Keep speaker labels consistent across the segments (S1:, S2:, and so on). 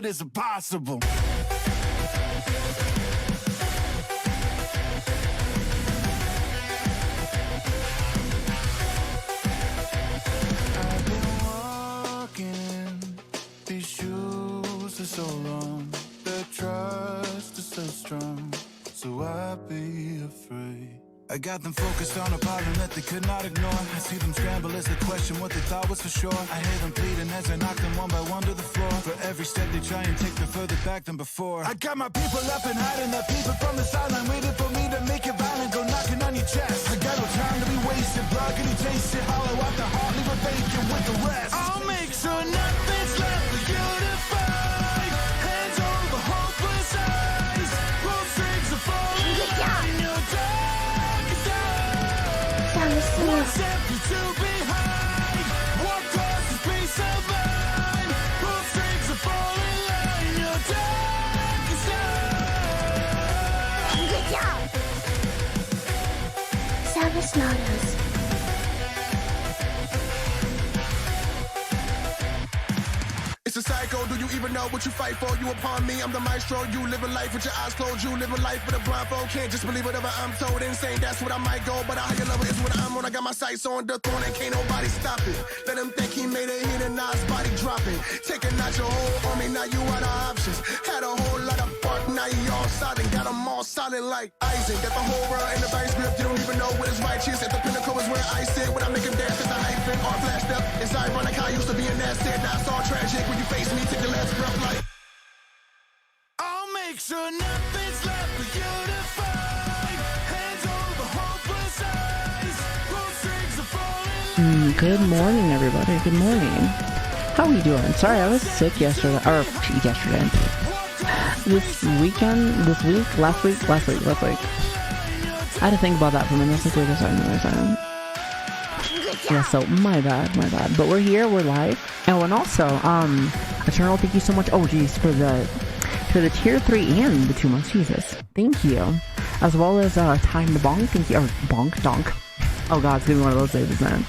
S1: it is impossible. I've been walking, these shoes are so long, the trust is so strong, so I'll be afraid. I got them focused on a problem that they could not ignore. I see them scramble as they question what they thought was for sure. I hear them pleading as I knock them one by one to the floor. For every step they try and take, they're further back than before. I got my people up and hiding, the people from the sideline waiting for me to make it violent, go knocking on your chest. I got no time to be wasted, blood can you taste it? Hollow out the heart, leave a vacant with the rest. I'll make sure nothing's left for you to fight. Hands over hopeless eyes, rope strings are falling in your dark. One step or two behind, one cross is peace of mind. Both strings are falling in your darkest hour. Good job! Savii smarters.
S2: It's a psycho, do you even know what you fight for? You upon me, I'm the maestro. You living life with your eyes closed, you living life with a blindfold. Can't just believe whatever I'm told. Insane, that's what I might go, but a higher level is what I'm on. I got my sights on the throne and can't nobody stop it. Let him think he made a hit and now his body dropping. Taking out your whole army, now you out of options. Had a whole lot of bark, now you all silent. Got them all silent like Isaac. Got the whole world in the vice grip, you don't even know what is righteous. At the pinnacle is where I sit, when I make him dance, cause I hyphen or flashed up. It's ironic how I used to be in that state, now it's all tragic. When you face me, take your last breath like
S1: I'll make sure nothing's left for you to fight. Hands over hopeless eyes, both strings are falling.
S3: Good morning, everybody. Good morning. How are you doing? Sorry, I was sick yesterday. This weekend, last week. I had to think about that for a minute. I was like, wait a second. Yeah, so my bad. But we're here, we're live. Oh, and also, Eternal, thank you so much. Oh, geez, for the tier 3 and the 2 months. Jesus, thank you. As well as Time to Bonk, thank you. Or Bonk Donk. Oh god, it's gonna be one of those days, man.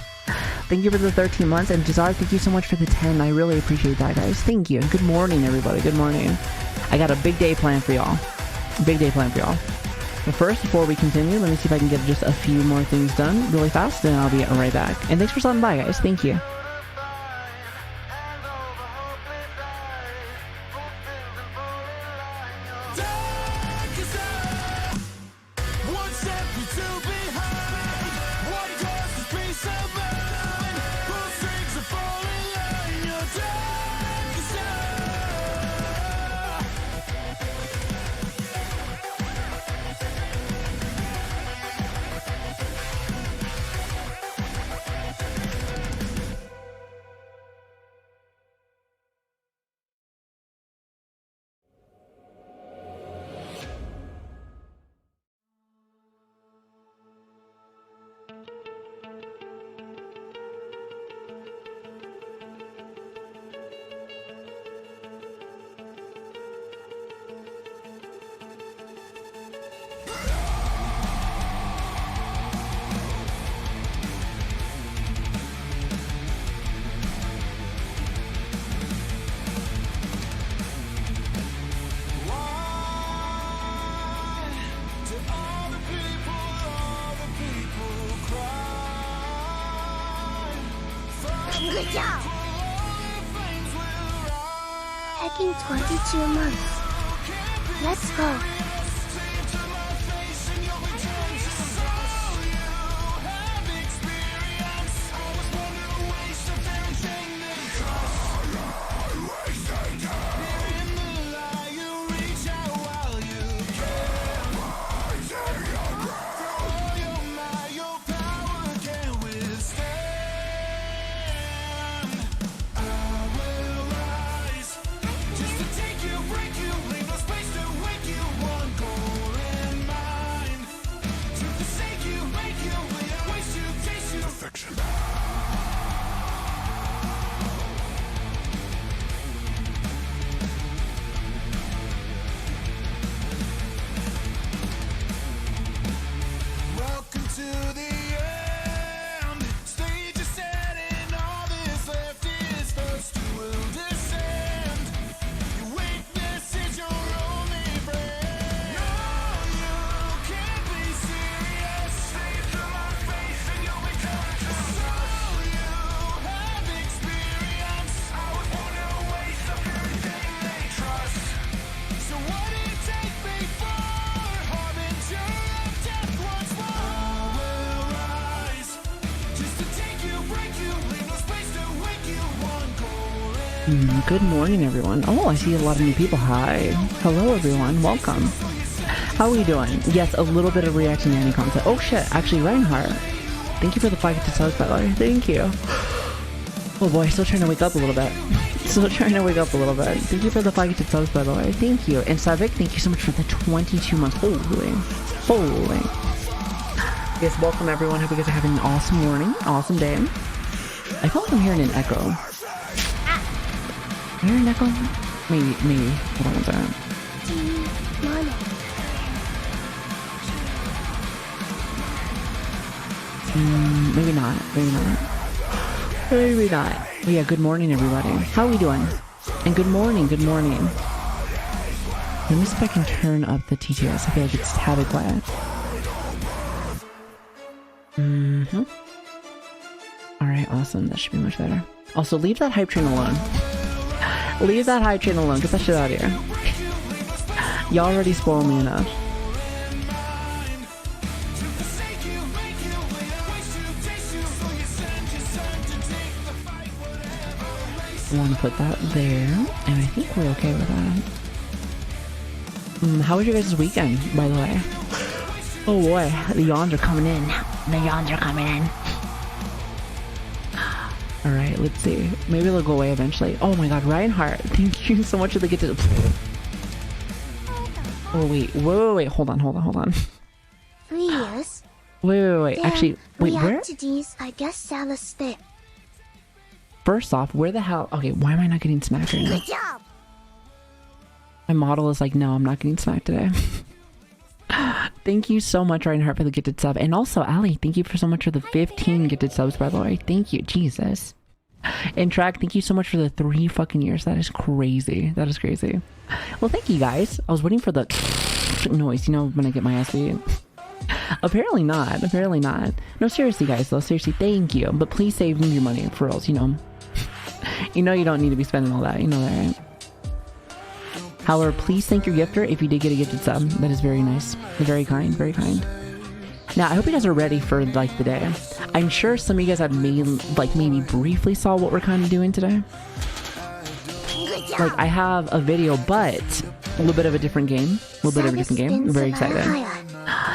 S3: Thank you for the 13 months, and Jazar, thank you so much for the 10. I really appreciate that, guys. Thank you. Good morning, everybody. Good morning. I got a big day planned for y'all. But first, before we continue, let me see if I can get just a few more things done really fast, then I'll be right back. And thanks for stopping by, guys. Thank you.
S4: Good job! Hacking 22 months. Let's go.
S1: Just to take you, break you, leave no space to wake you.
S3: Good morning, everyone. Oh, I see a lot of new people. Hi. Hello, everyone. Welcome. How are we doing? Yes, a little bit of reaction to any content. Oh, shit. Actually, Reinhardt. Thank you for the 5 gifted subs, by the way. Thank you. Oh, boy. Still trying to wake up a little bit. Still trying to wake up a little bit. Thank you for the 5 gifted subs, by the way. Thank you. And Savii, thank you so much for the 22 months. Holy. Yes, welcome, everyone. Hope you guys are having an awesome morning. Awesome day. I feel like I'm hearing an echo. Am I hearing an echo? Maybe. Hold on one second. Maybe not. But yeah, good morning, everybody. How are we doing? And good morning. Let me see if I can turn up the TTS. I feel like it's tabby quiet. Alright, awesome. That should be much better. Also, leave that hype train alone. Leave that hype train alone. Get that shit out of here. Y'all already spoiled me enough. I want to put that there, and I think we're okay with that. How was your guys' weekend, by the way? Oh boy, the yawns are coming in. Alright, let's see. Maybe they'll go away eventually. Oh my god, Reinhardt, thank you so much for the get to... Oh wait, hold on.
S4: 3 years.
S3: Wait. Actually, wait, where?
S4: To these, I guess Sal's fit.
S3: First off, where the hell... Okay, why am I not getting smacked right now?
S4: Good job.
S3: My model is like, no, I'm not getting smacked today. Thank you so much, Reinhardt, for the gifted sub. And also, Ali, thank you for so much for the 15 gifted subs, by the way. Thank you. Jesus. And Track, thank you so much for the 3 fucking years. That is crazy. Well, thank you, guys. I was waiting for the noise, you know, when I get my ass beat. Apparently not. No, seriously, guys, though. Seriously, thank you. But please save me your money, for reals, you know. You know you don't need to be spending all that. You know that, right? However, please thank your gifter if you did get a gifted sub. That is very nice. Very kind. Now, I hope you guys are ready for, like, the day. I'm sure some of you guys have maybe briefly saw what we're kind of doing today. Like, I have a video, but a little bit of a different game. I'm very excited.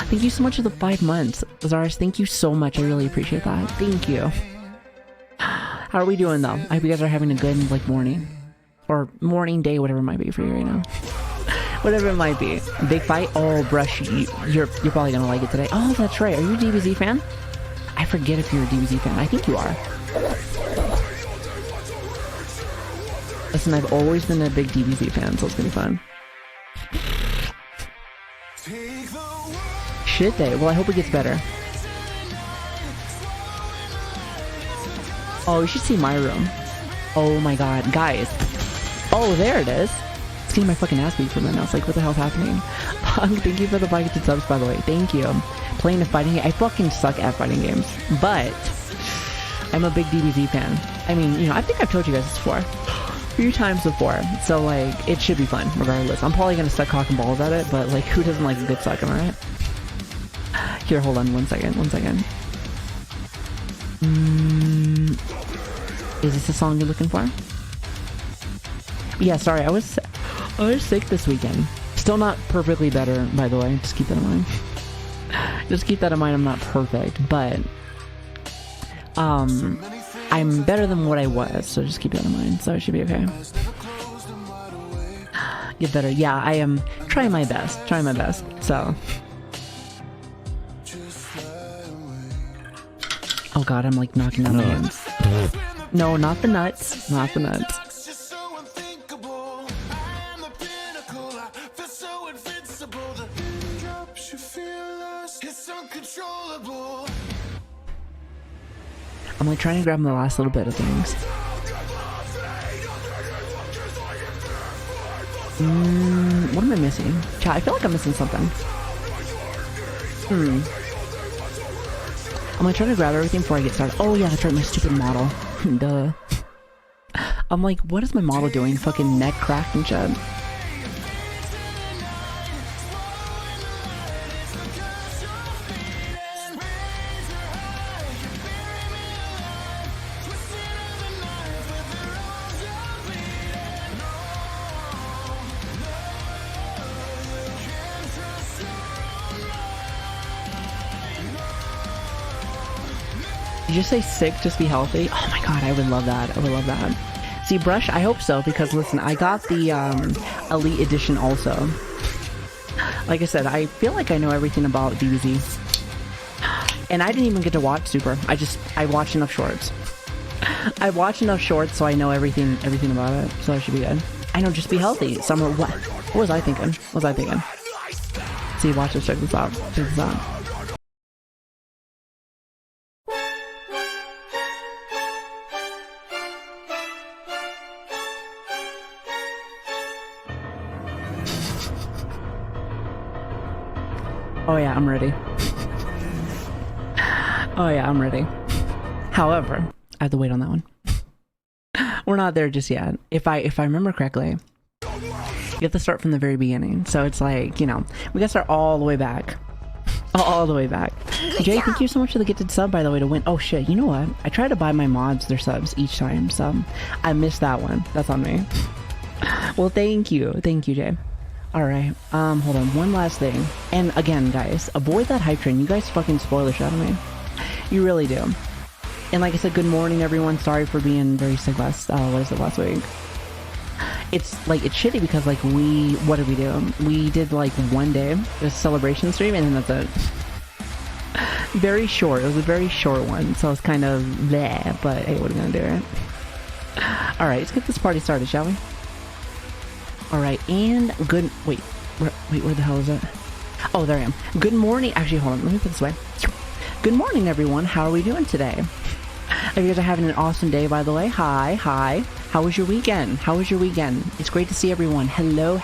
S3: Thank you so much for the 5 months. Zaris, thank you so much. I really appreciate that. Thank you. How are we doing, though? I hope you guys are having a good, like, morning. Or morning, day, whatever it might be for you right now. Whatever it might be. Big fight? Oh, Brush, you're probably gonna like it today. Oh, that's right. Are you a DBZ fan? I forget if you're a DBZ fan. I think you are. Listen, I've always been a big DBZ fan, so it's gonna be fun. Shit day. Well, I hope it gets better. Oh, you should see my room. Oh my god. Guys. Oh, there it is. It's getting my fucking ass beat for a minute. I was like, what the hell's happening? Thank you for the 5 gifted subs, by the way. Thank you. Playing a fighting game. I fucking suck at fighting games. But I'm a big DBZ fan. I mean, you know, I think I've told you guys this before. A few times before. So, like, it should be fun, regardless. I'm probably gonna suck cock and balls at it, but, like, who doesn't like a good suck, am I right? Here, hold on one second. Is this the song you're looking for? Yeah, sorry, I was sick this weekend. Still not perfectly better, by the way. Just keep that in mind. I'm not perfect, but I'm better than what I was, so just keep that in mind. So it should be okay. Get better. Yeah, I am trying my best. So. Oh god, I'm like knocking down the hands. No, not the nuts. I'm like trying to grab the last little bit of things. What am I missing? Chat, I feel like I'm missing something. I'm like trying to grab everything before I get started. Oh yeah, that's right, my stupid model. Duh. I'm like, what is my model doing? Fucking neck cracked and shit. Did you say sick, just be healthy? Oh my god, I would love that. I would love that. See, Brush, I hope so, because listen, I got the Elite Edition also. Like I said, I feel like I know everything about DBZ. And I didn't even get to watch Super. I watched enough shorts. I watched enough shorts so I know everything about it. So I should be good. I know, just be healthy. Summer, what was I thinking? What was I thinking? See, watch this, check this out. Check this out. Oh yeah, I'm ready. Oh yeah, I'm ready. However, I have to wait on that one. We're not there just yet. If I remember correctly, you have to start from the very beginning. So it's like, you know, we gotta start all the way back. All the way back. Jay, thank you so much for the gifted sub, by the way, to win. Oh shit, you know what? I try to buy my mods their subs each time, so I missed that one. That's on me. Well, thank you. Thank you, Jay. Alright, hold on, one last thing. And again, guys, avoid that hype train. You guys fucking spoil the shit out of me. You really do. And like I said, good morning, everyone. Sorry for being very sick last week. It's like, it's shitty because like what did we do? We did like one day, a celebration stream, and then that's it. Very short. It was a very short one, so it's kind of bleh, but hey, what are we gonna do, right? Alright, let's get this party started, shall we? Alright, and good... Wait, where the hell is it? Oh, there I am. Good morning... Actually, hold on. Let me put this away. Good morning, everyone. How are we doing today? If you guys are having an awesome day, by the way. Hi. How was your weekend? It's great to see everyone. Hello.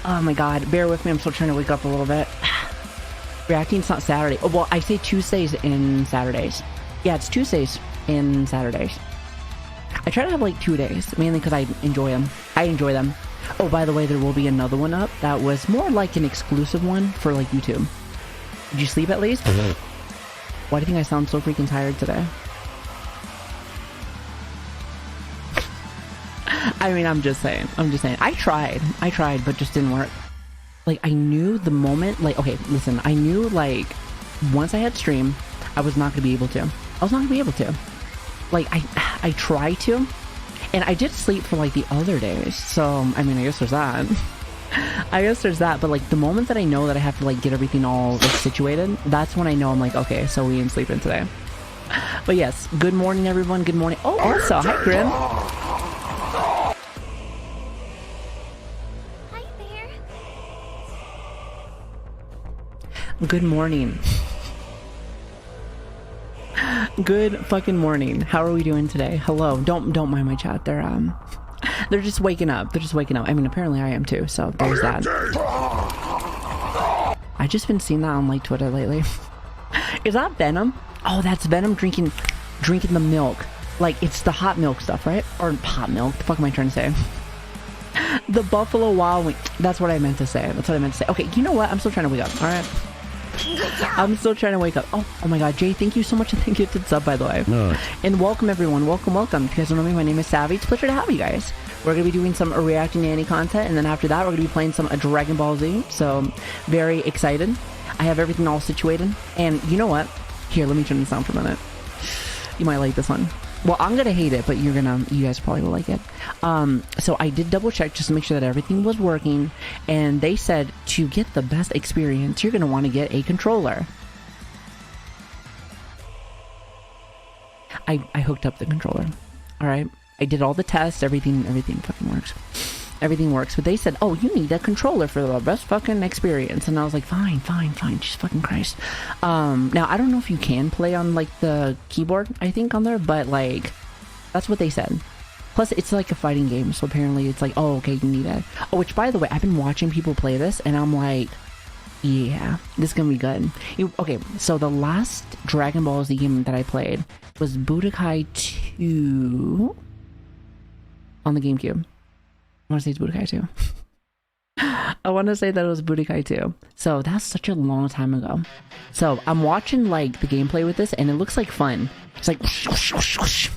S3: Oh my god. Bear with me. I'm still trying to wake up a little bit. Reacting's not Saturday. Oh, well, I say Tuesdays and Saturdays. Yeah, it's Tuesdays and Saturdays. I try to have like 2 days, mainly because I enjoy them. Oh, by the way, there will be another one up that was more like an exclusive one for like YouTube. Did you sleep at least? Why do you think I sound so freaking tired today? I mean, I'm just saying. I tried, but just didn't work. Like, I knew the moment, like, okay, listen, I knew like once I had stream, I was not gonna be able to. Like, I tried to, and I did sleep for like the other days, so I mean, I guess there's that. But like the moment that I know that I have to like get everything all like situated, that's when I know I'm like, okay, so we ain't sleeping today. But yes, good morning, everyone. Good morning. Oh, also, hi, Grim.
S4: Hi there.
S3: Good morning. Good fucking morning. How are we doing today? Hello. Don't mind my chat. They're just waking up. I mean, apparently I am too, so there's that. I just been seeing that on like Twitter lately. Is that Venom? Oh, that's Venom drinking the milk. Like, it's the hot milk stuff, right? Or hot milk. The fuck am I trying to say? The Buffalo Wild Wing. That's what I meant to say. Okay, you know what? I'm still trying to wake up. All right. I'm still trying to wake up. Oh my god, Jay, thank you so much. Thank you to sub, by the way. No. And welcome, everyone. Welcome. If you guys don't know me, my name is Savii. It's a pleasure to have you guys. We're going to be doing some reacting to any content, and then after that, we're going to be playing some Dragon Ball Z. So, very excited. I have everything all situated. And you know what? Here, let me turn this on for a minute. You might like this one. Well, I'm gonna hate it, but you guys probably will like it. So I did double check just to make sure that everything was working, and they said to get the best experience, you're gonna want to get a controller. I hooked up the controller. All right, I did all the tests. Everything fucking works. Everything works. But they said, oh, you need a controller for the best fucking experience. And I was like, fine. Jesus fucking Christ. Now, I don't know if you can play on, like, the keyboard, I think, on there. But, like, that's what they said. Plus, it's like a fighting game. So apparently it's like, oh, okay, you need it. Oh, which, by the way, I've been watching people play this. And I'm like, yeah, this is gonna be good. Okay, so the last Dragon Ball Z game that I played was Budokai 2 on the GameCube. I want to say it's Budokai 2. I want to say that it was Budokai 2. So that's such a long time ago. So I'm watching like the gameplay with this, and it looks like fun. It's like, whoosh, whoosh, whoosh, whoosh.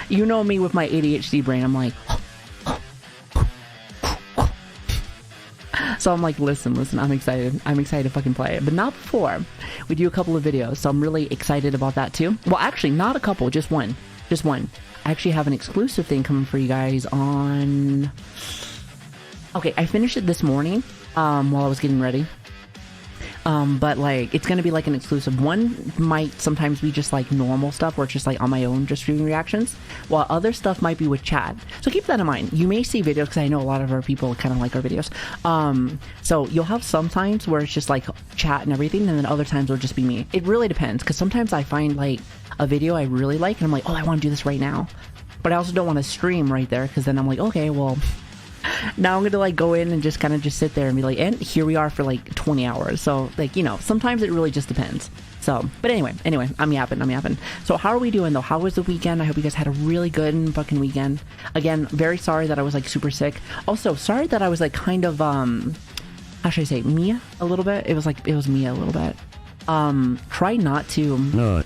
S3: You know me with my ADHD brain. I'm like, So I'm like, listen, I'm excited to fucking play it, but not before we do a couple of videos. So I'm really excited about that too. Well, actually not a couple, just one. I actually have an exclusive thing coming for you guys on... Okay, I finished it this morning while I was getting ready. But like, it's gonna be like an exclusive. One might sometimes be just like normal stuff where it's just like on my own, just doing reactions, while other stuff might be with chat. So keep that in mind. You may see videos, because I know a lot of our people kind of like our videos. So you'll have some times where it's just like chat and everything, and then other times it'll just be me. It really depends, because sometimes I find like a video I really like and I'm like, oh, I want to do this right now, but I also don't want to stream right there, because then I'm like, okay, well, now I'm gonna like go in and just kind of just sit there and be like, and here we are for like 20 hours. So like, you know, sometimes it really just depends. So, but anyway, I'm yapping. So how are we doing though? How was the weekend? I hope you guys had a really good fucking weekend. Again, very sorry that I was like super sick. Also, sorry that I was like kind of, how should I say, Mia a little bit? It was Mia a little bit. Try not to,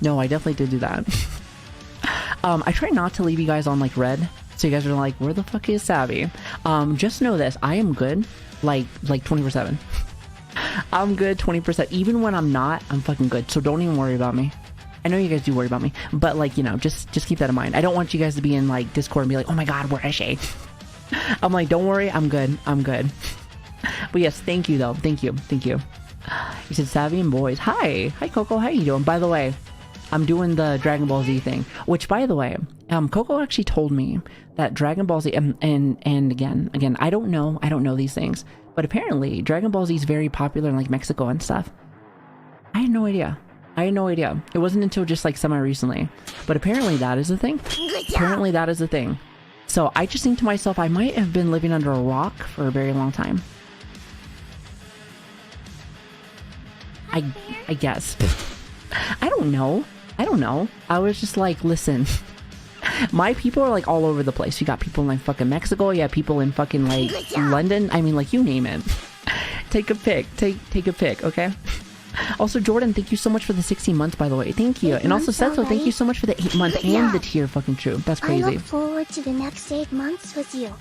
S3: no, I definitely did do that. I try not to leave you guys on like red. So you guys are like, where the fuck is Savi? Just know this, I am good, like 24/7. I'm good 20%. Even when I'm not, I'm fucking good. So don't even worry about me. I know you guys do worry about me, but like, you know, just keep that in mind. I don't want you guys to be in like Discord and be like, oh my god, where is she? I'm like, don't worry, I'm good. But yes, thank you though. Thank you. You said Savi and boys. Hi Coco, how you doing? By the way, I'm doing the Dragon Ball Z thing, which by the way, Coco actually told me that Dragon Ball Z, and again, I don't know these things, but apparently Dragon Ball Z is very popular in like Mexico and stuff. I had no idea. It wasn't until just like semi-recently, but apparently that is a thing. So I just think to myself, I might have been living under a rock for a very long time. I guess. I don't know. I was just like, listen, my people are like all over the place. You got people in like fucking Mexico. You have people in fucking like London. I mean, like, you name it. Take a pick. Take a pick, okay? Also, Jordan, thank you so much for the 16 months, by the way. Thank you. And also, Setso, thank you so much for the 8 month and the tier fucking troop. That's crazy.
S5: I look forward to the next 8 months with you.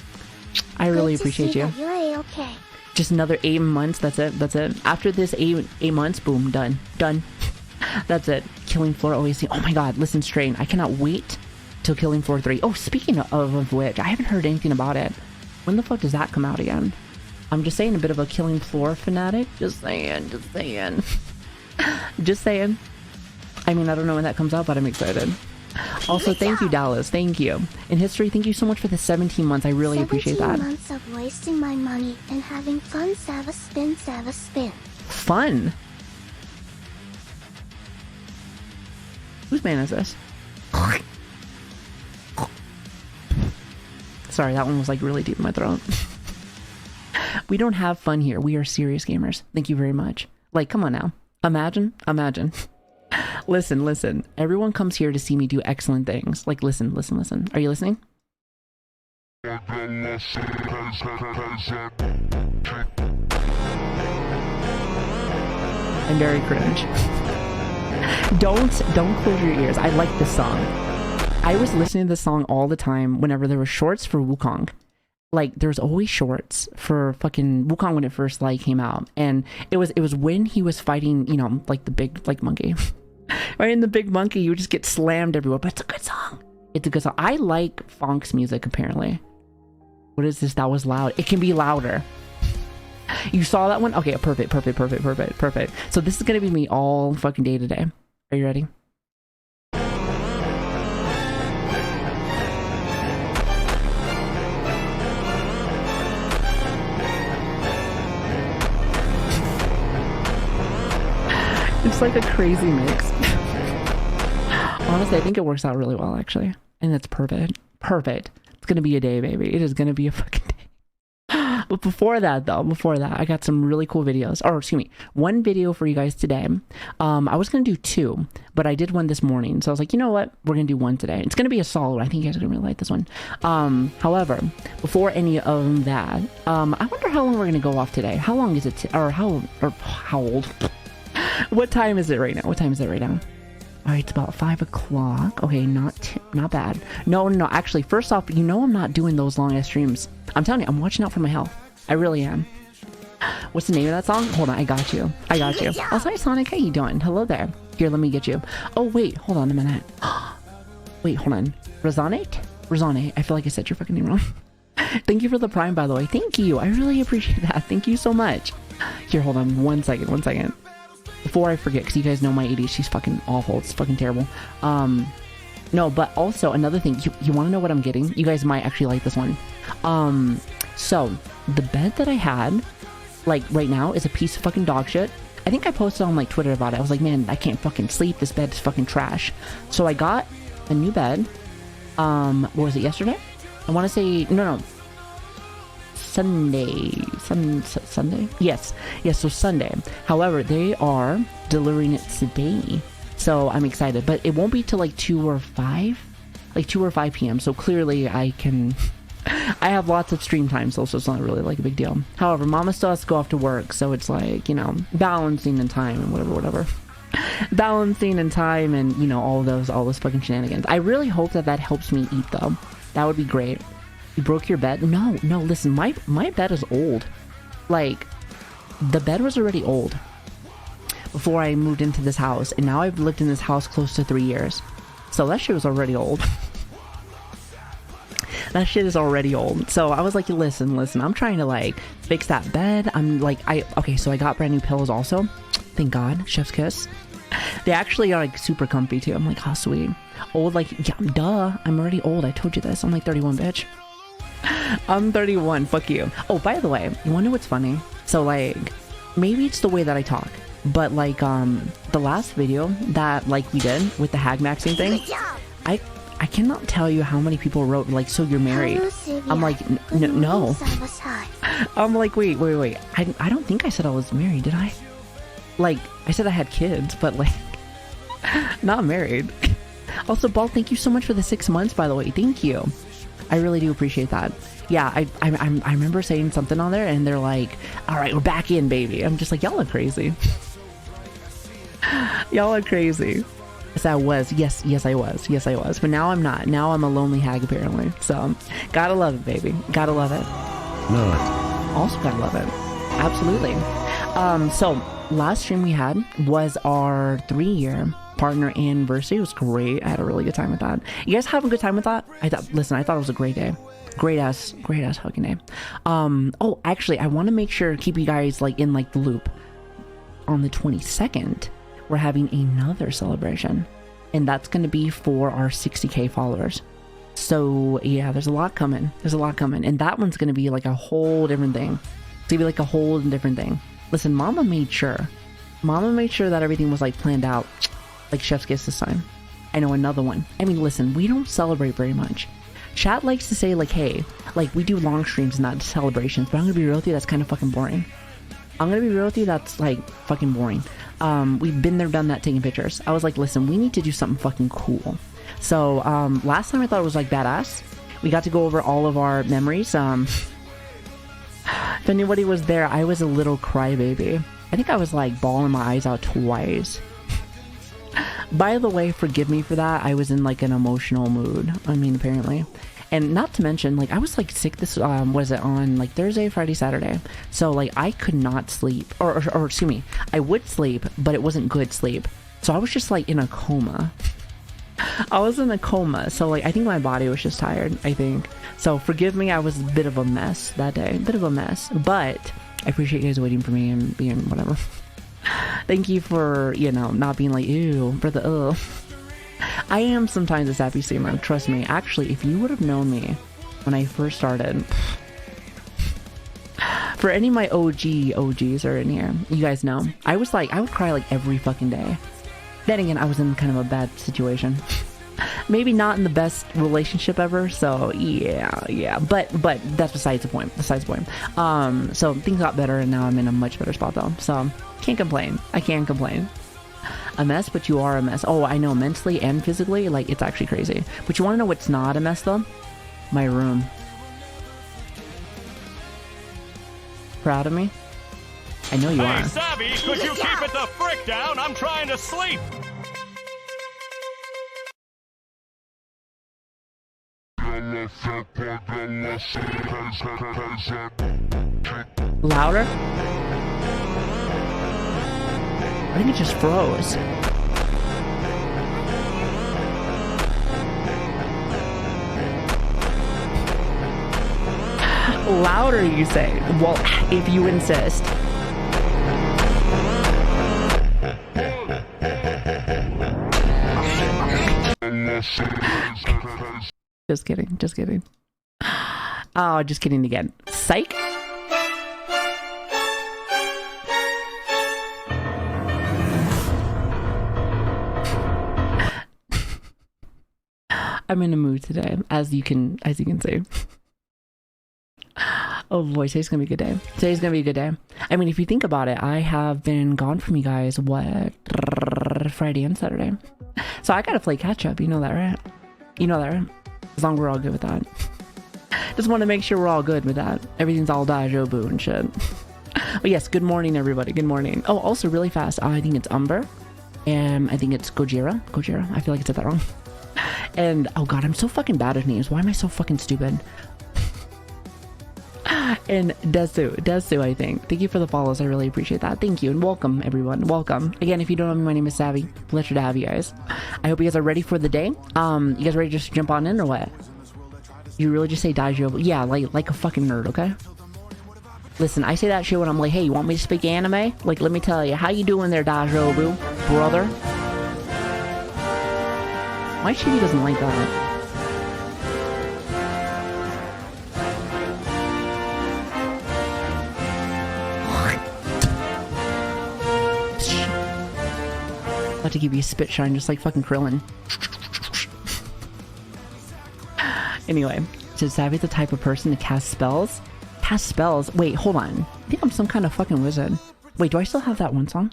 S3: I really appreciate you.
S5: You're okay.
S3: Just another 8 months. That's it. After this 8 months, boom, done. That's it. Killing Floor OAC. Oh my god, listen, Strain, I cannot wait till Killing Floor 3. Oh, speaking of which, I haven't heard anything about it. When the fuck does that come out again? I'm just saying, a bit of a Killing Floor fanatic. Just saying. I mean, I don't know when that comes out, but I'm excited. Also, thank you, Dallas. Thank you. In history, thank you so much for the 17 months. I really appreciate that.
S5: 17 months of wasting my money and having fun. Sava spin.
S3: Fun? Whose man is this? Sorry, that one was like really deep in my throat. We don't have fun here. We are serious gamers. Thank you very much. Like, come on now. Imagine. Listen. Everyone comes here to see me do excellent things. Like, listen. Are you listening? I'm very cringe. Don't close your ears. I like this song. I was listening to this song all the time whenever there were shorts for Wukong. Like, there's always shorts for fucking Wukong when it first like came out, and it was when he was fighting, you know, like the big like monkey. Right, in the big monkey, you would just get slammed everywhere. But it's a good song. I like Fonk's music, apparently. What is this? That was loud. It can be louder. You saw that one? Okay, perfect. So this is gonna be me all fucking day today. Are you ready? It's like a crazy mix. Honestly, I think it works out really well, actually. And it's perfect. It's gonna be a day, baby. It is gonna be a fucking day. But before that, I got some really cool videos. Or, excuse me, one video for you guys today. I was gonna do 2, but I did one this morning. So I was like, you know what? We're gonna do 1 today. It's gonna be a solid one. I think you guys are gonna really like this one. However, before any of that, I wonder how long we're gonna go off today. How long is it? Or how old? What time is it right now? All right, it's about 5 o'clock. Okay, not bad. No. Actually, first off, you know I'm not doing those long ass streams. I'm telling you, I'm watching out for my health. I really am. What's the name of that song? Hold on, I got you. I got you. Oh, sorry, Sonic. How you doing? Hello there. Here, let me get you. Oh, wait. Hold on a minute. Wait, hold on. Razonate? Razonate. I feel like I said your fucking name wrong. Thank you for the Prime, by the way. Thank you. I really appreciate that. Thank you so much. Here, hold on. One second. Before I forget, because you guys know my ADHD's fucking awful. It's fucking terrible. No, but also another thing. You want to know what I'm getting? You guys might actually like this one. So the bed that I had, like right now, is a piece of fucking dog shit. I think I posted on like Twitter about it. I was like, man, I can't fucking sleep. This bed is fucking trash. So I got a new bed. What was it, yesterday? I want to say, no. Sunday? Yes, so Sunday. However, they are delivering it today. So I'm excited. But it won't be till like 2 or 5 p.m. So clearly I have lots of stream time, so it's not really like a big deal. However, Mama still has to go off to work, so it's like, you know, balancing and time and whatever. Balancing and time and, you know, all those fucking shenanigans. I really hope that helps me eat, though. That would be great. You broke your bed? No, listen, my bed is old. Like, the bed was already old before I moved into this house, and now I've lived in this house close to 3 years. So that shit was already old. That shit is already old. So I was like, listen, I'm trying to like fix that bed. I'm like, okay, so I got brand new pillows also. Thank God, chef's kiss. They actually are like super comfy too. I'm like, how sweet. Old, like, yeah, duh, I'm already old. I told you this. I'm like 31, bitch. I'm 31, fuck you. Oh, by the way, you wanna know what's funny? So like, maybe it's the way that I talk, but like, the last video that like we did with the hag maxing thing, I cannot tell you how many people wrote like, so you're married. I'm like, no. I'm like, wait. I don't think I said I was married, did I? Like, I said I had kids, but like, not married. Also, Ball, thank you so much for the 6 months, by the way. Thank you. I really do appreciate that. Yeah, I remember saying something on there, and they're like, all right, we're back in, baby. I'm just like, y'all are crazy. Y'all are crazy. Yes, I was. Yes, I was. But now I'm not. Now I'm a lonely hag, apparently. So, gotta love it, baby. Gotta love it. Also gotta love it. Absolutely. So, last stream we had was our 3-year partner anniversary. It was great. I had a really good time with that. You guys have a good time with that? I thought it was a great day. Great ass hugging day. Oh, actually, I want to make sure, keep you guys like in like the loop. On the 22nd, we're having another celebration, and that's going to be for our 60k followers. So yeah, there's a lot coming, and that one's going to be like a whole different thing. It's going to be like a whole different thing. Listen, Mama made sure that everything was like planned out, like chef's kiss this time. I know, another one. I mean, listen, we don't celebrate very much. Chat likes to say like, hey, like we do long streams and not celebrations, but I'm gonna be real with you, that's kind of fucking boring. That's like fucking boring. We've been there, done that, taking pictures. I was like, listen, we need to do something fucking cool. So last time I thought it was like badass. We got to go over all of our memories. If anybody was there, I was a little crybaby. I think I was like bawling my eyes out twice. By the way, forgive me for that. I was in like an emotional mood. I mean, apparently. And not to mention, like, I was like sick this, was it on like Thursday, Friday, Saturday? So like I could not sleep, or excuse me, I would sleep, but it wasn't good sleep. So I was just like in a coma. I was in a coma. So like, I think my body was just tired, I think. So forgive me, I was a bit of a mess that day, but I appreciate you guys waiting for me and being whatever. Thank you for, you know, not being like, ew, for the ugh. I am sometimes a sappy streamer, trust me. Actually, if you would have known me when I first started, for any of my OGs are in here, you guys know, I was like, I would cry like every fucking day. Then again, I was in kind of a bad situation. Maybe not in the best relationship ever, so yeah, but that's besides the point. So things got better, and now I'm in a much better spot though, so can't complain. I can't complain. A mess, but you are a mess. Oh, I know, mentally and physically, like, it's actually crazy. But you want to know what's not a mess though? My room. Proud of me? I know you are.
S4: Hey, Savii, could you keep it the frick down? I'm trying to sleep.
S3: Louder? I think it just froze. Louder, you say? Well, if you insist. Just kidding, just kidding. Oh, just kidding again. Psych. I'm in a mood today, as you can see. Oh boy, today's gonna be a good day. Today's gonna be a good day. I mean, if you think about it, I have been gone from you guys, what, Friday and Saturday. So I gotta play catch up, you know that, right? You know that, right? As long as we're all good with that. Just want to make sure we're all good with that. Everything's all deja vu and shit. But yes, good morning, everybody. Good morning. Oh, also really fast, I think it's Umber. And I think it's Gojira. I feel like I said that wrong. And, oh god, I'm so fucking bad at names. Why am I so fucking stupid? And Desu, I think. Thank you for the follows. I really appreciate that. Thank you. And welcome, everyone. Welcome. Again, if you don't know me, my name is Savi. Pleasure to have you guys. I hope you guys are ready for the day. You guys ready to just jump on in or what? You really just say Daijoubu? Yeah, like a fucking nerd, okay? Listen, I say that shit when I'm like, hey, you want me to speak anime? Like, let me tell you, how you doing there, Daijoubu, brother? My chibi doesn't like that. About to give you a spit shine just like fucking Krillin. Anyway, so Savi's the type of person to cast spells? Cast spells? Wait, hold on. I think I'm some kind of fucking wizard. Wait, do I still have that one song?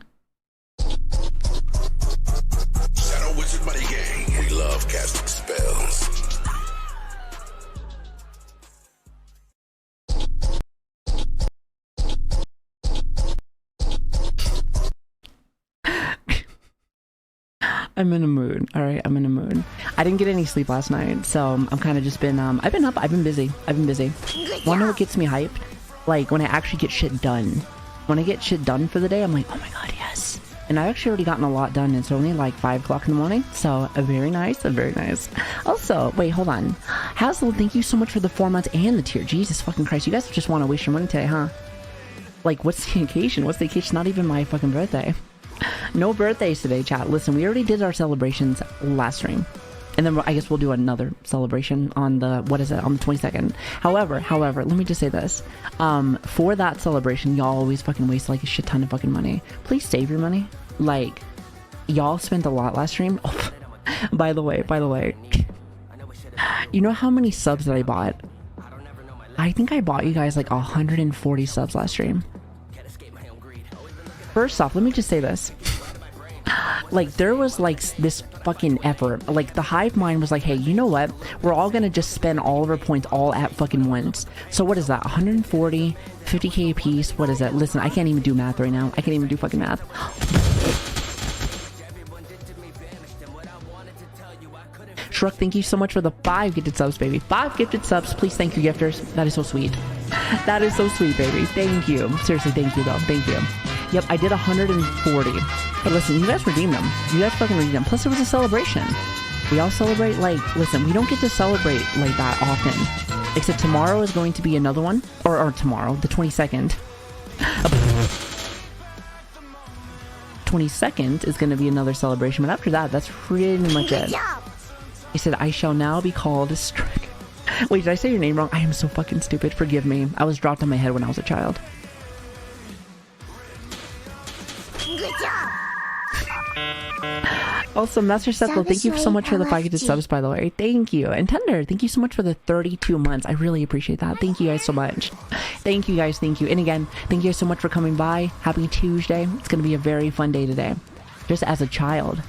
S2: Shadow Wizard Money Gang. We love casting spells.
S3: I'm in a mood. All right, I'm in a mood. I didn't get any sleep last night, so I'm kind of just been, I've been up, I've been busy. Wanna know what gets me hyped? Like, when I actually get shit done. When I get shit done for the day, I'm like, oh my god, yes. And I've actually already gotten a lot done. It's only like 5 o'clock in the morning, so very nice, very nice. Also, wait, hold on. Hazel, thank you so much for the 4 months and the tier. Jesus fucking Christ, you guys just want to waste your money today, huh? Like, what's the occasion? What's the occasion? Not even my fucking birthday. No birthdays today, chat. Listen, we already did our celebrations last stream. And then I guess we'll do another celebration on the, what is it, on the 22nd. However, let me just say this. For that celebration, y'all always fucking waste like a shit ton of fucking money. Please save your money. Like, y'all spent a lot last stream. Oh, by the way. You know how many subs that I bought? I think I bought you guys like 140 subs last stream. First off, let me just say this. Like, there was like this fucking effort. Like, the hive mind was like, hey, you know what? We're all gonna just spend all of our points all at fucking once. So what is that? 140, 50k a piece. What is that? Listen, I can't even do math right now. I can't even do fucking math. Shrug, thank you so much for the 5 gifted subs, baby. 5 gifted subs. Please, thank you, gifters. That is so sweet. That is so sweet, baby. Thank you. Seriously, thank you, though. Thank you. Yep, I did 140. But listen, you guys redeemed them. You guys fucking redeemed them. Plus, it was a celebration. We all celebrate, like, listen, we don't get to celebrate like that often. Except tomorrow is going to be another one. Or tomorrow, the 22nd. 22nd is going to be another celebration. But after that, that's pretty much it. He said, I shall now be called Strick. Wait, did I say your name wrong? I am so fucking stupid. Forgive me. I was dropped on my head when I was a child.
S5: Good job.
S3: Also, Master Settle, thank you so much for the 5 gifted subs, by the way. Thank you. And Tender, thank you so much for the 32 months. I really appreciate that. Thank you guys so much. Thank you guys. Thank you. And again, thank you guys so much for coming by. Happy Tuesday. It's going to be a very fun day today. Just as a child.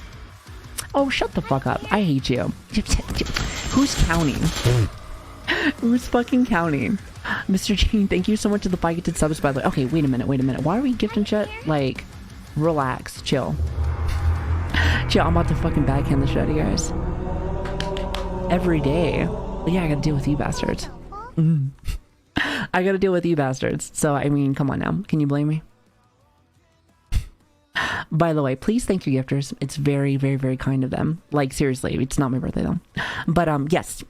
S3: Oh, shut the fuck up. I hate you. Who's counting? Who's fucking counting? Mr. Gene, thank you so much for the 5 gifted subs, by the way. Okay, wait a minute. Why are we gifting shit? Like, relax. Chill. Chill, I'm about to fucking backhand the shit, you guys. Every day. Yeah, I gotta deal with you bastards. I gotta deal with you bastards. So, I mean, come on now. Can you blame me? By the way, please thank your gifters. It's very, very, very kind of them. Like, seriously, it's not my birthday though. But, yes.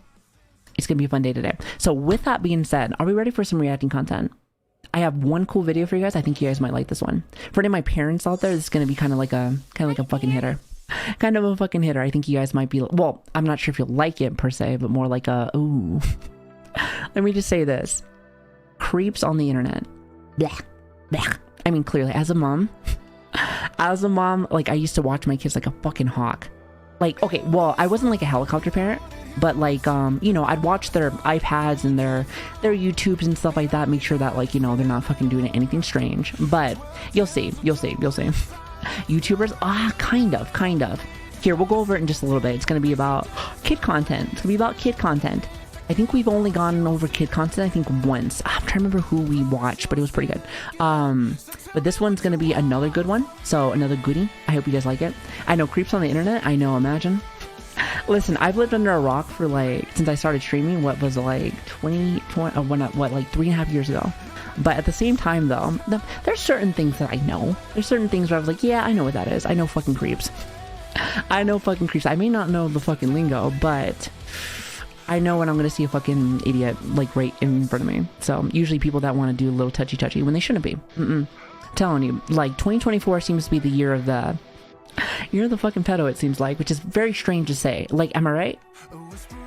S3: It's gonna be a fun day today. So, with that being said, are we ready for some reacting content? I have one cool video for you guys. I think you guys might like this one. For any of my parents out there, this is gonna be kind of like a fucking hitter. Kind of a fucking hitter. I think you guys might be, well, I'm not sure if you'll like it per se, but more like a, ooh. Let me just say this. Creeps on the internet. Blah, blah. I mean, clearly, as a mom, like, I used to watch my kids like a fucking hawk. Like, okay, well, I wasn't like a helicopter parent, but like, you know, I'd watch their iPads and their YouTubes and stuff like that, make sure that, like, you know, they're not fucking doing anything strange. But you'll see. YouTubers? Kind of. Here, we'll go over it in just a little bit. It's going to be about kid content. I think we've only gone over kid content, I think, once. I'm trying to remember who we watched, but it was pretty good. But this one's going to be another good one. So, another goodie. I hope you guys like it. I know, creeps on the internet. I know, imagine. Listen, I've lived under a rock for, like, since I started streaming, what was it, like, like 3.5 years ago. But at the same time, though, there's certain things that I know. There's certain things where I was like, yeah, I know what that is. I know fucking creeps. I may not know the fucking lingo, but I know when I'm going to see a fucking idiot, like, right in front of me. So, usually people that want to do a little touchy-touchy when they shouldn't be. Telling you, like, 2024 seems to be the year of the fucking pedo, it seems like, which is very strange to say. Like, am I right?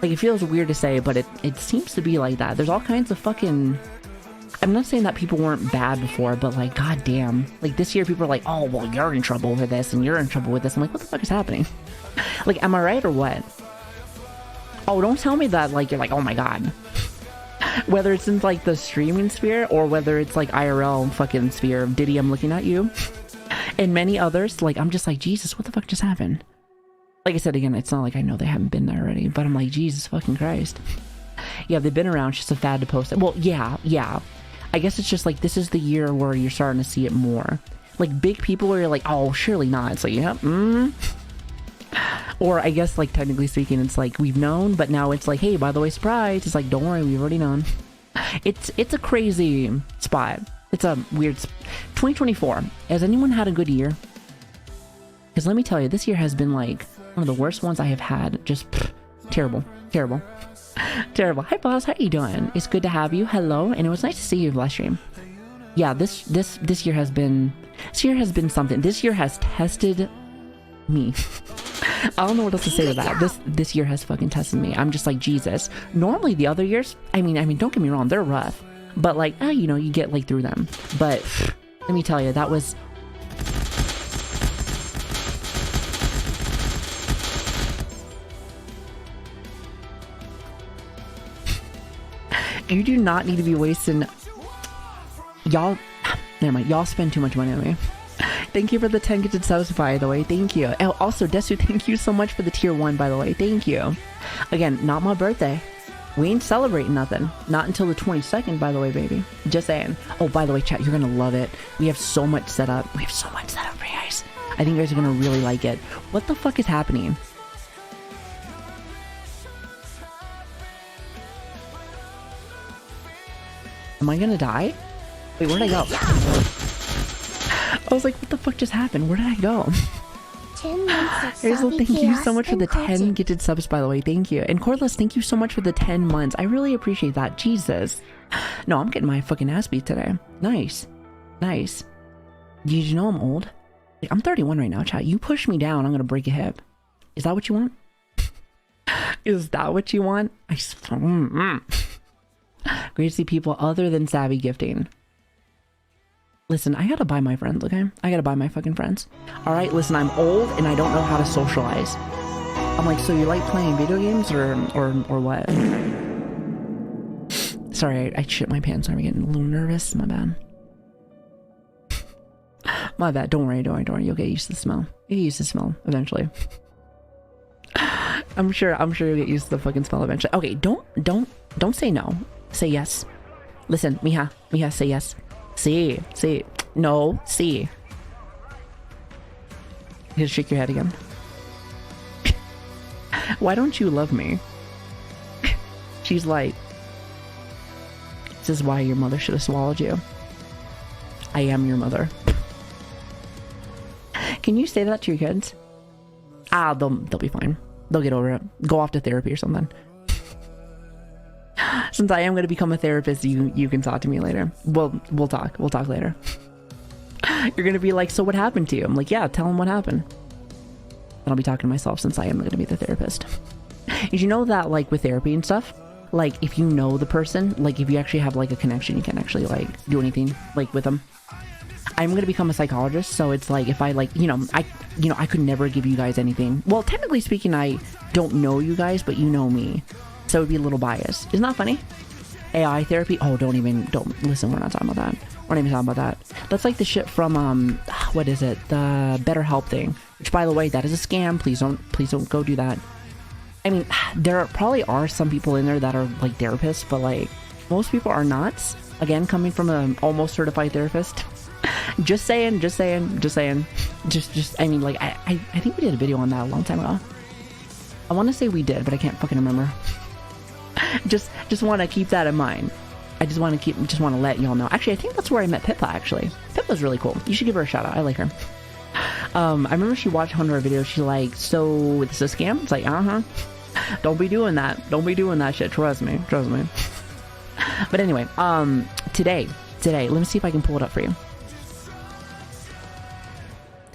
S3: Like, it feels weird to say, but it seems to be like that. There's all kinds of fucking... I'm not saying that people weren't bad before, but, like, goddamn. Like, this year people are like, oh, well, you're in trouble with this, and you're in trouble with this. I'm like, what the fuck is happening? Like, am I right or what? Oh, don't tell me that, like, you're like, oh my god. Whether it's in, like, the streaming sphere, or whether it's, like, IRL fucking sphere of Diddy, I'm looking at you. And many others, like, I'm just like, Jesus, what the fuck just happened? Like I said, again, it's not like I know they haven't been there already, but I'm like, Jesus fucking Christ. Yeah, they've been around, it's just a fad to post it. Well, yeah. I guess it's just like, this is the year where you're starting to see it more. Like, big people where you're like, oh, surely not. It's like, yep, Or I guess, like, technically speaking, it's like, we've known, but now it's like, hey, by the way, surprise. It's like, don't worry, we've already known. It's a crazy spot. It's a weird... 2024. Has anyone had a good year? Because let me tell you, this year has been, like, one of the worst ones I have had. Just terrible. Hi, boss. How you doing? It's good to have you. Hello. And it was nice to see you live stream. Yeah, this year has been... This year has been something. This year has tested me. I don't know what else to say to that. This year has fucking tested me. I'm just like, Jesus. Normally the other years, I mean, don't get me wrong, they're rough. But, like, you know, you get, like, through them. But let me tell you, that was... You do not need to be wasting... Y'all... Never mind. Y'all spend too much money on me. Thank you for the 10 gifted subs, by the way. Thank you. Oh, also, Desu, thank you so much for the tier 1, by the way. Thank you. Again, not my birthday. We ain't celebrating nothing. Not until the 22nd, by the way, baby. Just saying. Oh, by the way, chat, you're gonna love it. We have so much set up. For you guys. I think you guys are gonna really like it. What the fuck is happening? Am I gonna die? Wait, where'd I go? I was like, what the fuck just happened? Where did I go?
S5: 10 months of
S3: Hazel,
S5: Savi
S3: thank you
S5: chaos
S3: so much for the
S5: and
S3: 10
S5: content.
S3: gifted subs, by the way. Thank you. And Cordless, thank you so much for the 10 months. I really appreciate that. Jesus. No, I'm getting my fucking ass beat today. Nice. Did you know I'm old? Like, I'm 31 right now, chat. You push me down, I'm gonna break a hip. Is that what you want? Is that what you want? Great to see people other than Savvy gifting. Listen, I gotta buy my friends, okay? I gotta buy my fucking friends. Alright, listen, I'm old and I don't know how to socialize. I'm like, so you like playing video games or what? Sorry, I shit my pants. I'm getting a little nervous. My bad. My bad. Don't worry. You'll get used to the smell. You'll get used to the smell eventually. I'm sure you'll get used to the fucking smell eventually. Okay, don't say no. Say yes. Listen, Mija, say yes. See. No, see. You shake your head again. Why don't you love me? She's like, This is why your mother should have swallowed you. I am your mother. Can you say that to your kids? They'll be fine. They'll get over it. Go off to therapy or something. Since I am going to become a therapist, you can talk to me later. We'll talk later. You're going to be like, so what happened to you? I'm like, yeah, tell them what happened. And I'll be talking to myself since I am going to be the therapist. Did you know that, like, with therapy and stuff, like, if you know the person, like, if you actually have, like, a connection, you can actually, like, do anything, like, with them. I'm going to become a psychologist, so it's like, if I, like, I could never give you guys anything. Well, technically speaking, I don't know you guys, but you know me. So it would be a little biased. Isn't that funny? AI therapy? Oh, don't listen, we're not talking about that. We're not even talking about that. That's like the shit from, what is it? The BetterHelp thing. Which, by the way, that is a scam. Please don't go do that. I mean, there probably are some people in there that are, like, therapists, but, like, most people are not. Again, coming from an almost certified therapist. Just saying. I mean, like, I think we did a video on that a long time ago. I want to say we did, but I can't fucking remember. just want to keep that in mind. I just want to let y'all know. Actually, I think that's where I met Pippa, actually. Pippa's really cool. You should give her a shout out. I like her. I remember she watched one of our videos. She's like, so this is a scam? It's like, don't be doing that. Don't be doing that shit. Trust me. But anyway, today, let me see if I can pull it up for you.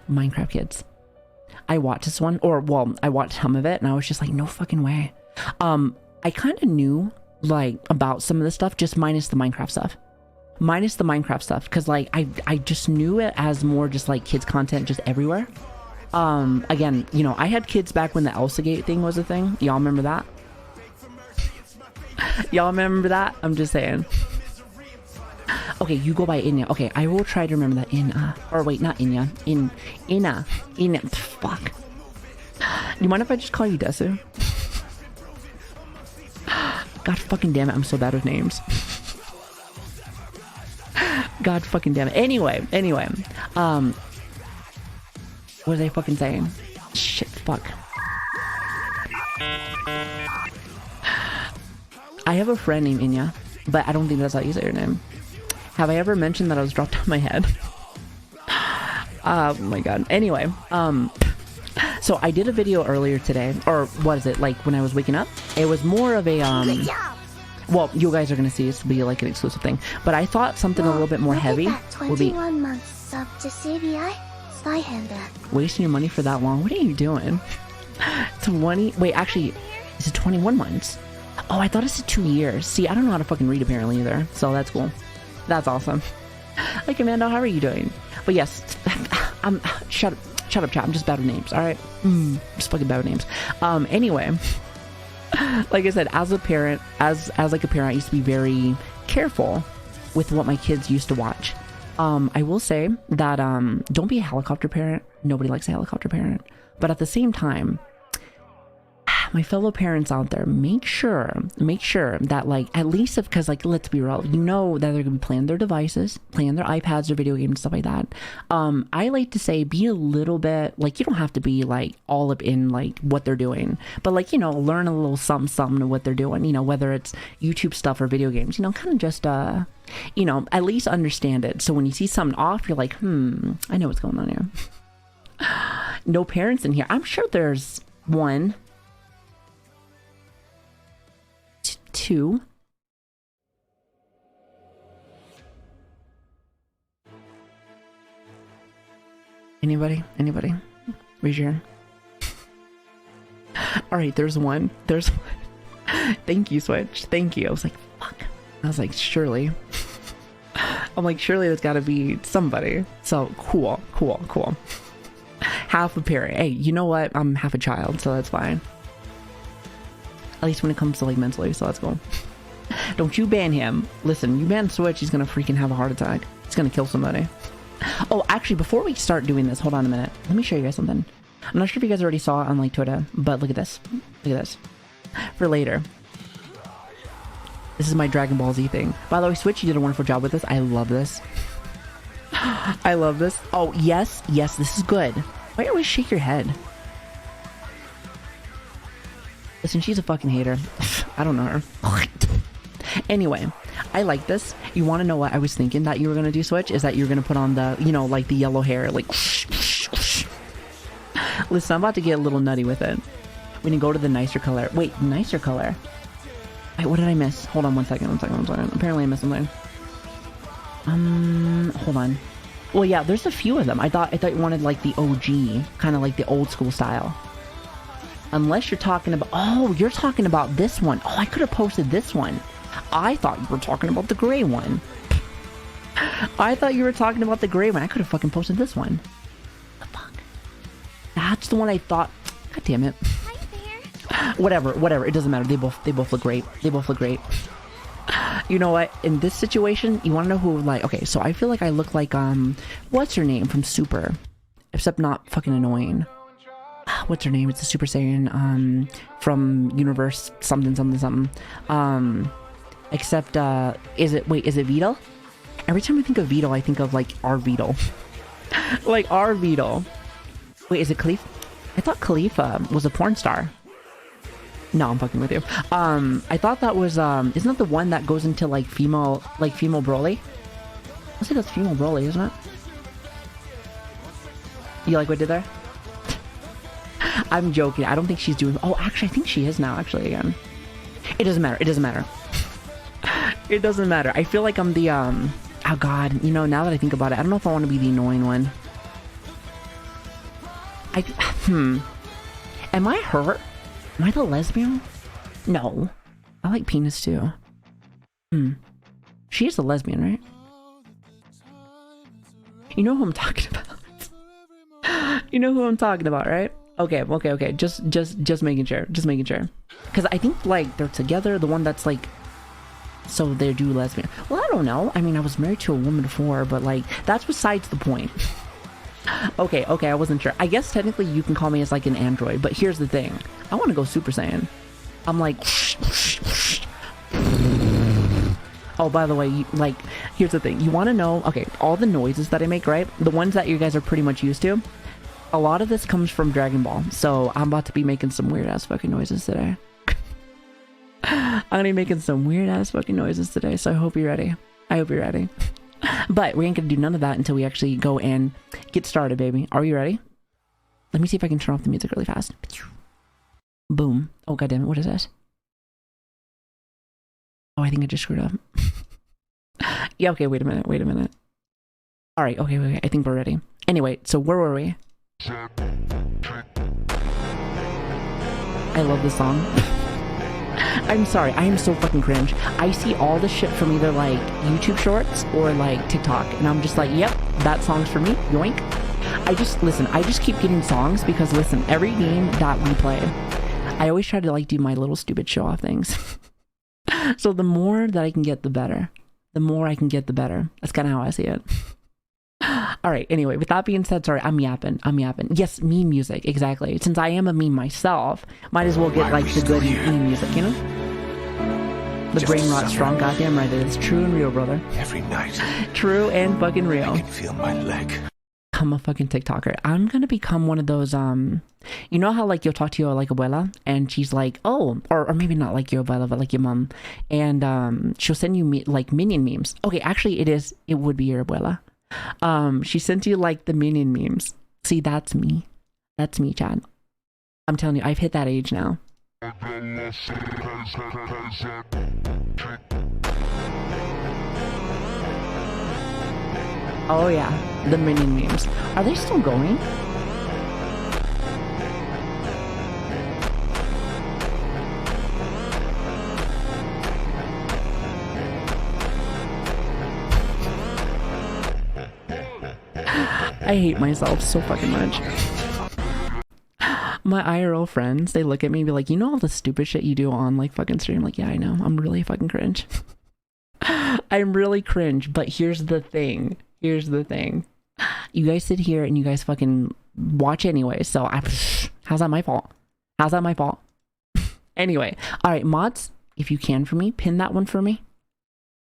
S3: Minecraft Kids. I watched this one, I watched some of it, and I was just like, no fucking way. I kind of knew, like, about some of this stuff, just minus the Minecraft stuff. Because, like, I just knew it as more just, like, kids content just everywhere. Again, I had kids back when the Elsagate thing was a thing. Y'all remember that? Y'all remember that? I'm just saying. Okay, you go by Inya. Okay, I will try to remember that. Or wait, not Inya. Ina. Fuck. You mind if I just call you Desu? God fucking damn it, I'm so bad with names. God fucking damn it. Anyway. What was I fucking saying? Shit, fuck. I have a friend named Inya, but I don't think that's how you say your name. Have I ever mentioned that I was dropped on my head? Oh my god. Anyway, so I did a video earlier today, or what is it, like when I was waking up? It was more of a, well, you guys are gonna see this will be like an exclusive thing, but I thought something a little bit more heavy would be
S5: 21 months sub to Savii.
S3: Wasting your money for that long? What are you doing? 20, wait, actually, is it 21 months? Oh, I thought it said 2 years. See, I don't know how to fucking read apparently either, so that's cool. That's awesome. Like, Amanda, how are you doing? But yes, shut up, chat. I'm just bad with names, alright? Just fucking bad with names. Anyway, like I said, as a parent, as like a parent, I used to be very careful with what my kids used to watch. I will say that, don't be a helicopter parent. Nobody likes a helicopter parent. But at the same time, my fellow parents out there, make sure that, like, at least because, like, let's be real, that they're gonna be playing their devices, playing their iPads or video games, stuff like that. I like to say, be a little bit, like, you don't have to be, like, all up in, like, what they're doing, but, like, learn a little something of what they're doing, whether it's YouTube stuff or video games, kind of just, at least understand it. So when you see something off, you're like, I know what's going on here. No parents in here. I'm sure there's one. Two. Anybody? Raise your hand. Alright, there's one. Thank you, Switch. Thank you. I was like, fuck. I was like, surely. I'm like, surely there's gotta be somebody. So, cool. Half a parent. Hey, you know what? I'm half a child, so that's fine. At least when it comes to, like, mentally, so that's cool. Don't you ban him. Listen, you ban Switch, he's gonna freaking have a heart attack. He's gonna kill somebody. Oh, actually, before we start doing this, hold on a minute. Let me show you guys something. I'm not sure if you guys already saw it on, like, Twitter, but look at this. Look at this. For later. This is my Dragon Ball Z thing. By the way, Switch, you did a wonderful job with this. I love this. I love this. Oh, yes, this is good. Why do you always shake your head? Listen, she's a fucking hater. I don't know her. Anyway, I like this. You want to know what I was thinking that you were gonna do, Switch? Is that you're gonna put on the, you know, like the yellow hair, like. Listen, I'm about to get a little nutty with it. When you go to the nicer color. Wait, nicer color. Wait, what did I miss? Hold on one second. Apparently I missed something. Hold on. Well, yeah, there's a few of them. I thought you wanted like the OG, kind of like the old school style. Unless you're talking about, oh, you're talking about this one. Oh, I could have posted this one. I thought you were talking about the gray one. I thought you were talking about the gray one. I could have fucking posted this one. The fuck? That's the one I thought. God damn it. Whatever. It doesn't matter. They both look great. They both look great. You know what? In this situation, you want to know who, like, okay, so I feel like I look like, what's her name from Super? Except not fucking annoying. What's her name? It's a Super Saiyan, from Universe something. Except, is it Vito? Every time I think of Vito, I think of, like, our Vito. Like, our Vito. Wait, is it Khalifa? I thought Khalifa was a porn star. No, I'm fucking with you. I thought that was, isn't that the one that goes into, like, female Broly? I say that's female Broly, isn't it? You like what I did there? I'm joking. I don't think she's doing... Oh, actually, I think she is now, actually, again. It doesn't matter. It doesn't matter. It doesn't matter. I feel like I'm the, oh, God. You know, now that I think about it, I don't know if I want to be the annoying one. Am I her? Am I the lesbian? No. I like penis, too. She is a lesbian, right? You know who I'm talking about. You know who I'm talking about, right? Okay. Just making sure. Because I think, like, they're together. The one that's, like... So they do lesbian. Well, I don't know. I mean, I was married to a woman before, but, like, that's besides the point. Okay, I wasn't sure. I guess technically you can call me as, like, an android, but here's the thing. I want to go Super Saiyan. I'm like... Oh, by the way, like, here's the thing. You want to know... Okay, all the noises that I make, right? The ones that you guys are pretty much used to. A lot of this comes from Dragon Ball. So I'm about to be making some weird-ass fucking noises today. I'm gonna be making some weird-ass fucking noises today, so I hope you're ready. But we ain't gonna do none of that until we actually go and get started, baby. Are you ready? Let me see if I can turn off the music really fast. Boom. Oh, goddammit, what is this? Oh, I think I just screwed up. Yeah, okay, wait a minute. Alright, okay, I think we're ready. Anyway, so where were we? I love this song. I'm sorry, I am so fucking cringe. I see all this shit from either, like, YouTube shorts or, like, TikTok, and I'm just like, yep, that song's for me, yoink. I just keep getting songs because, listen, every game that we play, I always try to, like, do my little stupid show-off things. So the more that I can get, the better. That's kind of how I see it. Alright, anyway, with that being said, sorry, I'm yapping. Yes, meme music, exactly. Since I am a meme myself, might as well get, like, the good meme music, you know? The brain rot strong, goddamn right it is. True and real, brother.
S6: Every night.
S3: True and fucking real.
S6: I can feel my leg.
S3: I'm a fucking TikToker. I'm gonna become one of those, you know how, like, you'll talk to your, like, abuela, and she's like, oh, or maybe not like your abuela, but like your mom, and, she'll send you, like, minion memes. Okay, actually, it would be your abuela. She sent you, like, the minion memes. See, that's me, Chad. I'm telling you, I've hit that age now. Oh yeah, the minion memes. Are they still going? I hate myself so fucking much. My IRL friends, they look at me and be like, you know all the stupid shit you do on, like, fucking stream? I'm like, yeah, I know. I'm really fucking cringe. I'm really cringe, but here's the thing. You guys sit here and you guys fucking watch anyway, so how's that my fault? Anyway, alright, mods, if you can for me, pin that one for me.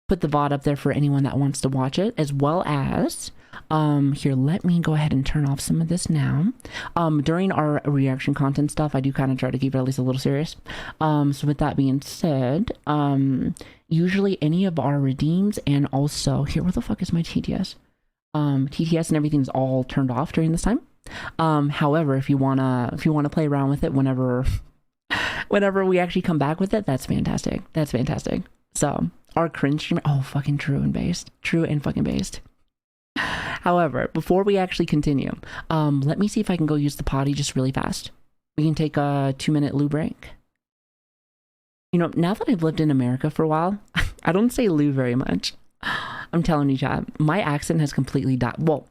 S3: Put the VOD up there for anyone that wants to watch it, as well as Here, let me go ahead and turn off some of this now. During our reaction content stuff, I do kind of try to keep it at least a little serious. So with that being said, usually any of our redeems, and also here, where the fuck is my TTS? TTS and everything's all turned off during this time. However, if you wanna play around with it whenever we actually come back with it, that's fantastic. That's fantastic. So our cringe streamer, oh, fucking true and fucking based. However, before we actually continue, let me see if I can go use the potty just really fast. We can take a 2-minute loo break. You know, now that I've lived in America for a while, I don't say loo very much. I'm telling you, chat, my accent has completely died. Well,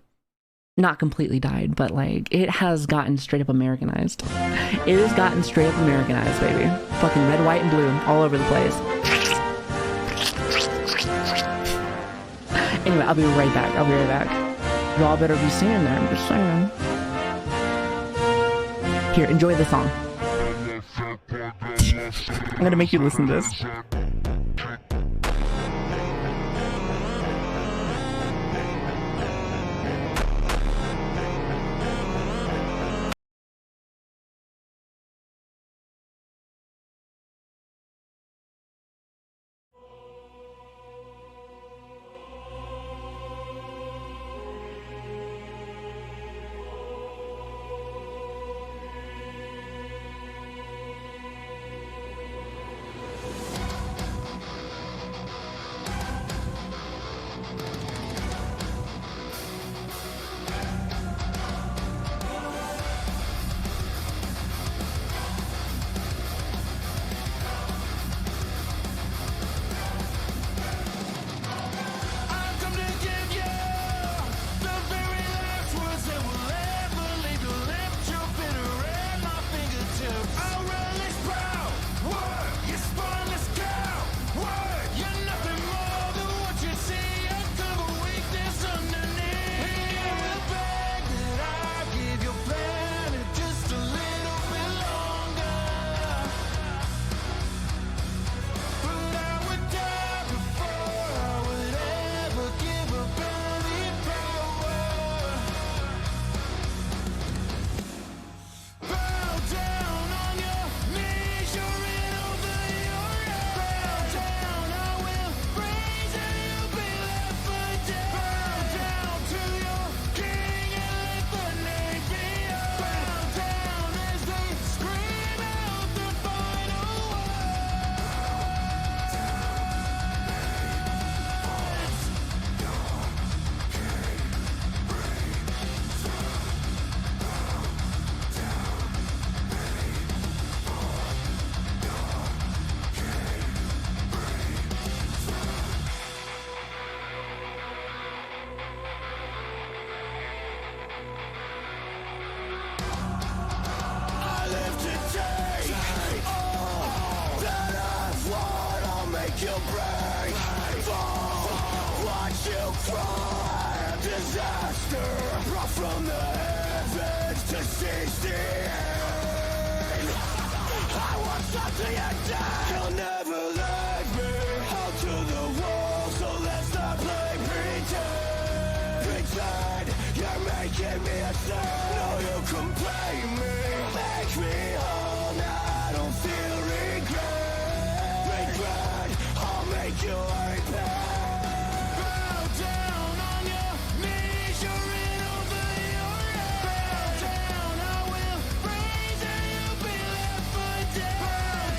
S3: not completely died, but like it has gotten straight up Americanized. It has gotten straight up Americanized, baby. Fucking red, white, and blue all over the place. Anyway, I'll be right back. Y'all better be singing there, I'm just saying. Here, enjoy the song. I'm gonna make you listen to this.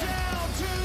S2: Down to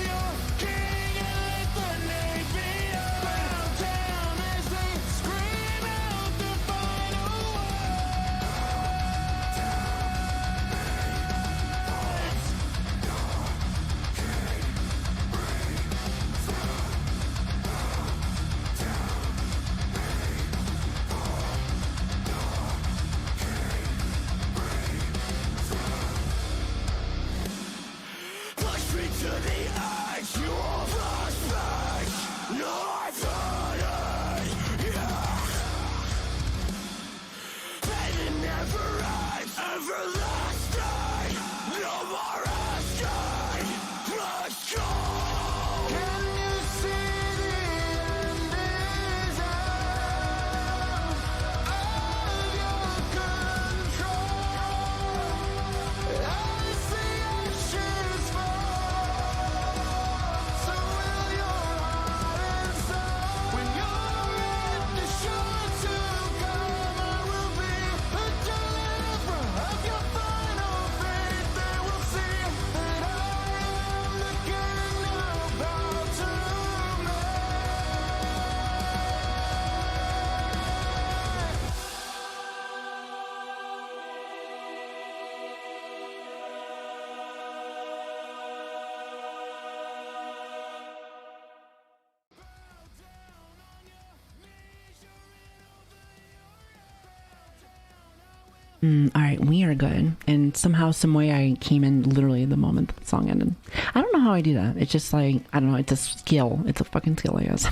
S3: All right, we are good. And somehow, some way, I came in literally the moment the song ended. I don't know how I do that. It's just like, I don't know. It's a skill. It's a fucking skill, I guess.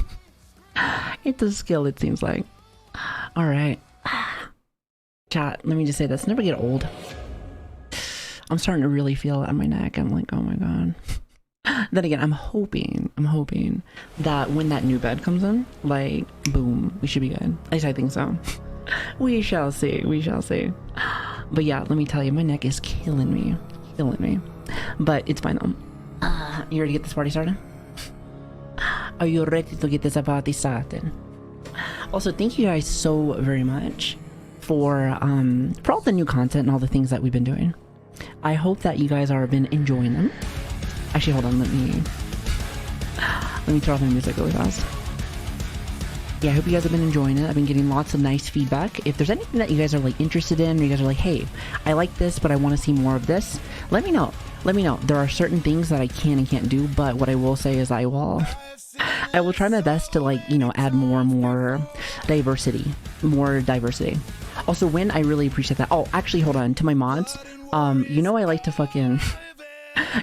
S3: It's a skill, it seems like. All right. Chat, let me just say this. Never get old. I'm starting to really feel it on my neck. I'm like, oh my God. Then again, I'm hoping that when that new bed comes in, like, boom, we should be good. At least I think so. We shall see. We shall see. But yeah, let me tell you, my neck is killing me. But it's fine though. You ready to get this party started? Are you ready to get this party started? Also, thank you guys so very much for all the new content and all the things that we've been doing. I hope that you guys are been enjoying them. Actually, hold on, let me turn off my music really fast. Yeah, I hope you guys have been enjoying it. I've been getting lots of nice feedback. If there's anything that you guys are like interested in, or you guys are like, hey, I like this, but I want to see more of this, let me know. Let me know. There are certain things that I can and can't do, but what I will say is I will try my best to, like, you know, add more diversity. Also, Win, I really appreciate that. Oh, actually, hold on. To my mods, you know I like to fucking...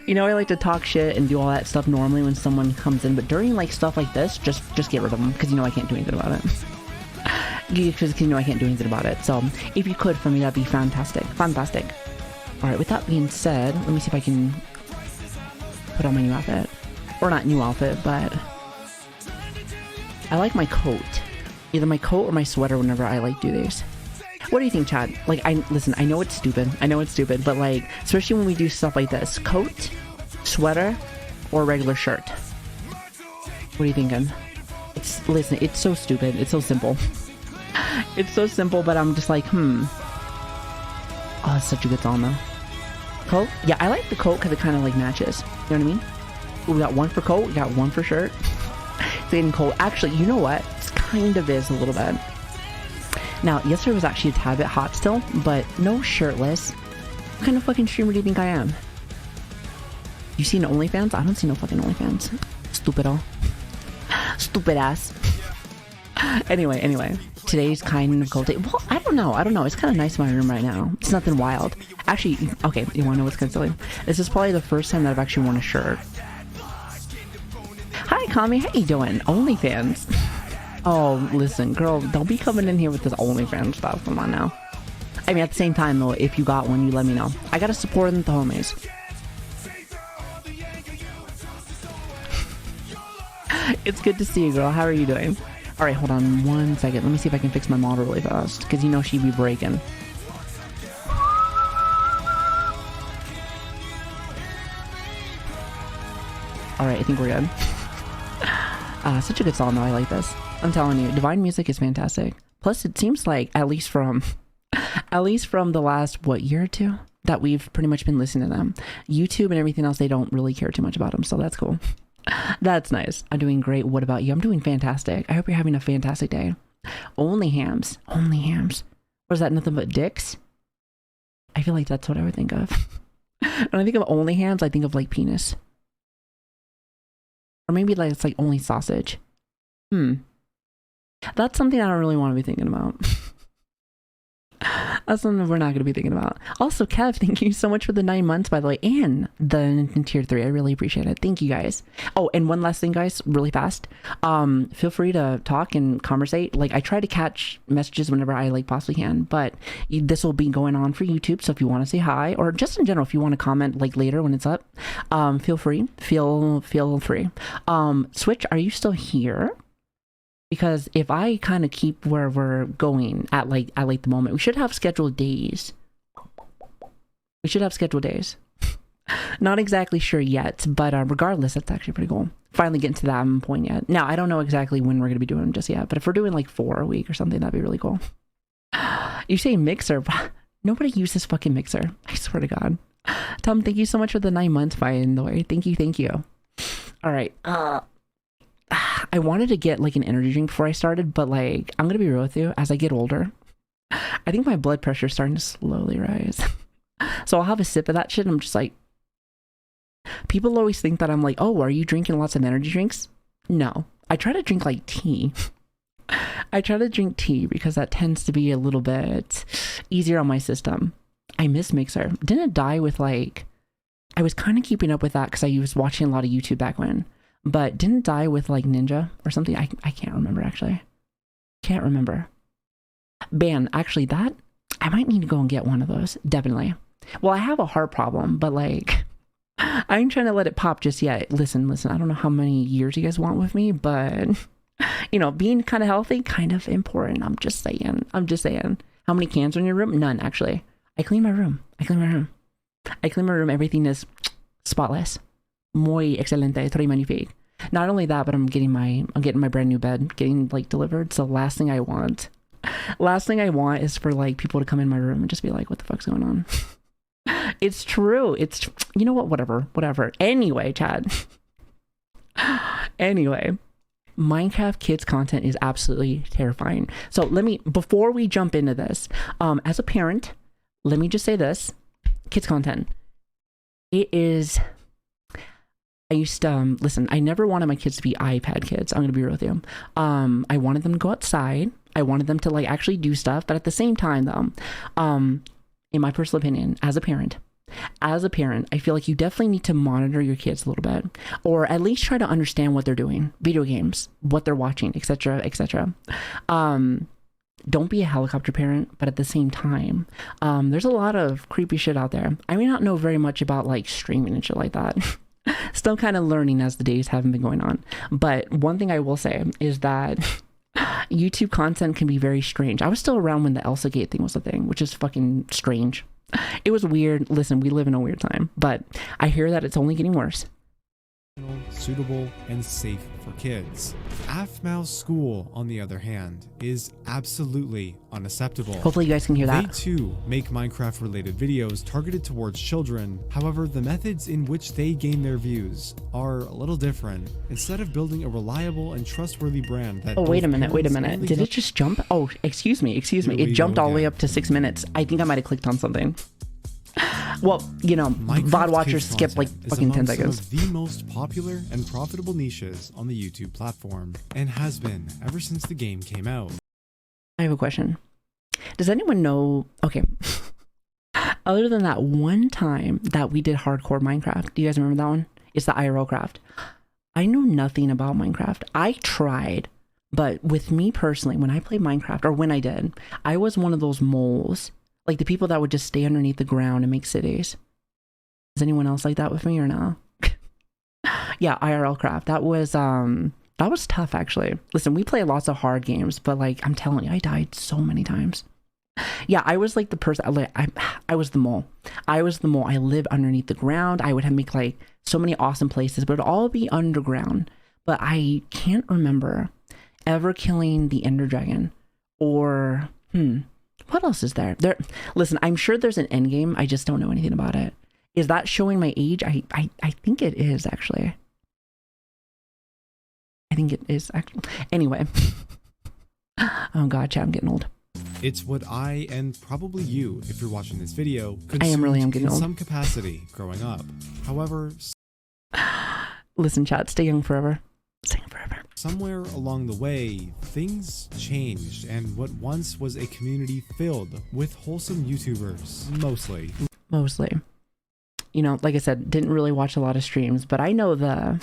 S3: You know, I like to talk shit and do all that stuff normally when someone comes in, but during like stuff like this, just get rid of them, because you know I can't do anything about it. Because you know I can't do anything about it. So if you could for me, that'd be fantastic. Fantastic. All right. With that being said, let me see if I can put on my new outfit, or not new outfit, but I like my coat. Either my coat or my sweater whenever I like do these. What do you think, Chad? Like, listen, I know it's stupid, but like, especially when we do stuff like this, coat, sweater, or regular shirt. What are you thinking? Listen, it's so stupid. It's so simple. It's so simple, but I'm just like, Oh, it's such a good song though. Coat? Yeah, I like the coat because it kind of like matches. You know what I mean? Ooh, we got one for coat, we got one for shirt. It's getting cold. Actually, you know what? It kind of is a little bit. Now, yesterday was actually a tad bit hot still, but no shirtless. What kind of fucking streamer do you think I am? You seen OnlyFans? I don't see no fucking OnlyFans. Stupido. Stupid ass. Anyway. Today's kind of cold day. Well, I don't know. It's kind of nice in my room right now. It's nothing wild. Actually, okay, you want to know what's kind of silly? This is probably the first time that I've actually worn a shirt. Hi, Kami. How you doing? OnlyFans. Oh, listen, girl, don't be coming in here with this OnlyFans stuff. Come on now. I mean, at the same time, though, if you got one, you let me know. I gotta support the homies. It's good to see you, girl. How are you doing? All right, hold on 1 second. Let me see if I can fix my model really fast, because you know she'd be breaking. All right, I think we're good. Such a good song, though. I like this. I'm telling you, Divine Music is fantastic. Plus, it seems like, at least from the last, year or two, that we've pretty much been listening to them. YouTube and everything else, they don't really care too much about them, so that's cool. That's nice. I'm doing great. What about you? I'm doing fantastic. I hope you're having a fantastic day. Only hams. Or is that nothing but dicks? I feel like that's what I would think of. When I think of only hams, I think of like penis. Or maybe like it's like only sausage. That's something I don't really want to be thinking about. That's something we're not going to be thinking about. Also, Kev, thank you so much for the 9 months, by the way, and the tier 3. I really appreciate it. Thank you, guys. Oh, and one last thing, guys, really fast. Feel free to talk and conversate. Like, I try to catch messages whenever I like possibly can, but this will be going on for YouTube. So if you want to say hi, or just in general, if you want to comment like later when it's up, feel free. Feel free. Switch, are you still here? Because if I kind of keep where we're going at like the moment, we should have scheduled days. Not exactly sure yet, but regardless, that's actually pretty cool. Finally getting to that point yet. Now, I don't know exactly when we're going to be doing them just yet, but if we're doing like 4 a week or something, that'd be really cool. You say Mixer. Nobody uses fucking Mixer. I swear to God. Tom, thank you so much for the 9 months, by the way. Thank you. All right. I wanted to get like an energy drink before I started, but like, I'm gonna be real with you, as I get older, I think my blood pressure is starting to slowly rise. So I'll have a sip of that shit and I'm just like, people always think that I'm like, oh, are you drinking lots of energy drinks? No, I try to drink like tea. I try to drink tea because that tends to be a little bit easier on my system. I miss Mixer. Didn't it die with like, I was kind of keeping up with that because I was watching a lot of YouTube back when, but didn't it die with like Ninja or something? I can't remember actually. Can't remember. Man, actually that, I might need to go and get one of those. Definitely. Well, I have a heart problem, but like, I ain't trying to let it pop just yet. Listen, I don't know how many years you guys want with me, but you know, being kind of healthy, kind of important. I'm just saying. How many cans are in your room? None, actually. I clean my room. Everything is spotless. Muy excelente. Très magnifique. Not only that, but I'm getting my brand new bed getting like delivered. So last thing I want is for like people to come in my room and just be like, what the fuck's going on? It's true. You know what? Whatever. Anyway, Chad. Anyway, Minecraft kids content is absolutely terrifying. So before we jump into this, as a parent, let me just say this. Kids content. It is, I used to, listen, I never wanted my kids to be iPad kids. I'm going to be real with you. I wanted them to go outside. I wanted them to like actually do stuff. But at the same time though, in my personal opinion, as a parent, I feel like you definitely need to monitor your kids a little bit, or at least try to understand what they're doing, video games, what they're watching, etc., etc. Don't be a helicopter parent, but at the same time, there's a lot of creepy shit out there. I may not know very much about like streaming and shit like that. Still kind of learning as the days haven't been going on. But one thing I will say is that YouTube content can be very strange. I was still around when the Elsa Gate thing was a thing, which is fucking strange. It was weird. Listen, we live in a weird time, but I hear that it's only getting worse.
S6: Suitable and safe for kids. AFMAO's school, on the other hand, is absolutely unacceptable.
S3: Hopefully you guys can hear that.
S6: They too make Minecraft related videos targeted towards children. However, the methods in which they gain their views are a little different. Instead of building a reliable and trustworthy brand that
S3: wait a minute. Did it just jump? Oh, excuse me. It jumped all the way up to 6 minutes. I think I might have clicked on something. Well, you know, VOD watchers skip like fucking 10 seconds.
S6: Some of the most popular and profitable niches on the YouTube platform, and has been ever since the game came out.
S3: I have a question. Does anyone know, okay, other than that one time that we did hardcore Minecraft, do you guys remember that one? It's the IRL craft. I know nothing about Minecraft. I tried, but with me personally, when I played Minecraft, or when I did, I was one of those moles. Like the people that would just stay underneath the ground and make cities. Is anyone else like that with me or no? Yeah, IRL craft. That was tough actually. Listen, we play lots of hard games, but like I'm telling you, I died so many times. Yeah, I was like the person. I was the mole. I lived underneath the ground. I would have make like so many awesome places, but it'd all be underground. But I can't remember ever killing the Ender Dragon or what else is there? Listen, I'm sure there's an end game. I just don't know anything about it. Is that showing my age? I think it is actually. I think it is actually. Anyway. Oh god, chat, I'm getting old.
S6: It's what I, and probably you, if you're watching this video,
S3: I'm getting old.
S6: In some capacity growing up. However,
S3: listen, chat, stay young forever. Stay young forever.
S6: Somewhere along the way, things changed, and what once was a community filled with wholesome YouTubers, mostly. You know, like I said, didn't really watch a lot of streams, but I know the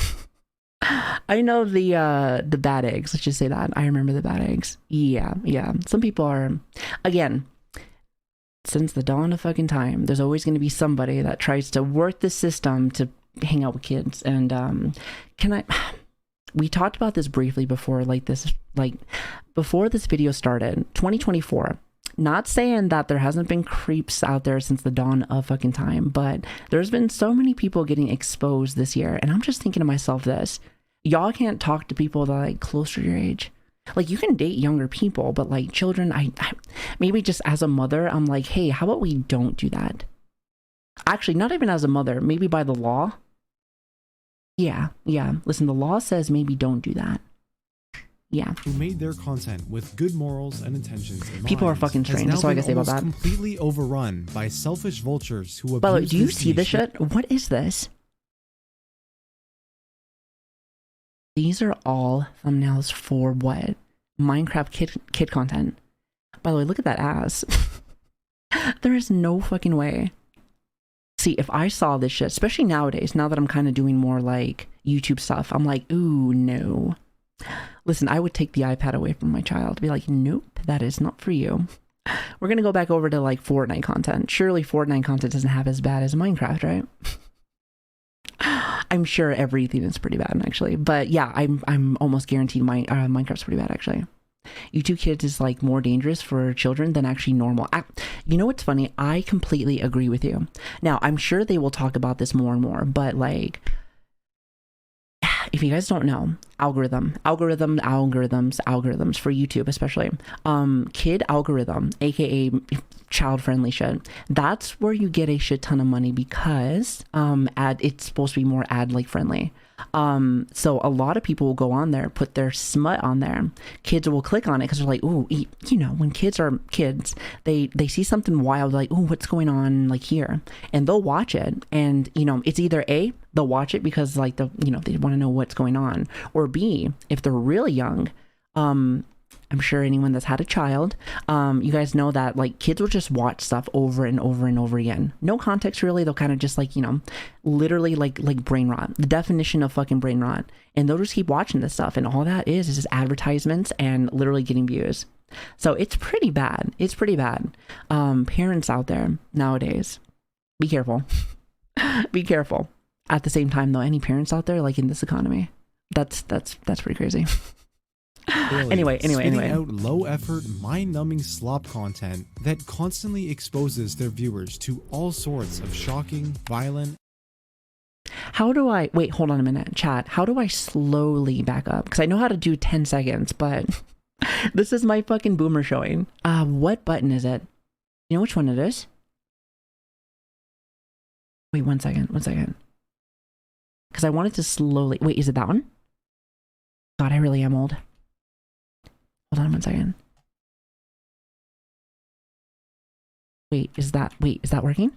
S6: bad eggs. Let's just say that. I remember the bad eggs. Yeah. Some people are, again, since the dawn of fucking time, there's always going to be somebody that tries to work the system to hang out with kids. And we talked about this briefly before, before this video started, 2024. Not saying that there hasn't been creeps out there since the dawn of fucking time, but there's been so many people getting exposed this year. And I'm just thinking to myself this, y'all can't talk to people that are like closer to your age. Like you can date younger people, but like children, I maybe just as a mother, I'm like, hey, how about we don't do that? Actually, not even as a mother, maybe by the law. Yeah. Listen, the law says maybe don't do that. Yeah. Who made their content with good morals and intentions in mind.
S3: People are fucking strange. That's all I gotta say about that.
S6: Completely overrun by selfish vultures who abuse.
S3: By the way, do you see this shit? What is this? These are all thumbnails for what?
S6: Minecraft kid content. By the way, look at that ass. There is no fucking way. See, if I saw this shit, especially nowadays, now that I'm kind of doing more like YouTube stuff, I'm like, ooh, no. Listen, I would take the iPad away from my child. Be like, nope, that is not for you. We're going to go back over to like Fortnite content. Surely Fortnite content doesn't have as bad as Minecraft, right? I'm sure everything is pretty bad, actually. But yeah, I'm almost guaranteed Minecraft's pretty bad, actually. YouTube Kids is like more dangerous for children than actually normal. You know what's funny? I completely agree with you. Now, I'm sure they will talk about this more and more, but like, if you guys don't know, algorithms for YouTube, especially, kid algorithm, aka child friendly shit, that's where you get a shit ton of money because it's supposed to be more ad like friendly. So a lot of people will go on there, put their smut on there. Kids will click on it because they're like, ooh, you know, when kids are kids, they see something wild, like, ooh, what's going on like here? And they'll watch it. And, you know, it's either A, they'll watch it because like they want to know what's going on, or B, if they're really young, I'm sure anyone that's had a child, you guys know that like kids will just watch stuff over and over and over again. No context really. They'll kind of just like, you know, literally like brain rot, the definition of fucking brain rot. And they'll just keep watching this stuff. And all that is just advertisements and literally getting views. So it's pretty bad. It's pretty bad. Parents out there nowadays, be careful. Be careful. At the same time though, any parents out there like in this economy, that's pretty crazy. Anyway.
S7: Out low-effort, mind-numbing slop content that constantly exposes their viewers to all sorts of shocking, violent.
S6: How do I wait? Hold on a minute, chat. How do I slowly back up? Because I know how to do 10 seconds, but this is my fucking boomer showing. What button is it? You know which one it is? Wait, one second. Because I wanted to slowly. Wait, is it that one? God, I really am old. Hold on 1 second. Wait, is that working?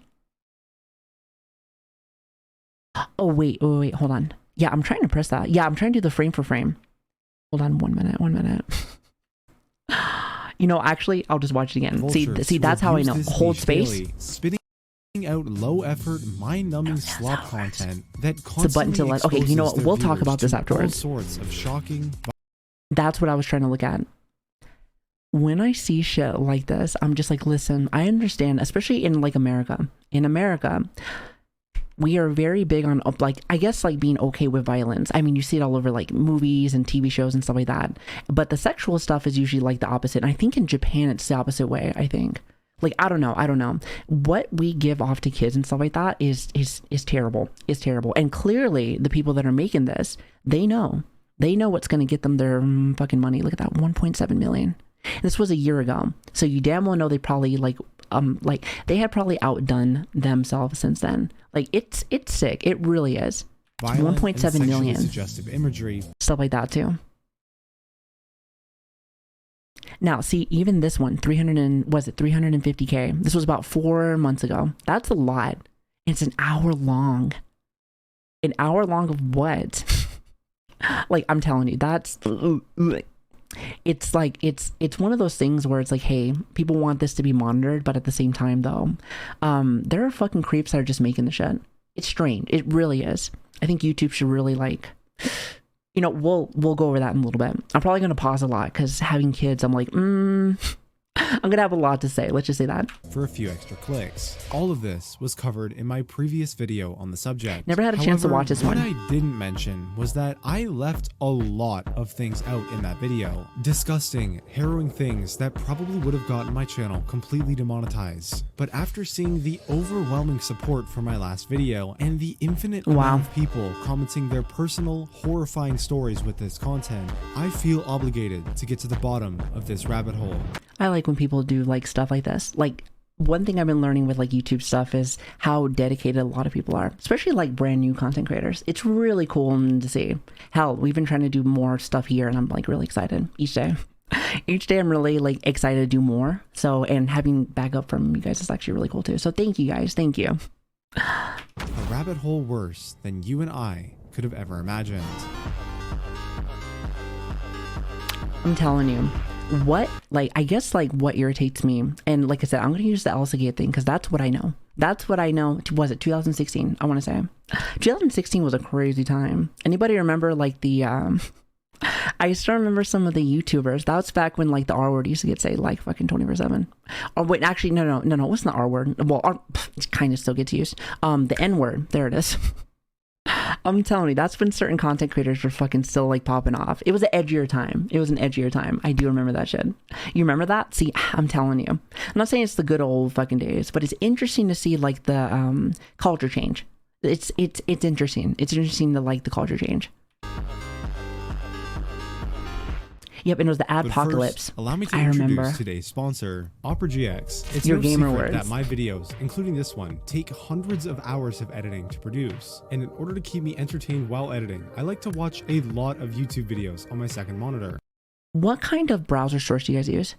S6: Oh, wait, hold on. Yeah, I'm trying to press that. Yeah, I'm trying to do the frame for frame. Hold on 1 minute. You know, actually, I'll just watch it again. See, that's how I know. Hold space.
S7: Daily, spitting out low-effort, mind-numbing slop content that constantly
S6: the button to let. Okay, you know what? We'll talk about this afterwards.
S7: All sorts of shocking.
S6: That's what I was trying to look at. When I see shit like this, I'm just like, listen, I understand, especially in like America. In America, we are very big on like, I guess like being okay with violence. I mean, you see it all over like movies and TV shows and stuff like that. But the sexual stuff is usually like the opposite. And I think in Japan, it's the opposite way, I think. Like, I don't know. What we give off to kids and stuff like that is terrible. It's terrible. And clearly the people that are making this, they know what's going to get them their fucking money. Look at that, 1.7 million. This was a year ago, so you damn well know they probably like they had probably outdone themselves since then. Like it's sick. It really is. 1.7 million.
S7: Suggestive imagery.
S6: Stuff like that too. Now, see, even this one, 350K. This was about 4 months ago. That's a lot. It's an hour long. An hour long of what? Like, I'm telling you, that's. It's like it's one of those things where it's like, hey, people want this to be monitored, but at the same time though, there are fucking creeps that are just making the shit. It's strange. It really is. I think YouTube should really like, you know, we'll go over that in a little bit. I'm probably gonna pause a lot because having kids, I'm like, I'm gonna have a lot to say. Let's just say that.
S7: For a few extra clicks. All of this was covered in my previous video on the subject.
S6: Never had a chance to watch this one.
S7: What I didn't mention was that I left a lot of things out in that video. Disgusting, harrowing things that probably would have gotten my channel completely demonetized. But after seeing the overwhelming support for my last video and the infinite amount of people commenting their personal, horrifying stories with this content, I feel obligated to get to the bottom of this rabbit hole.
S6: I like when people do like stuff like this. Like, one thing I've been learning with like YouTube stuff is how dedicated a lot of people are, especially like brand new content creators. It's really cool to see. Hell, we've been trying to do more stuff here and I'm like really excited each day. Each day I'm really like excited to do more. So, and having backup from you guys is actually really cool too. So thank you guys. Thank you.
S7: A rabbit hole worse than you and I could have ever imagined.
S6: I'm telling you, what, like, I guess, like, what irritates me, and like I said, I'm going to use the Elsa Gate thing because that's what I know. That's what I know. Was it 2016? I want to say 2016 was a crazy time. Anybody remember, like, the, I still remember some of the YouTubers. That was back when, like, the R word used to get said, like, fucking 24/7. Or wait, actually, no, it wasn't the R word. Well, it kind of still gets used. The N word. There it is. I'm telling you, that's when certain content creators were fucking still, like, popping off. It was an edgier time. It was an edgier time. I do remember that shit. You remember that? See, I'm telling you. I'm not saying it's the good old fucking days, but it's interesting to see, like, the culture change. It's interesting. It's interesting to, like, the culture change. Yep, and it was the Adpocalypse.
S7: Allow me to
S6: I
S7: introduce
S6: remember.
S7: today's sponsor, GX. It's
S6: Your
S7: no
S6: gamer
S7: secret
S6: words.
S7: that my videos, including this one, take hundreds of hours of editing to produce. And in order to keep me entertained while editing, I like to watch a lot of YouTube videos on my second monitor.
S6: What kind of browser source do you guys use?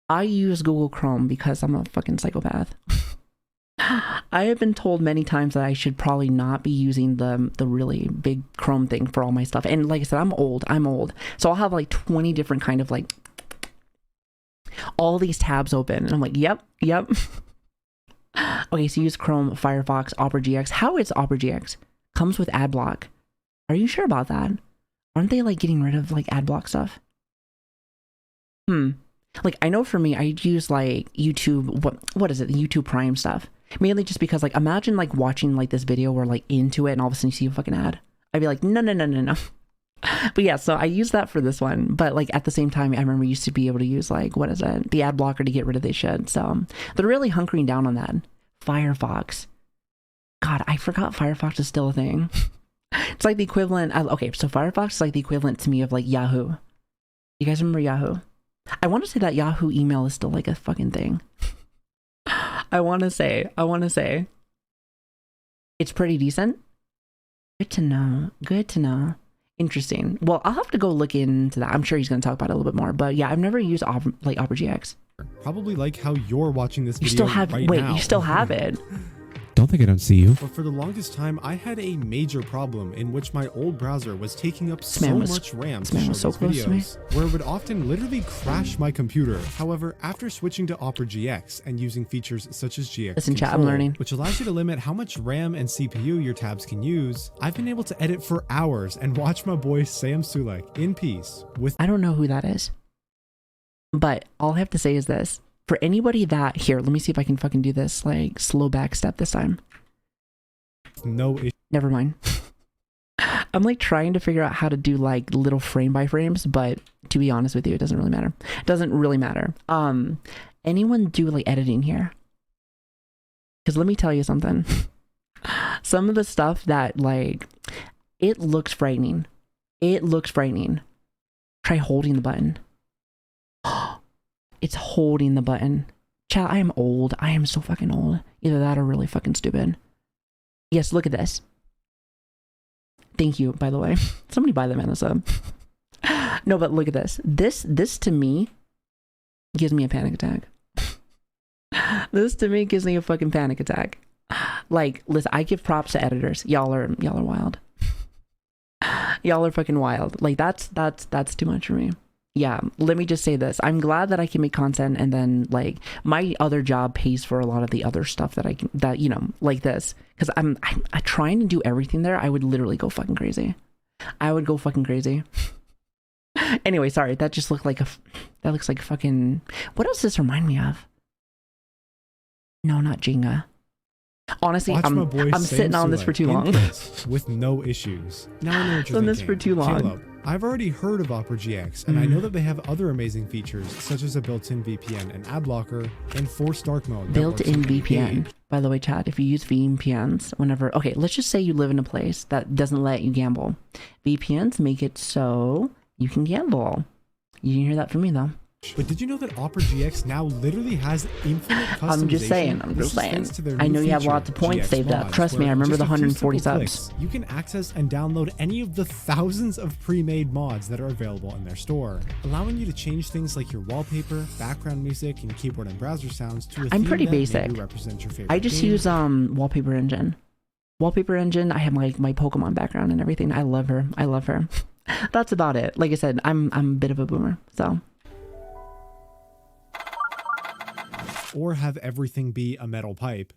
S6: I use Google Chrome because I'm a fucking psychopath. I have been told many times that I should probably not be using the really big Chrome thing for all my stuff. And like I said, I'm old. So I'll have like 20 different kind of like all these tabs open. And I'm like, yep. Okay, so use Chrome, Firefox, Opera GX. How is Opera GX? Comes with ad block. Are you sure about that? Aren't they like getting rid of like ad block stuff? Like, I know for me, I use like YouTube, what is it? The YouTube Prime stuff. Mainly just because, like, imagine like watching like this video where like into it and all of a sudden you see a fucking ad. I'd be like, no. But yeah, so I use that for this one. But like at the same time, I remember I used to be able to use like, what is it? The ad blocker to get rid of this shit. So they're really hunkering down on that. Firefox. God, I forgot Firefox is still a thing. It's like the equivalent. Okay, so Firefox is like the equivalent to me of like Yahoo. You guys remember Yahoo? I want to say that Yahoo email is still like a fucking thing. I want to say it's pretty decent. Good to know. Interesting. Well, I'll have to go look into that. I'm sure he's going to talk about it a little bit more, but yeah, I've never used Opera GX.
S7: Probably like how you're watching this video
S6: You still have
S7: right now.
S6: you still have it.
S7: Don't think I don't see you. But for the longest time, I had a major problem in which my old browser was taking up so much RAM to show these videos, where it would often literally crash my computer. However, after switching to Opera GX and using features such as GX
S6: Listen,
S7: Control,
S6: chat, I'm learning.
S7: which allows you to limit how much RAM and CPU your tabs can use, I've been able to edit for hours and watch my boy Sam Sulek in peace with...
S6: I don't know who that is, but all I have to say is this. For anybody that, here, let me see if I can fucking do this, like, slow back step this time.
S7: No issue.
S6: Never mind. I'm, like, trying to figure out how to do, like, little frame by frames, but to be honest with you, it doesn't really matter. It doesn't really matter. Anyone do, like, editing here? Because let me tell you something. Some of the stuff that, like, it looks frightening. Try holding the button. It's holding the button. Chat, I am old. I am so fucking old. Either that or really fucking stupid. Yes, look at this. Thank you, by the way. Somebody buy the man a sub. No, but look at this. This to me gives me a panic attack. This to me gives me a fucking panic attack. Like, listen, I give props to editors. Y'all are wild. Y'all are fucking wild. Like, that's too much for me. Yeah, let me just say this. I'm glad that I can make content, and then like my other job pays for a lot of the other stuff that I can, that, you know, like this. Because I'm trying to do everything there. I would literally go fucking crazy. Anyway, sorry. That just looked like that looks like fucking, what else does this remind me of? No, not Jenga. Honestly, I'm sitting on this for too long.
S7: With no issues. Now I know what you're
S6: on this for too long.
S7: Caleb, I've already heard of Opera GX, and I know that they have other amazing features, such as a built-in VPN and ad blocker, and forced dark mode.
S6: Built-in VPN. By the way, chat, if you use VPNs, whenever, okay, let's just say you live in a place that doesn't let you gamble. VPNs make it so you can gamble. You didn't hear that from me, though.
S7: But did you know that Opera GX now literally has infinite customization?
S6: I'm just saying. I know you have lots of points saved up. Trust me, I remember the 140 subs.
S7: You can access and download any of the thousands of pre-made mods that are available in their store, allowing you to change things like your wallpaper, background music, and keyboard and browser sounds to a
S6: I'm
S7: theme
S6: pretty
S7: that
S6: basic.
S7: maybe represents your favorite
S6: I just
S7: game.
S6: use Wallpaper Engine. Wallpaper Engine, I have my Pokemon background and everything. I love her. That's about it. Like I said, I'm a bit of a boomer, so.
S7: Or have everything be a metal pipe.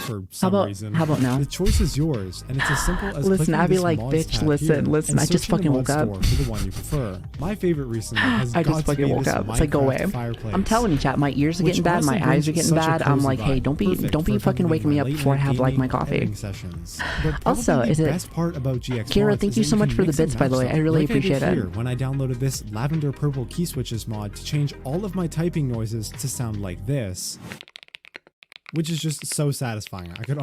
S7: For some reason.
S6: How about now?
S7: The choice is yours, and it's as simple as
S6: listen,
S7: clicking
S6: I'd be
S7: this
S6: like,
S7: mods
S6: bitch,
S7: tab
S6: listen,
S7: here
S6: listen,
S7: and
S6: I just
S7: searching the
S6: fucking
S7: mod
S6: woke up.
S7: store for the one you prefer. My favorite recently has
S6: I
S7: got
S6: just
S7: to be
S6: fucking woke
S7: this
S6: up. It's like, go away.
S7: Minecraft fireplace.
S6: I'm telling you, chat, my ears are
S7: Which
S6: getting bad, my
S7: honestly
S6: eyes are
S7: brings
S6: getting
S7: such a
S6: bad. I'm
S7: cozy
S6: like, hey,
S7: vibe.
S6: don't be
S7: Perfect
S6: fucking
S7: for
S6: waking me up
S7: late
S6: before I
S7: night
S6: have like my
S7: gaming and
S6: coffee.
S7: editing sessions. But
S6: Also,
S7: probably
S6: is
S7: the
S6: it
S7: best part about GX
S6: Kira,
S7: mods
S6: thank
S7: is
S6: you
S7: that
S6: so much
S7: can
S6: for the
S7: mix and
S6: bits, by the
S7: match
S6: way. I
S7: them,
S6: really
S7: like
S6: appreciate
S7: did
S6: it.
S7: here when I downloaded this lavender purple key switches mod to change all of my typing noises to sound like this, which is just so satisfying. I could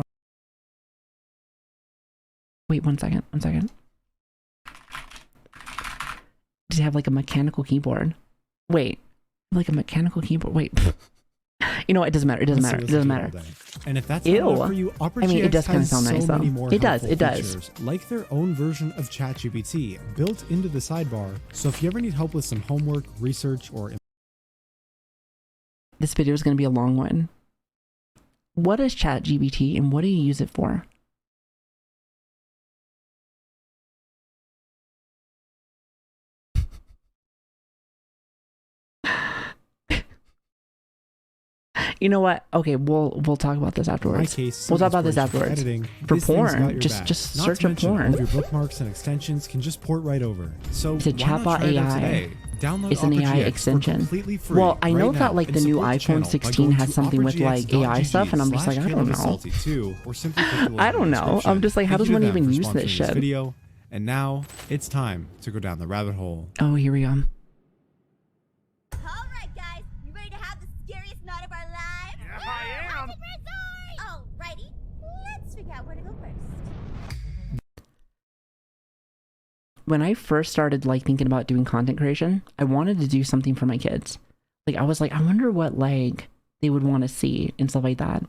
S6: Wait, one second. Does it have like a mechanical keyboard? Wait, like a mechanical keyboard? Wait. You know what? It doesn't matter. It doesn't matter. It doesn't matter.
S7: And if that's
S6: Ew.
S7: not enough for you, Opera
S6: I mean, it
S7: GX
S6: does kind of
S7: has
S6: sound nice,
S7: so
S6: though.
S7: many more
S6: It does.
S7: helpful
S6: It does.
S7: features, like their own version of ChatGPT built into the sidebar. So if you ever need help with some homework, research, or
S6: This video is going to be a long one. What is ChatGPT and what do you use it for? You know what? Okay, we'll talk about this afterwards.
S7: case,
S6: We'll talk about this
S7: inspiration
S6: afterwards.
S7: editing,
S6: For
S7: this thing's got
S6: porn,
S7: your
S6: just
S7: back.
S6: just
S7: Not
S6: search
S7: to
S6: up
S7: mention,
S6: porn.
S7: all of your bookmarks and extensions can just port right over. So
S6: It's a
S7: why not
S6: chatbot
S7: try it out
S6: AI.
S7: today? Download
S6: It's an
S7: Opera
S6: AI
S7: GX for
S6: extension.
S7: completely free
S6: Well, I know
S7: right
S6: that
S7: now
S6: like
S7: and
S6: the new
S7: support the channel
S6: iPhone
S7: by
S6: 16
S7: going
S6: has
S7: to
S6: something with like AI stuff, and I'm just like, I don't know.
S7: operaGX.gg/KLSLT2, or simply click the link
S6: I
S7: in the
S6: don't know. I'm
S7: description.
S6: just like, how
S7: Thank
S6: does
S7: you to
S6: one
S7: them
S6: even
S7: for
S6: use this
S7: sponsoring
S6: shit?
S7: Video. And now it's time to go down the rabbit hole.
S6: Oh, here we go.
S8: Alright guys, you ready to have the scariest night of our lives?
S4: Yeah, I am.
S8: Alrighty, let's figure out where to go first.
S6: When I first started like thinking about doing content creation, I wanted to do something for my kids. Like I was like, I wonder what like they would want to see and stuff like that.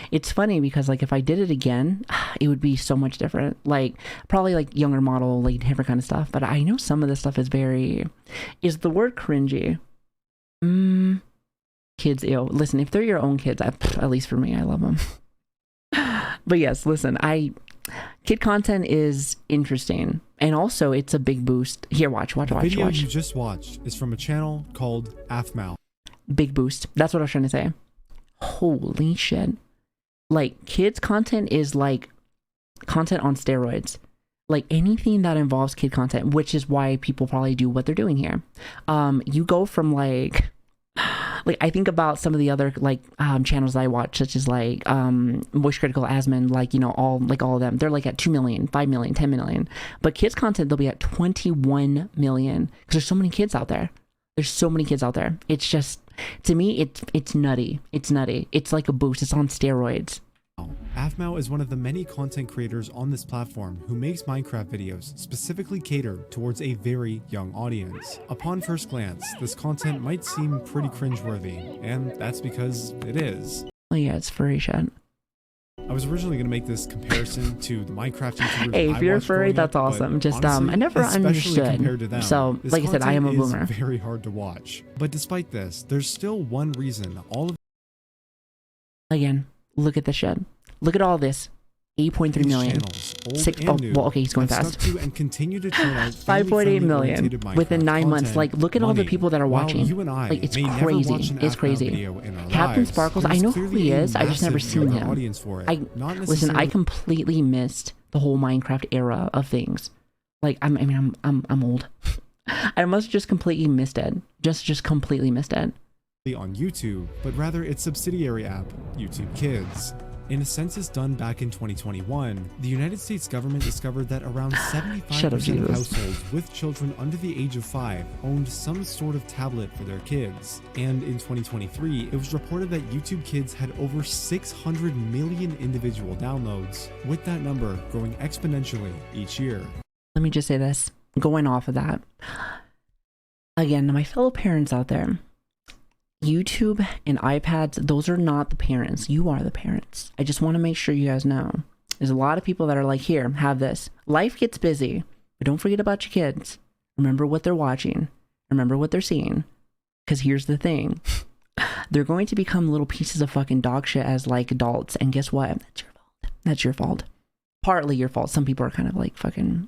S6: It's funny because like if I did it again, it would be so much different. Like probably like younger model, like different kind of stuff. But I know some of this stuff is the word cringy? Kids, ew. Listen, if they're your own kids, at least for me, I love them. But yes, listen, kid content is interesting. And also it's a big boost. Here, watch.
S7: The video you just watched is from a channel called AFMAL.
S6: Big boost. That's what I was trying to say. Holy shit. Like kids content is like content on steroids. Like anything that involves kid content, which is why people probably do what they're doing here. You go from like I think about some of the other like channels that I watch, such as like Voice Critical, Asman, like, you know, all of them. They're like at 2 million, 5 million, 10 million. But kids content, they'll be at 21 million because there's so many kids out there. There's so many kids out there. It's just, to me, it's nutty. It's nutty. It's like a boost. It's on steroids.
S7: AFMAL is one of the many content creators on this platform who makes Minecraft videos specifically catered towards a very young audience. Upon first glance, this content might seem pretty cringeworthy, and that's because it is.
S6: Oh yeah, it's furry shit.
S7: I was originally going to make this comparison to the Minecraft YouTubers
S6: Hey, if
S7: I
S6: you're
S7: watched
S6: furry,
S7: growing
S6: that's
S7: up,
S6: awesome.
S7: but
S6: Just
S7: honestly,
S6: I never
S7: especially compared to
S6: understood.
S7: them,
S6: So,
S7: this
S6: like I said, I am a
S7: content
S6: boomer.
S7: is very hard to watch. But despite this, there's still one reason all of
S6: Again, look at the shit. Look at all this. 8.3
S7: these
S6: million.
S7: channels, old
S6: Six,
S7: and
S6: oh,
S7: new,
S6: well, okay, he's going
S7: have
S6: fast.
S7: stuck to and continue to churn out
S6: 5.8 million
S7: family-oriented
S6: within
S7: Minecraft
S6: 9 months.
S7: content,
S6: Like, look at all the
S7: money.
S6: people that are
S7: While
S6: watching.
S7: you and I
S6: Like, it's
S7: may never
S6: crazy.
S7: watch an
S6: It's
S7: AFMAL
S6: crazy.
S7: video in our
S6: Captain
S7: lives,
S6: Sparkles,
S7: there's
S6: I know who
S7: clearly
S6: he
S7: a
S6: is. I just never
S7: massive
S6: seen
S7: younger
S6: him.
S7: audience for it.
S6: I
S7: Not
S6: listen. I
S7: necessarily-
S6: completely missed the whole Minecraft era of things. Like, I'm old. I must have just completely missed it. Just completely missed it.
S7: on YouTube, but rather its subsidiary app, YouTube Kids. In a census done back in 2021, the United States government discovered that around 75% of
S6: Jesus.
S7: households with children under the age of 5 owned some sort of tablet for their kids. And in 2023, it was reported that YouTube Kids had over 600 million individual downloads, with that number growing exponentially each year.
S6: Let me just say this. Going off of that. Again, to my fellow parents out there, YouTube and iPads, those are not the parents. You are the parents. I just want to make sure you guys know. There's a lot of people that are like, here, have this. Life gets busy, but don't forget about your kids. Remember what they're watching. Remember what they're seeing. Because here's the thing. They're going to become little pieces of fucking dog shit as like adults. And guess what? That's your fault. That's your fault. partly your fault. Some people are kind of like fucking,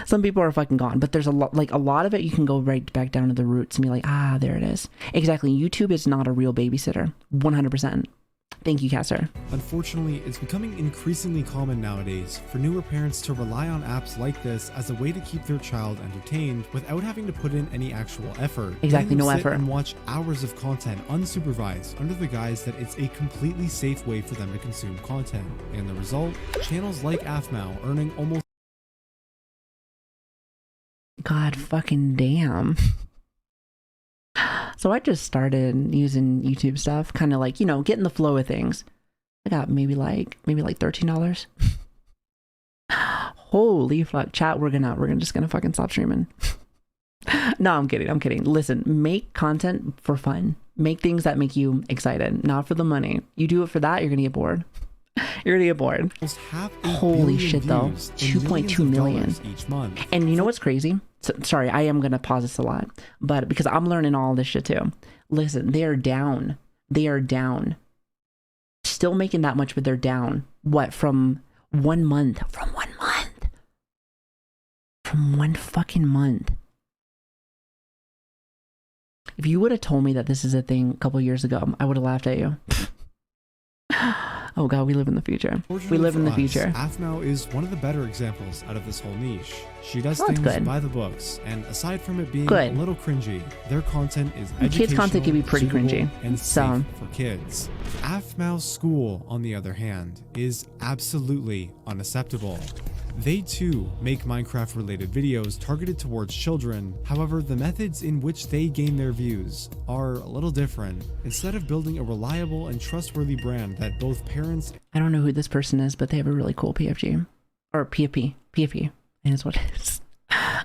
S6: some people are fucking gone, but there's a lot of it you can go right back down to the roots and be like, ah, there it is. Exactly. YouTube is not a real babysitter. 100%. Thank you, Casser.
S7: Unfortunately, it's becoming increasingly common nowadays for newer parents to rely on apps like this as a way to keep their child entertained without having to put in any actual effort.
S6: Exactly, no effort.
S7: And watch hours of content unsupervised under the guise that it's a completely safe way for them to consume content. And the result? Channels like AFMAO earning almost...
S6: God fucking damn. So I just started using YouTube stuff, kind of like, you know, getting the flow of things. I got maybe like $13. Holy fuck, chat, we're just gonna fucking stop streaming. No, I'm kidding. Listen, make content for fun. Make things that make you excited, not for the money. You do it for that, you're gonna get bored. You're gonna get bored. Holy shit though, 2.2 million
S7: each month.
S6: And you know what's crazy? So, sorry, I am gonna pause this a lot, but because I'm learning all this shit too. Listen, they are down. Still making that much, but they're down. What, from 1 month? From 1 month? From 1 fucking month. If you would have told me that this is a thing a couple years ago, I would have laughed at you. Oh god, we live in the future. We live in the future.
S7: AFMAO is one of the better examples out of this whole niche. She does things by the books, and aside from it being a little cringy, their content is educational,
S6: kids' content can be pretty cringy,
S7: and safe for kids. AFMAO School, on the other hand, is absolutely unacceptable. They too make Minecraft related videos targeted towards children. However, the methods in which they gain their views are a little different. Instead of building a reliable and trustworthy brand that both parents...
S6: I don't know who this person is, but they have a really cool PFG. Or PFP. PFP. And it's what it is.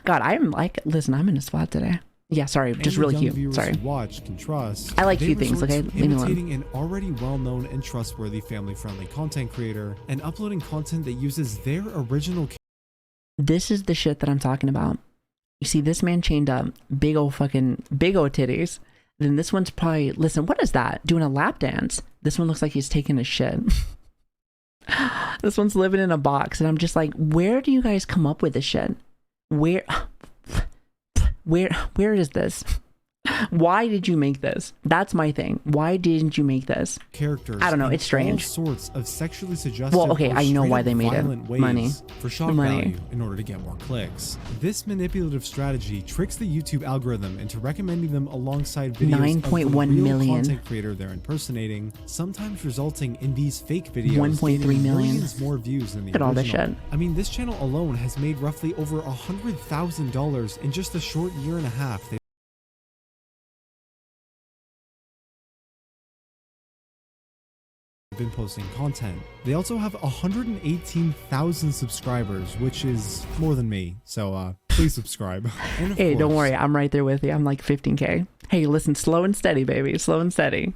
S6: God, I'm like, listen, I'm in a spot today. Yeah, sorry, just really cute. Sorry.
S7: Watch can trust.
S6: I like cute things, okay? Leave me alone.
S7: Imitating an already well-known and trustworthy family-friendly content creator and uploading content that uses their original.
S6: This is the shit that I'm talking about. You see this man chained up, big old titties. Then this one's probably, listen, what is that? Doing a lap dance. This one looks like he's taking a shit. This one's living in a box, and I'm just like, where do you guys come up with this shit? Where is this? Why did you make this? That's my thing. Why didn't you make this?
S7: Characters.
S6: I don't know. It's strange.
S7: All sorts of sexually suggestive.
S6: Well, okay, I know why they made it. Money.
S7: For shock value in order to get more clicks. This manipulative strategy tricks the YouTube algorithm into recommending them alongside videos
S6: 9.1
S7: of the real
S6: million
S7: content creator they're impersonating, sometimes resulting in these fake videos
S6: 1.3 million.
S7: Millions more views than the original.
S6: All this shit.
S7: I mean, this channel alone has made roughly over $100,000 in just a short year and a half. Been posting content. They also have 118,000 subscribers, which is more than me, so please subscribe. And
S6: hey, don't worry, I'm right there with you. I'm like 15k. Hey, listen, slow and steady, baby, slow and steady.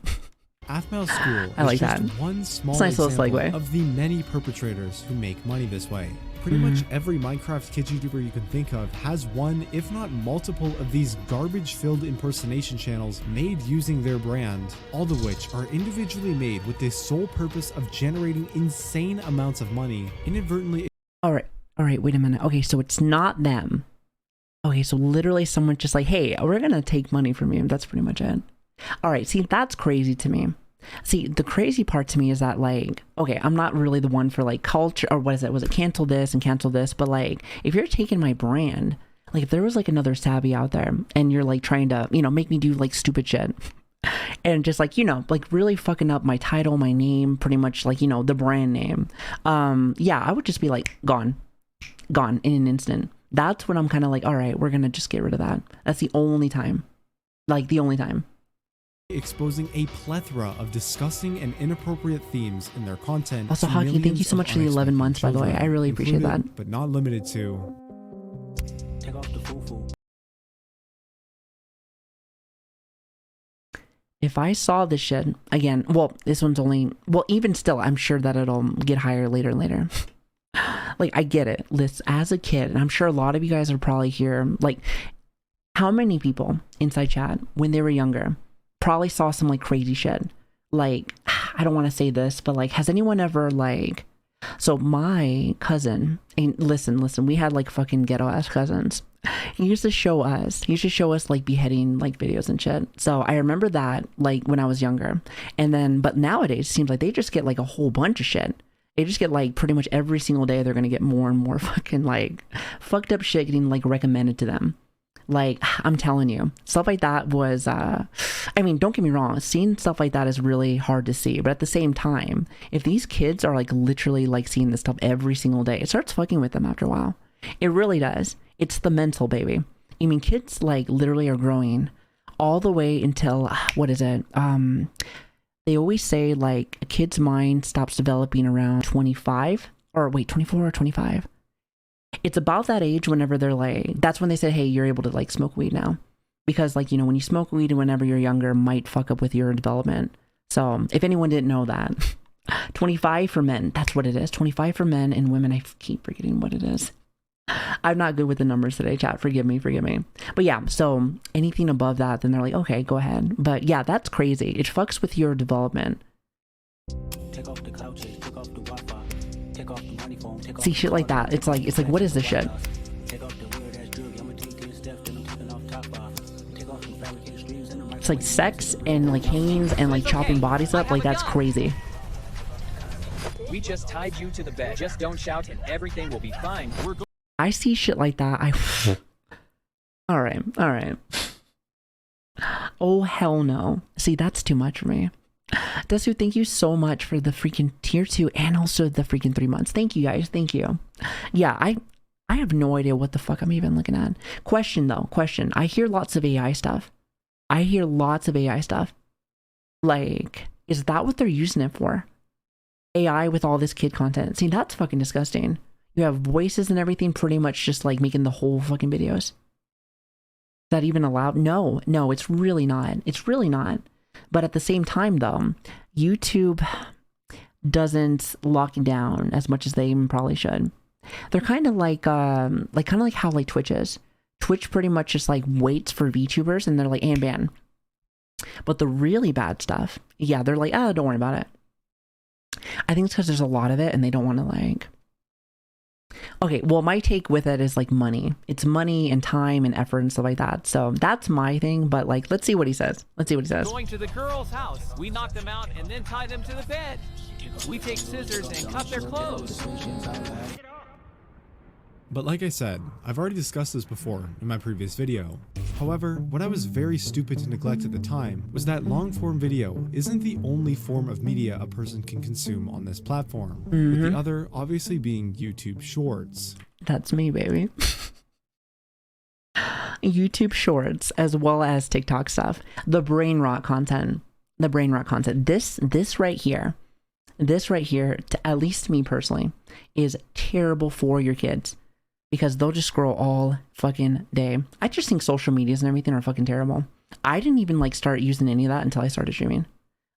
S7: AFMAO School
S6: I like
S7: is just
S6: that.
S7: one small
S6: nice
S7: example
S6: segue
S7: of the many perpetrators who make money this way. Pretty much every Minecraft kids YouTuber you can think of has one, if not multiple, of these garbage-filled impersonation channels made using their brand, all of which are individually made with the sole purpose of generating insane amounts of money, inadvertently.
S6: All right, wait a minute. Okay, so it's not them. Okay, so literally someone just like, hey, we're gonna take money from you. That's pretty much it. All right, see, that's crazy to me. See, the crazy part to me is that, like, okay, I'm not really the one for like culture, or what is it? Was it cancel this and cancel this? But like, if you're taking my brand, like if there was like another Savii out there and you're like trying to, you know, make me do like stupid shit and just like, you know, like really fucking up my title, my name, pretty much like, you know, the brand name. Yeah, I would just be like gone in an instant. That's when I'm kind of like, all right, we're going to just get rid of that. That's the only time. Like the only time.
S7: Exposing a plethora of disgusting and inappropriate themes in their content.
S6: Also, Hockey, thank you so much for the 11 months, by the way. I really appreciate that.
S7: But not limited to.
S9: Take off the foo-foo.
S6: If I saw this shit, again, well, this one's only, well, even still, I'm sure that it'll get higher later and later. Like, I get it. Listen, as a kid, and I'm sure a lot of you guys are probably here, like, how many people inside chat, when they were younger, probably saw some like crazy shit? Like, I don't want to say this, but like, has anyone ever like So my cousin, and listen, we had like fucking ghetto ass cousins. He used to show us like beheading like videos and shit. So I remember that like when I was younger. And then, but nowadays it seems like they just get like a whole bunch of shit. They just get like pretty much every single day they're gonna get more and more fucking like fucked up shit getting like recommended to them. Like, I'm telling you, stuff like that was, I mean, don't get me wrong, seeing stuff like that is really hard to see. But at the same time, if these kids are like literally like seeing this stuff every single day, it starts fucking with them after a while. It really does. It's the mental, baby. I mean, kids like literally are growing all the way until, what is it? They always say like a kid's mind stops developing around 25, or wait, 24 or 25. It's about that age whenever they're like, that's when they say, hey, you're able to like smoke weed now. Because like, you know, when you smoke weed whenever you're younger might fuck up with your development. So if anyone didn't know that, 25 for men, that's what it is. 25 for men, and women, I keep forgetting what it is. I'm not good with the numbers today, chat. Forgive me. But yeah, so anything above that, then they're like, okay, go ahead. But yeah, that's crazy. It fucks with your development.
S9: Take off the couches, take off the Wi-Fi, take off the money phone, take off.
S6: See, shit like that. It's like, what is this shit?
S9: Take off the weird ass jewelry, I'ma take 10 steps, then I'm taking off top off. Take off the fabricated streams and
S6: It's like sex and like hangings and like chopping bodies up. Like, that's crazy.
S10: We just tied you to the bed. Just don't shout and everything will be fine.
S6: I see shit like that. All right. Oh, hell no. See, that's too much for me. Desu, thank you so much for the freaking tier 2 and also the freaking 3 months. Thank you, guys. Thank you. Yeah, I have no idea what the fuck I'm even looking at. Question. I hear lots of AI stuff. Like, is that what they're using it for? AI with all this kid content. See, that's fucking disgusting. You have voices and everything pretty much just like making the whole fucking videos. Is that even allowed? No, it's really not. But at the same time though, YouTube doesn't lock down as much as they even probably should. They're kind of like how like Twitch is. Twitch pretty much just like waits for VTubers and they're like, and ban. But the really bad stuff, yeah, they're like, oh, don't worry about it. I think it's because there's a lot of it and they don't want to like... Okay, well, my take with it is like money. It's money and time and effort and stuff like that. So that's my thing, but like, let's see what he says.
S11: Going to the girl's house. We knock them out and then tie them to the bed. We take scissors and cut their clothes.
S7: But like I said, I've already discussed this before in my previous video. However, what I was very stupid to neglect at the time was that long-form video isn't the only form of media a person can consume on this platform, with the other obviously being YouTube Shorts. That's me, baby. YouTube Shorts, as well as TikTok stuff. The brain rot content. This right here, to, at least to me personally, is terrible for your kids. Because they'll just scroll all fucking day. I just think social medias and everything are fucking terrible. I didn't even like start using any of that until I started streaming.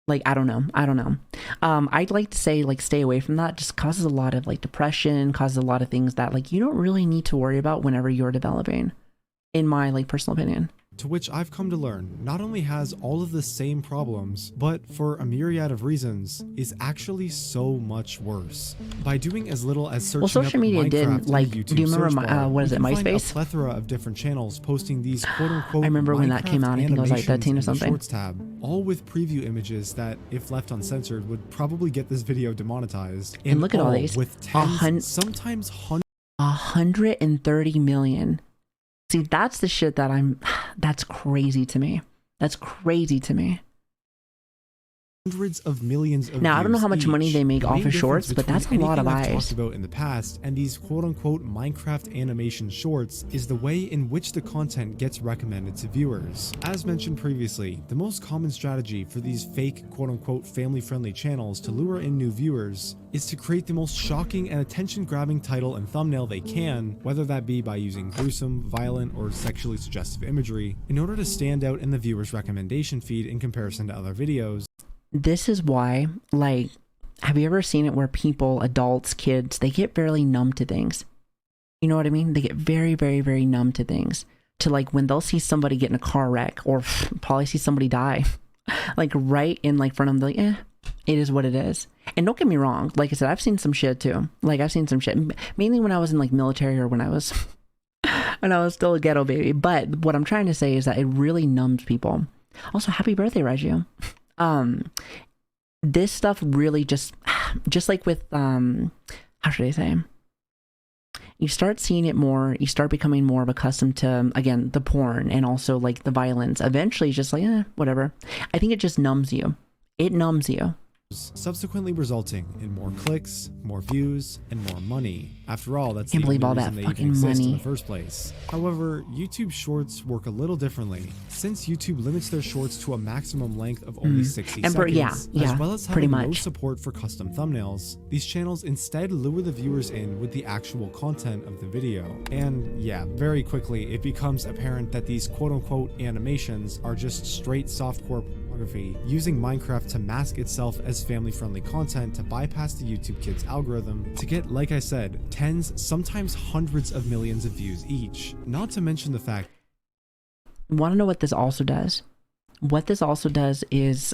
S7: Like, I don't know. I'd like to say like stay away from that. Just causes a lot of like depression, causes a lot of things that like you don't really need to worry about whenever you're developing, in my like personal opinion. To which I've come to learn not only has all of the same problems, but for a myriad of reasons, is actually so much worse. By doing as little as searching social media did, like, do you remember, what is it, MySpace? A plethora of different channels posting these quote-unquote I remember when that came out, I think it was like 13 or something. Shorts tab, all with preview images that, if left uncensored, would probably get this video demonetized. And look at all these. With tens, sometimes hundreds. 130 million. See, that's the shit that that's crazy to me. Hundreds of millions of now, I don't know how much money they make off of shorts, but that's a lot of eyes. Talked about in the past, and these quote-unquote Minecraft animation shorts is the way in which the content gets recommended to viewers. As mentioned previously, the most common strategy for these fake quote-unquote family-friendly channels to lure in new viewers is to create the most shocking and attention-grabbing title and thumbnail they can, whether that be by using gruesome, violent, or sexually suggestive imagery, in order to stand out in the viewer's recommendation feed in comparison to other videos. This is why, like, have you ever seen it where people, adults, kids, they get fairly numb to things? You know what I mean? They get very, very, very numb to things. To like when they'll see somebody get in a car wreck or probably see somebody die, like right in like front of them, like, it is what it is.
S6: And don't get me wrong, like I said, I've seen some shit too. Like I've seen some shit, mainly when I was in like military or when I was still a ghetto baby. But what I'm trying to say is that it really numbs people. Also, happy birthday, Reggie. This stuff really just like with how should I say? You start seeing it more, you start becoming more of accustomed to, again, the porn and also like the violence. Eventually it's just like, whatever. I think it just numbs you. It numbs you.
S7: Subsequently resulting in more clicks, more views, and more money. After all, that's
S6: Can't
S7: the
S6: believe all
S7: only
S6: that
S7: reason they
S6: fucking
S7: even exist in
S6: money.
S7: the first place. However, YouTube Shorts work a little differently, since YouTube limits their shorts to a maximum length of only 60 seconds,
S6: yeah,
S7: as well as
S6: pretty
S7: having no
S6: much.
S7: support for custom thumbnails. These channels instead lure the viewers in with the actual content of the video. And yeah, very quickly it becomes apparent that these quote-unquote animations are just straight softcore pornography, using Minecraft to mask itself as family-friendly content to bypass the YouTube Kids algorithm to get, like I said, tens, sometimes hundreds of millions of views each. Not to mention the fact...
S6: Want to know what this also does? What this also does is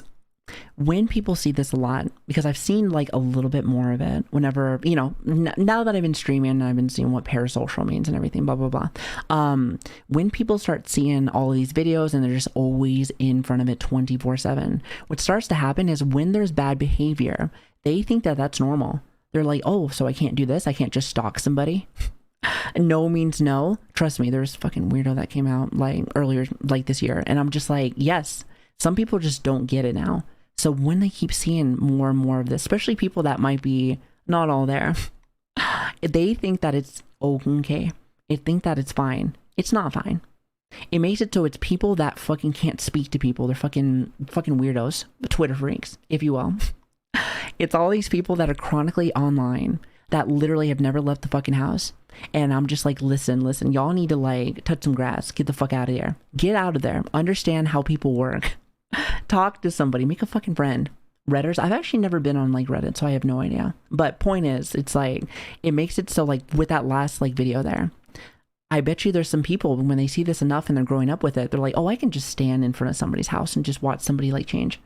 S6: when people see this a lot, because I've seen like a little bit more of it whenever, you know, now that I've been streaming and I've been seeing what parasocial means and everything, blah, blah, blah. When people start seeing all of these videos and they're just always in front of it 24/7, what starts to happen is when there's bad behavior, they think that that's normal. They're like, oh, so I can't do this? I can't just stalk somebody? No means no. Trust me, there's fucking weirdo that came out like earlier, like this year. And I'm just like, yes, some people just don't get it now. So when they keep seeing more and more of this, especially people that might be not all there, they think that it's okay. They think that it's fine. It's not fine. It makes it so it's people that fucking can't speak to people. They're fucking weirdos, Twitter freaks, if you will. It's all these people that are chronically online that literally have never left the fucking house. And I'm just like, listen, y'all need to like touch some grass. Get the fuck out of there. Get out of there. Understand how people work. Talk to somebody. Make a fucking friend. Redditors. I've actually never been on like Reddit, so I have no idea. But point is, it's like, it makes it so like with that last like video there, I bet you there's some people when they see this enough and they're growing up with it, they're like, oh, I can just stand in front of somebody's house and just watch somebody like change.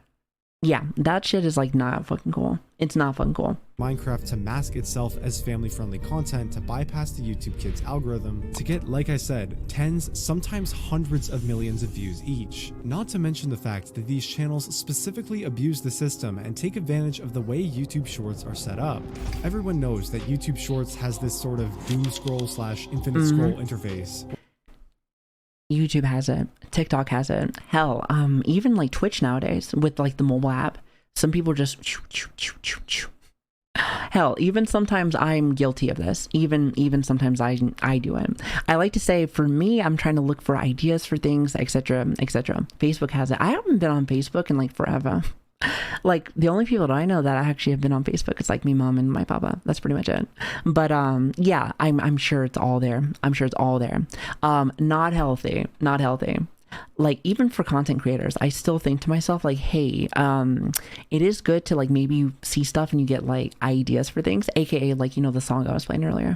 S6: Yeah, that shit is like not fucking cool. It's not fucking cool.
S7: Minecraft to mask itself as family-friendly content to bypass the YouTube Kids algorithm to get, like I said, tens, sometimes hundreds of millions of views each. Not to mention the fact that these channels specifically abuse the system and take advantage of the way YouTube Shorts are set up. Everyone knows that YouTube Shorts has this sort of doom scroll slash infinite scroll interface.
S6: YouTube has it. TikTok has it. Hell, even like Twitch nowadays with like the mobile app, some people just hell, even sometimes I'm guilty of this. Even sometimes I do it. I like to say, for me, I'm trying to look for ideas for things, etc., etc. Facebook has it. I haven't been on Facebook in like forever. Like the only people that I know that actually have been on Facebook, it's like me mom and my papa. That's pretty much it. But yeah, I'm sure it's all there. I'm sure it's all there. Not healthy. Like even for content creators, I still think to myself like, hey, it is good to like maybe see stuff and you get like ideas for things, aka like, you know, the song I was playing earlier.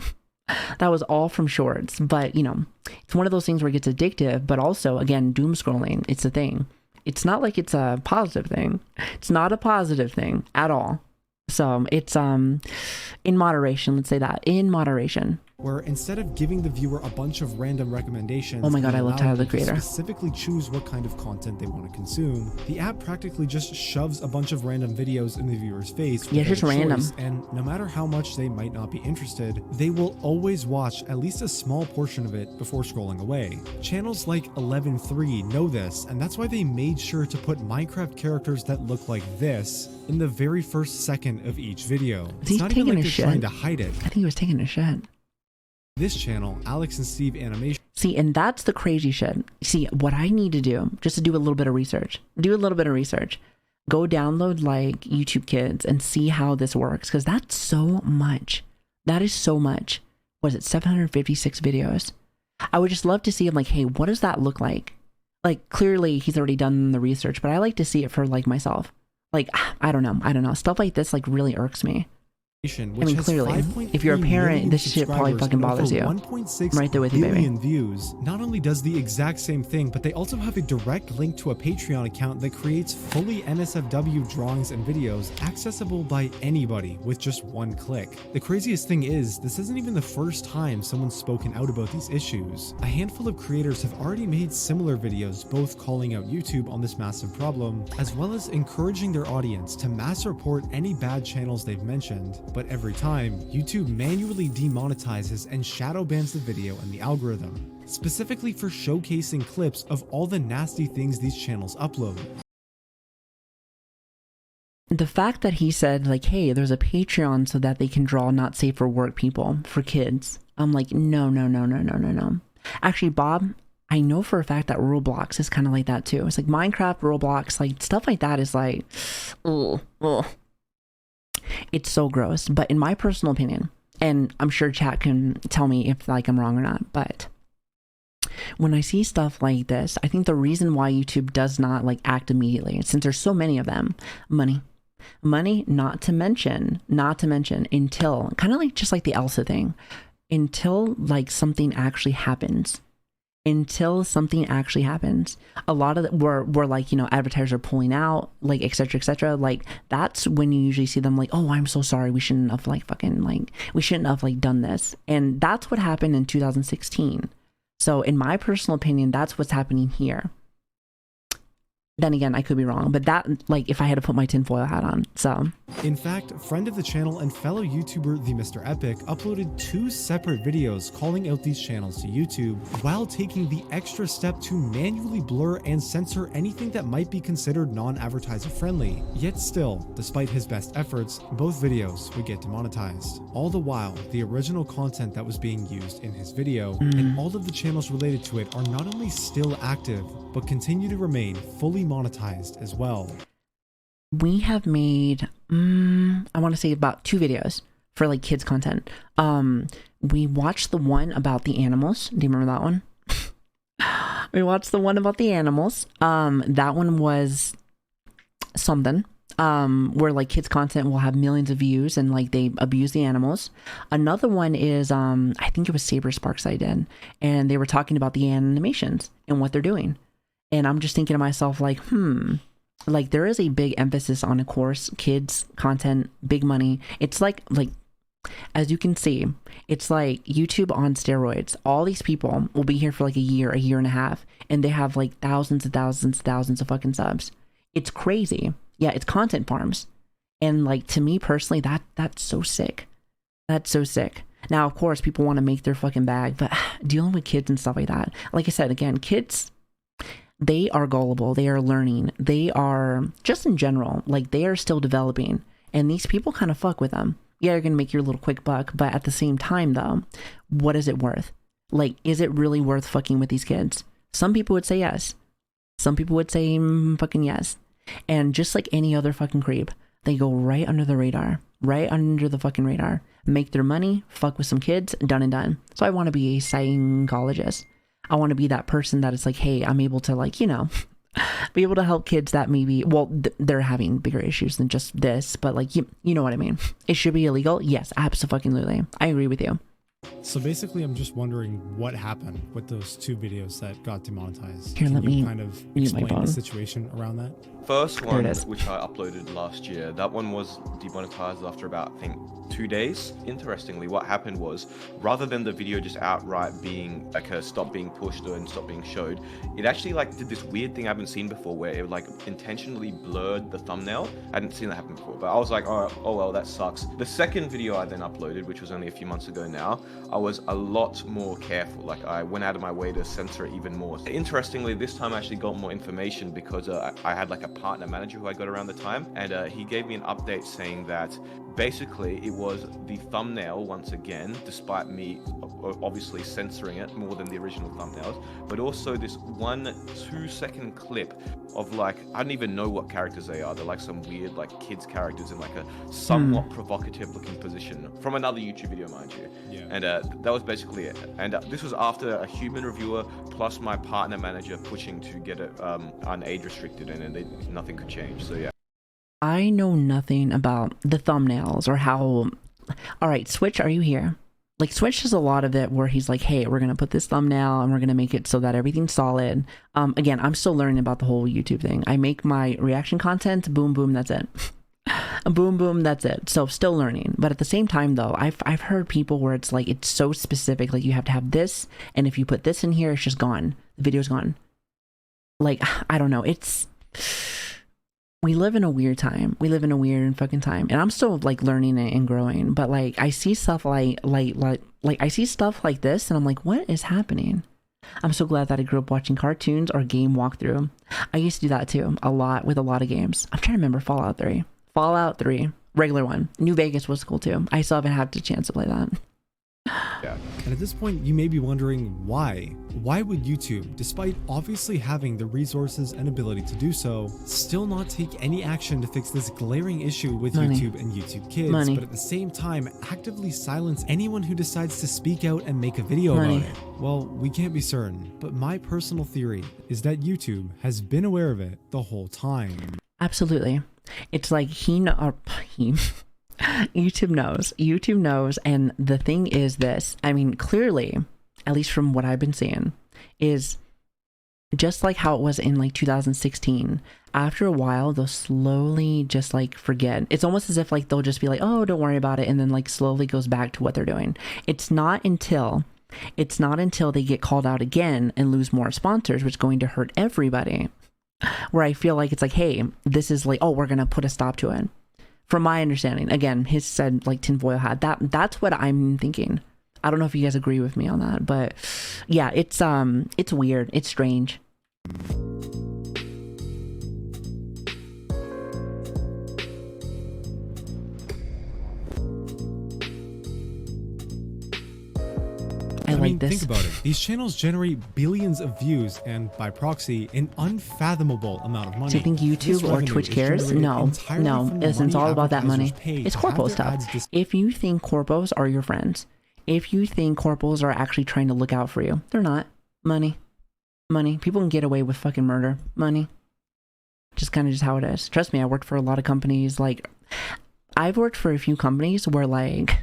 S6: That was all from Shorts. But you know, it's one of those things where it gets addictive, but also again, doom scrolling. It's a thing. It's not like it's a positive thing. It's not a positive thing at all. So it's in moderation. Let's say that in moderation.
S7: Where instead of giving the viewer a bunch of random recommendations,
S6: oh my god, I love Tyler the Creator,
S7: specifically choose what kind of content they want to consume, the app practically just shoves a bunch of random videos in the viewer's face.
S6: Yeah, just random.
S7: And no matter how much they might not be interested, they will always watch at least a small portion of it before scrolling away. Channels like 11.3 know this, and that's why they made sure to put Minecraft characters that look like this in the very first second of each video.
S6: It's not even like they're
S7: trying to hide it.
S6: I think he was taking a shit.
S7: This channel, Alex and Steve Animation.
S6: See, and that's the crazy shit. See, what I need to do, just to do a little bit of research, go download like YouTube Kids and see how this works, because that's so much. That is so much. What is it, 756 videos? I would just love to see, like, hey, what does that look like? Like, clearly he's already done the research, but I like to see it for like myself. Like, I don't know. Stuff like this like really irks me.
S7: which has
S6: clearly,
S7: 5.3
S6: if you're a parent,
S7: million
S6: this shit probably
S7: subscribers
S6: fucking
S7: and over
S6: bothers you.
S7: 1.6
S6: I'm right there with you, baby.
S7: billion views, not only does the exact same thing, but they also have a direct link to a Patreon account that creates fully NSFW drawings and videos accessible by anybody with just one click. The craziest thing is, this isn't even the first time someone's spoken out about these issues. A handful of creators have already made similar videos, both calling out YouTube on this massive problem, as well as encouraging their audience to mass report any bad channels they've mentioned. But every time, YouTube manually demonetizes and shadow bans the video and the algorithm, specifically for showcasing clips of all the nasty things these channels upload.
S6: The fact that he said, like, hey, there's a Patreon so that they can draw not safe for work people, for kids. I'm like, no. Actually, Bob, I know for a fact that Roblox is kind of like that too. It's like Minecraft, Roblox, like stuff like that is like, ugh. It's so gross. But in my personal opinion, and I'm sure chat can tell me if like I'm wrong or not, but when I see stuff like this, I think the reason why YouTube does not like act immediately, since there's so many of them, money, not to mention until kind of like just like the Elsa thing, until like something actually happens. A lot of were like, you know, advertisers are pulling out, like, etc. Like, that's when you usually see them like, oh, I'm so sorry, we shouldn't have like fucking like, we shouldn't have like done this. And that's what happened in 2016. So in my personal opinion, that's what's happening here. Then again, I could be wrong, but that, like, if I had to put my tinfoil hat on, so.
S7: In fact, friend of the channel and fellow YouTuber, the Mr. Epic, uploaded 2 separate videos calling out these channels to YouTube, while taking the extra step to manually blur and censor anything that might be considered non-advertiser friendly. Yet still, despite his best efforts, both videos would get demonetized. All the while, the original content that was being used in his video, and all of the channels related to it are not only still active, but continue to remain fully monetized as well.
S6: We have made, I want to say about 2 videos for like kids content. We watched the one about the animals. Do you remember that one? We watched the one about the animals. That one was something. Where like kids content will have millions of views and like they abuse the animals. Another one is I think it was Saber Sparks I did, and they were talking about the animations and what they're doing. And I'm just thinking to myself like, like there is a big emphasis on, of course, kids content, big money. It's like as you can see, it's like YouTube on steroids. All these people will be here for like a year and a half, and they have like thousands of fucking subs. It's crazy. Yeah, it's content farms. And like, to me personally, that's so sick. That's so sick. Now, of course, people want to make their fucking bag, but dealing with kids and stuff like that, like I said, again, kids, they are gullible. They are learning. They are, just in general, like they are still developing. And these people kind of fuck with them. Yeah, you're going to make your little quick buck, but at the same time though, what is it worth? Like, is it really worth fucking with these kids? Some people would say yes. Some people would say fucking yes. And just like any other fucking creep, they go right under the radar, make their money, fuck with some kids, done and done. So I want to be a psychologist. I want to be that person that is like, hey, I'm able to, like, you know, be able to help kids that maybe, well, they're having bigger issues than just this, but like, you know what I mean? It should be illegal. Yes, absolutely. I agree with you.
S7: So basically, I'm just wondering what happened with those 2 videos that got demonetized.
S6: Here,
S7: Can
S6: let
S7: you
S6: me
S7: kind of
S6: mute my
S7: explain
S6: phone.
S7: the situation around that?
S12: First one, which I uploaded last year, that one was demonetized after about, I think, 2 days. Interestingly, what happened was, rather than the video just outright being like a stop being pushed and stop being showed, it actually like did this weird thing I haven't seen before, where it like intentionally blurred the thumbnail. I hadn't seen that happen before, but I was like, oh well, that sucks. The second video I then uploaded, which was only a few months ago now, I was a lot more careful. Like, I went out of my way to censor it even more. Interestingly, this time I actually got more information because I had like a partner manager who I got around the time, and he gave me an update saying that basically it was the thumbnail once again, despite me obviously censoring it more than the original thumbnails, but also this 1-2 second clip of like, I don't even know what characters they are. They're like some weird like kids characters in like a somewhat provocative looking position from another YouTube video, mind you. Yeah. And that was basically it. And this was after a human reviewer plus my partner manager pushing to get it unage restricted, and nothing could change. So yeah.
S6: I know nothing about the thumbnails or how all right, Switch, are you here? Like, Switch does a lot of it where he's like, hey, we're going to put this thumbnail and we're going to make it so that everything's solid. Again, I'm still learning about the whole YouTube thing. I make my reaction content, boom, boom, that's it. Boom, boom, that's it. So still learning. But at the same time, though, I've heard people where it's like, it's so specific. Like, you have to have this, and if you put this in here, it's just gone. The video's gone. Like, I don't know. We live in a weird time. We live in a weird fucking time. And I'm still like learning it and growing. But like, I see stuff like I see stuff like this and I'm like, what is happening? I'm so glad that I grew up watching cartoons or game walkthrough. I used to do that too, a lot with a lot of games. I'm trying to remember Fallout 3. Fallout 3, regular one. New Vegas was cool too. I still haven't had the chance to play that.
S12: Yeah.
S7: And at this point, you may be wondering why. Why would YouTube, despite obviously having the resources and ability to do so, still not take any action to fix this glaring issue with YouTube and YouTube Kids, but at the same time actively silence anyone who decides to speak out and make a video about it? Well, we can't be certain, but my personal theory is that YouTube has been aware of it the whole time.
S6: Absolutely. It's like YouTube knows. And the thing is this, I mean, clearly, at least from what I've been seeing, is just like how it was in like 2016, after a while, they'll slowly just like forget. It's almost as if like they'll just be like, oh, don't worry about it. And then like slowly goes back to what they're doing. It's not until they get called out again and lose more sponsors, which is going to hurt everybody, where I feel like it's like, hey, this is like, oh, we're going to put a stop to it. From my understanding, again, his said like tinfoil hat. That's what I'm thinking. I don't know if you guys agree with me on that, but yeah, it's weird. It's strange.
S7: I mean, think about it. These channels generate billions of views and, by proxy, an unfathomable amount of money.
S6: Do you think YouTube or Twitch cares? No. It's all about that money. It's corpo stuff. If you think corpos are your friends, if you think corpos are actually trying to look out for you, they're not. Money. People can get away with fucking murder. Money. Just kind of just how it is. Trust me, I worked for a lot of companies. Like, I've worked for a few companies where like,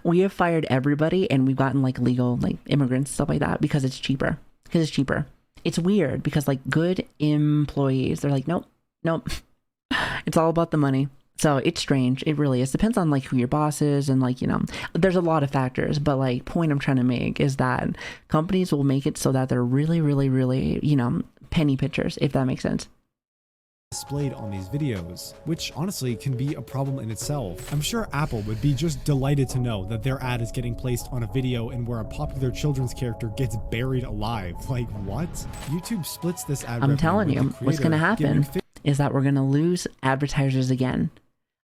S6: we have fired everybody and we've gotten like legal like immigrants, stuff like that, because it's cheaper. It's weird because like good employees, they're like, nope. It's all about the money. So it's strange. It really is. Depends on like who your boss is and like, you know, there's a lot of factors, but like point I'm trying to make is that companies will make it so that they're really, really, really, you know, penny pitchers, if that makes sense.
S7: Displayed on these videos, which honestly can be a problem in itself. I'm sure Apple would be just delighted to know that their ad is getting placed on a video and where a popular children's character gets buried alive. Like, what? YouTube splits this ad.
S6: I'm telling you, what's gonna happen is that we're gonna lose advertisers again.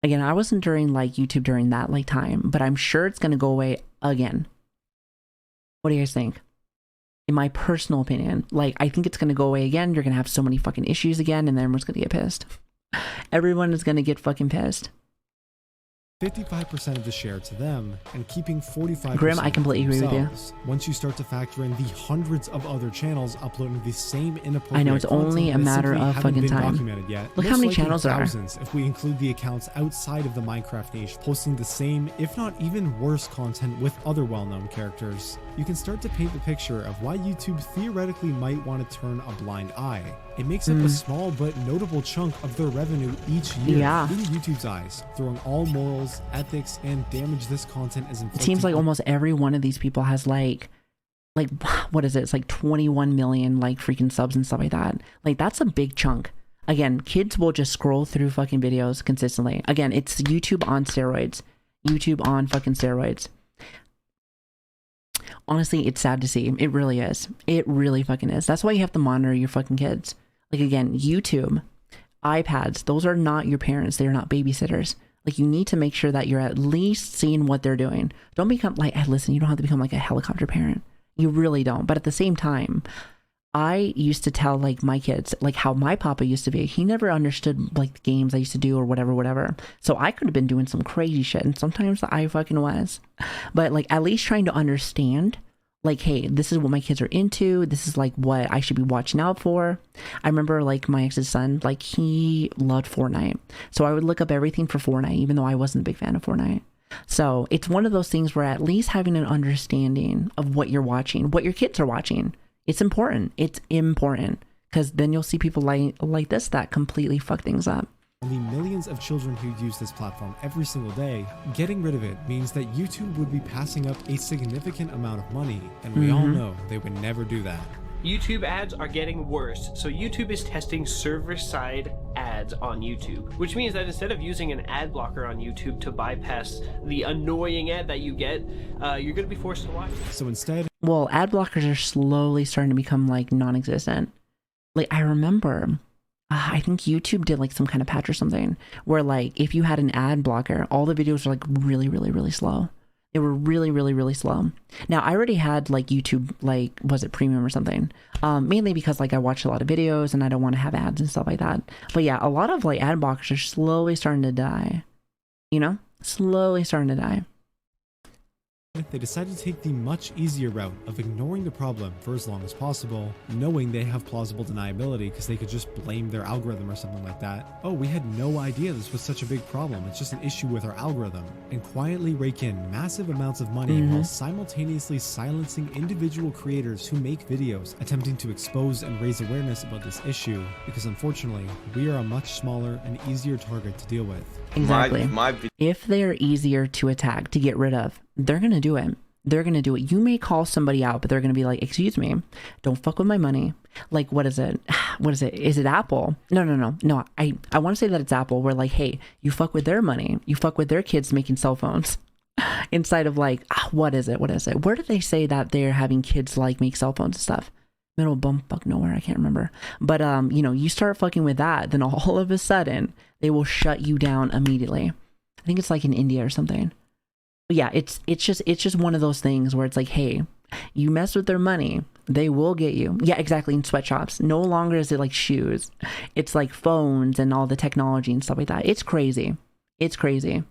S6: I wasn't during like YouTube during that like time, but I'm sure it's gonna go away again. What do you guys think? In my personal opinion, like, I think it's going to go away again. You're going to have so many fucking issues again, and then everyone's going to get pissed. Everyone is going to get fucking pissed.
S7: 55% of the share to them and keeping 45%.
S6: Grim, I completely agree with you.
S7: Once you start to factor in the hundreds of other channels uploading the same inappropriate
S6: I know, it's only a matter of fucking time. Look how many channels there are.
S7: If we include the accounts outside of the Minecraft niche posting the same, if not even worse content with other well-known characters, you can start to paint the picture of why YouTube theoretically might want to turn a blind eye. It makes up a small but notable chunk of their revenue each year. In YouTube's eyes, throwing all morals, ethics, and damage this content is inflicted.
S6: It seems like almost every one of these people has like what is it? It's like 21 million like freaking subs and stuff like that. Like, that's a big chunk. Again, kids will just scroll through fucking videos consistently. Again, it's YouTube on steroids. YouTube on fucking steroids. Honestly, it's sad to see. It really is. It really fucking is. That's why you have to monitor your fucking kids. Like, again, YouTube, iPads, those are not your parents. They're not babysitters. Like, you need to make sure that you're at least seeing what they're doing. Don't become like, listen, you don't have to become like a helicopter parent. You really don't. But at the same time, I used to tell like my kids, like how my papa used to be. He never understood like the games I used to do or whatever. So I could have been doing some crazy shit. And sometimes I fucking was. But like, at least trying to understand, like, hey, this is what my kids are into. This is like what I should be watching out for. I remember like my ex's son, like he loved Fortnite. So I would look up everything for Fortnite, even though I wasn't a big fan of Fortnite. So it's one of those things where at least having an understanding of what you're watching, what your kids are watching, it's important. It's important, because then you'll see people like this that completely fuck things up.
S7: The millions of children who use this platform every single day, getting rid of it means that YouTube would be passing up a significant amount of money, and we all know they would never do that.
S13: YouTube ads are getting worse, so YouTube is testing server-side ads on YouTube, which means that instead of using an ad blocker on YouTube to bypass the annoying ad that you get, you're going to be forced to watch it.
S7: So instead...
S6: Well, ad blockers are slowly starting to become like non-existent. Like I remember... I think YouTube did like some kind of patch or something where like if you had an ad blocker, all the videos were like really slow. They were really slow. Now I already had like YouTube, like was it premium or something? Mainly because like I watched a lot of videos and I don't want to have ads and stuff like that. But yeah, a lot of like ad blockers are slowly starting to die. You know, slowly starting to die.
S7: They decided to take the much easier route of ignoring the problem for as long as possible, knowing they have plausible deniability because they could just blame their algorithm or something like that. Oh, we had no idea this was such a big problem, it's just an issue with our algorithm. And quietly rake in massive amounts of money while simultaneously silencing individual creators who make videos attempting to expose and raise awareness about this issue, because unfortunately, we are a much smaller and easier target to deal with.
S6: Exactly. If they're easier to attack, to get rid of, they're going to do it. They're going to do it. You may call somebody out, but they're going to be like, excuse me, don't fuck with my money. Like, what is it? What is it? Is it Apple? No. I want to say that it's Apple. Where like, hey, you fuck with their money. You fuck with their kids making cell phones. Inside of like, what is it? What is it? Where do they say that they're having kids like make cell phones and stuff? Middle bumfuck nowhere. I can't remember. But, you know, you start fucking with that, then all of a sudden they will shut you down immediately. I think it's like in India or something. But yeah, it's just one of those things where it's like, hey, you mess with their money, they will get you. Yeah, exactly. In sweatshops, no longer is it like shoes. It's like phones and all the technology and stuff like that. It's crazy. It's crazy.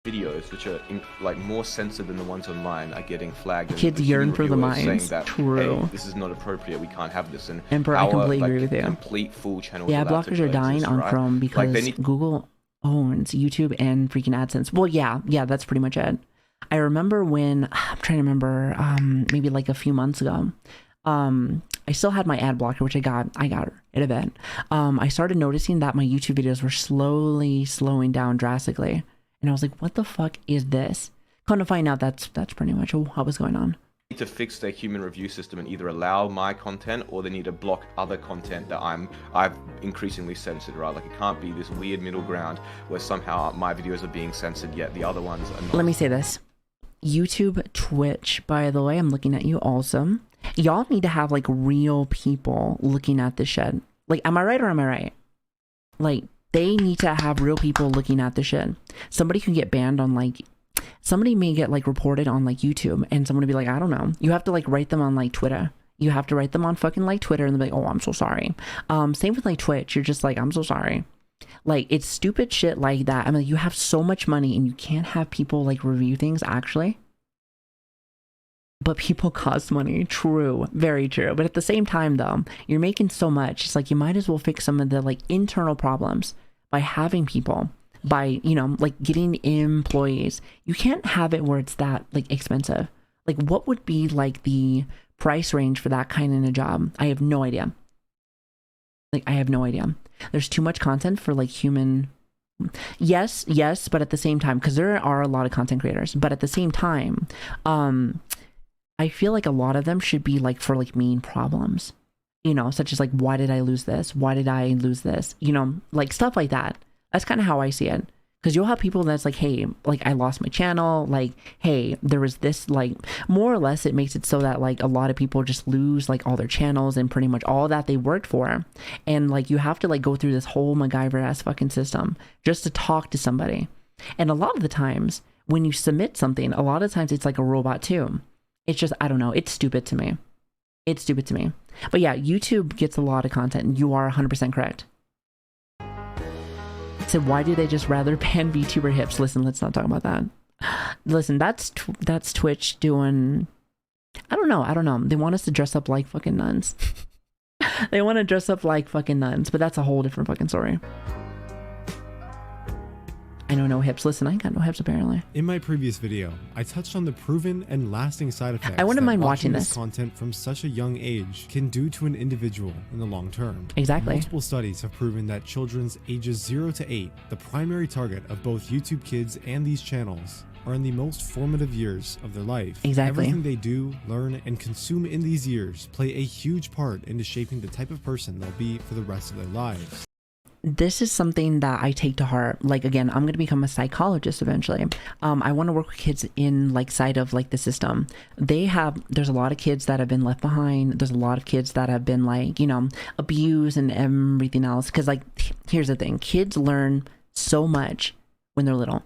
S12: Videos which are like more censored than the ones online are getting flagged. And
S6: kids yearn for the minds.
S12: That,
S6: true.
S12: Hey, this is not appropriate. We can't have this. And
S6: bro, I completely agree with you.
S12: Complete full channel.
S6: Yeah, blockers are dying on Chrome because like Google owns YouTube and freaking AdSense. Well, yeah, that's pretty much it. I remember when I'm trying to remember, maybe like a few months ago. I still had my ad blocker, which I got rid of it. I started noticing that my YouTube videos were slowing down drastically. And I was like, what the fuck is this? Come to find out that's pretty much what was going on.
S12: Need to fix their human review system and either allow my content or they need to block other content that I've increasingly censored, right? Like it can't be this weird middle ground where somehow my videos are being censored yet the other ones are not.
S6: Let me say this. YouTube, Twitch, by the way, I'm looking at you also. Y'all need to have like real people looking at this shit. Like, am I right or am I right? Like, they need to have real people looking at the shit. Somebody can get banned on like, somebody may get like reported on like YouTube and someone will be like, I don't know. You have to like write them on like Twitter. You have to write them on fucking like Twitter and they'll be like, oh, I'm so sorry. Same with like Twitch. You're just like, I'm so sorry. Like it's stupid shit like that. I mean, you have so much money and you can't have people like review things actually. But people cost money. True. Very true. But at the same time though, you're making so much. It's like you might as well fix some of the like internal problems by having people, by, you know, like getting employees. You can't have it where it's that like expensive. Like what would be like the price range for that kind of a job? I have no idea. Like I have no idea. There's too much content for like human. Yes, but at the same time, because there are a lot of content creators, but at the same time, I feel like a lot of them should be like for like main problems, you know, such as like, why did I lose this? Why did I lose this? You know, like stuff like that. That's kind of how I see it. Because you'll have people that's like, hey, like I lost my channel. Like, hey, there was this, like more or less it makes it so that like a lot of people just lose like all their channels and pretty much all that they worked for. And like you have to like go through this whole MacGyver ass fucking system just to talk to somebody. And a lot of the times when you submit something, a lot of times it's like a robot too. It's just, I don't know. It's stupid to me. It's stupid to me. But yeah, YouTube gets a lot of content and you are 100% correct. So why do they just rather ban VTuber hips? Listen, let's not talk about that. Listen, that's Twitch doing, I don't know. They want us to dress up like fucking nuns. They want to dress up like fucking nuns, but that's a whole different fucking story. I know no hips. Listen, I ain't got no hips apparently.
S7: In my previous video, I touched on the proven and lasting side effects
S6: I wouldn't
S7: that
S6: mind watching
S7: this
S6: this
S7: content from such a young age can do to an individual in the long term.
S6: Exactly.
S7: Multiple studies have proven that children's ages 0 to 8, the primary target of both YouTube Kids and these channels, are in the most formative years of their life.
S6: Exactly.
S7: Everything they do, learn, and consume in these years play a huge part into shaping the type of person they'll be for the rest of their lives.
S6: This is something that I take to heart. Like, again, I'm going to become a psychologist eventually. I want to work with kids in like side of like the system. There's a lot of kids that have been left behind. There's a lot of kids that have been like, you know, abused and everything else. Cause like, here's the thing, kids learn so much when they're little.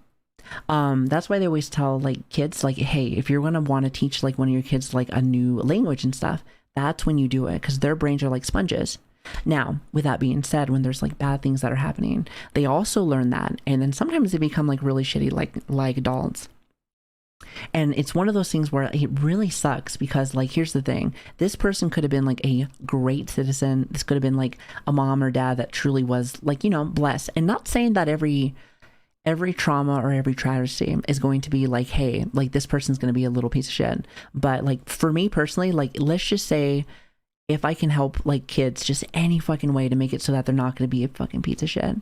S6: That's why they always tell like kids like, hey, if you're going to want to teach like one of your kids like a new language and stuff, that's when you do it. Cause their brains are like sponges. Now, with that being said, when there's like bad things that are happening, they also learn that. And then sometimes they become like really shitty, like adults. And it's one of those things where it really sucks because like, here's the thing, this person could have been like a great citizen. This could have been like a mom or dad that truly was like, you know, blessed. And not saying that every trauma or every tragedy is going to be like, hey, like this person's going to be a little piece of shit. But like for me personally, like let's just say, if I can help like kids just any fucking way to make it so that they're not going to be a fucking piece of shit,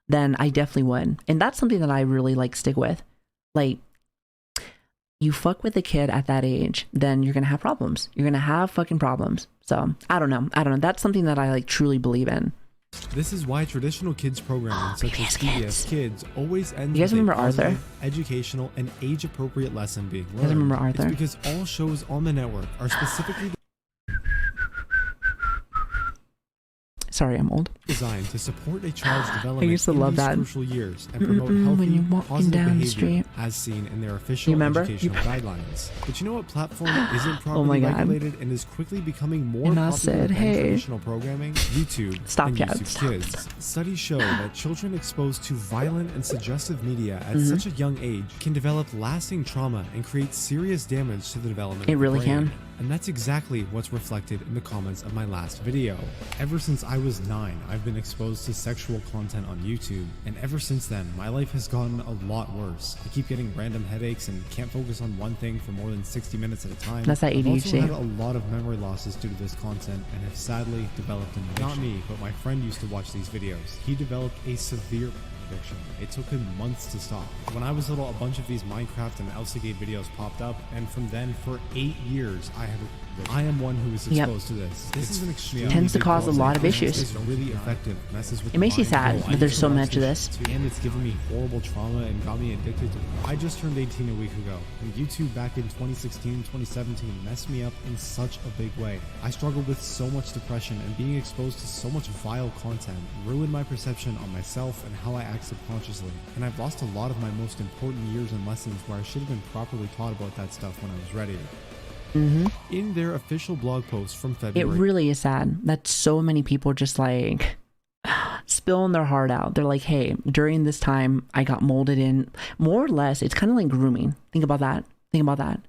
S6: then I definitely would. And that's something that I really like stick with. Like, you fuck with a kid at that age, then you're going to have problems. You're going to have fucking problems. So I don't know. That's something that I like truly believe in.
S7: This is why traditional kids programming such as PBS Kids always ends
S6: You guys
S7: with
S6: remember
S7: a positive,
S6: Arthur?
S7: educational, and age-appropriate lesson being learned.
S6: You guys remember Arthur?
S7: It's because all shows on the network are specifically
S6: Sorry, I'm old.
S7: designed to support a child's development
S6: I used to
S7: in
S6: love
S7: these
S6: that.
S7: crucial years and promote healthy,
S6: when you walking
S7: positive
S6: down the
S7: behavior
S6: street.
S7: as seen in their official
S6: remember?
S7: educational guidelines. But you know what platform isn't
S6: Oh my
S7: properly
S6: God.
S7: regulated and is quickly becoming more
S6: And I
S7: popular
S6: said,
S7: than
S6: hey.
S7: traditional programming? YouTube
S6: Stop,
S7: and
S6: Kat.
S7: YouTube
S6: Stop,
S7: Kids. Studies show that children exposed to violent and suggestive media at
S6: Mm-hmm.
S7: such a young age can develop lasting trauma and create serious damage to the development
S6: It
S7: of the
S6: really
S7: brain.
S6: can.
S7: And that's exactly what's reflected in the comments of my last video. Ever since I was 9, I've been exposed to sexual content on YouTube, and ever since then, my life has gotten a lot worse. I keep getting random headaches and can't focus on one thing for more than 60 minutes at a time.
S6: That's that
S7: I've also
S6: ADHD.
S7: had a lot of memory losses due to this content and have sadly developed an addiction. Not me, but my friend used to watch these videos. He developed a severe addiction. It took him months to stop. When I was little, a bunch of these Minecraft and Elsagate videos popped up, and from then, for 8 years, I am one who is exposed to this. This is an extremely
S6: Tends to
S7: big
S6: cause a
S7: problem.
S6: lot of issues.
S7: It's really effective. Messes with
S6: It makes
S7: the
S6: you
S7: mind.
S6: sad that there's so much of this.
S7: And it's given me horrible trauma and got me addicted to it. I just turned 18 a week ago, and YouTube back in 2016, 2017 messed me up in such a big way. I struggled with so much depression, and being exposed to so much vile content ruined my perception on myself and how I act subconsciously. And I've lost a lot of my most important years and lessons where I should have been properly taught about that stuff when I was ready. In their official blog post from
S6: It
S7: February,
S6: really is sad that so many people just like spilling their heart out. They're like, hey, during this time I got molded in, more or less. It's kind of like grooming. Think about that.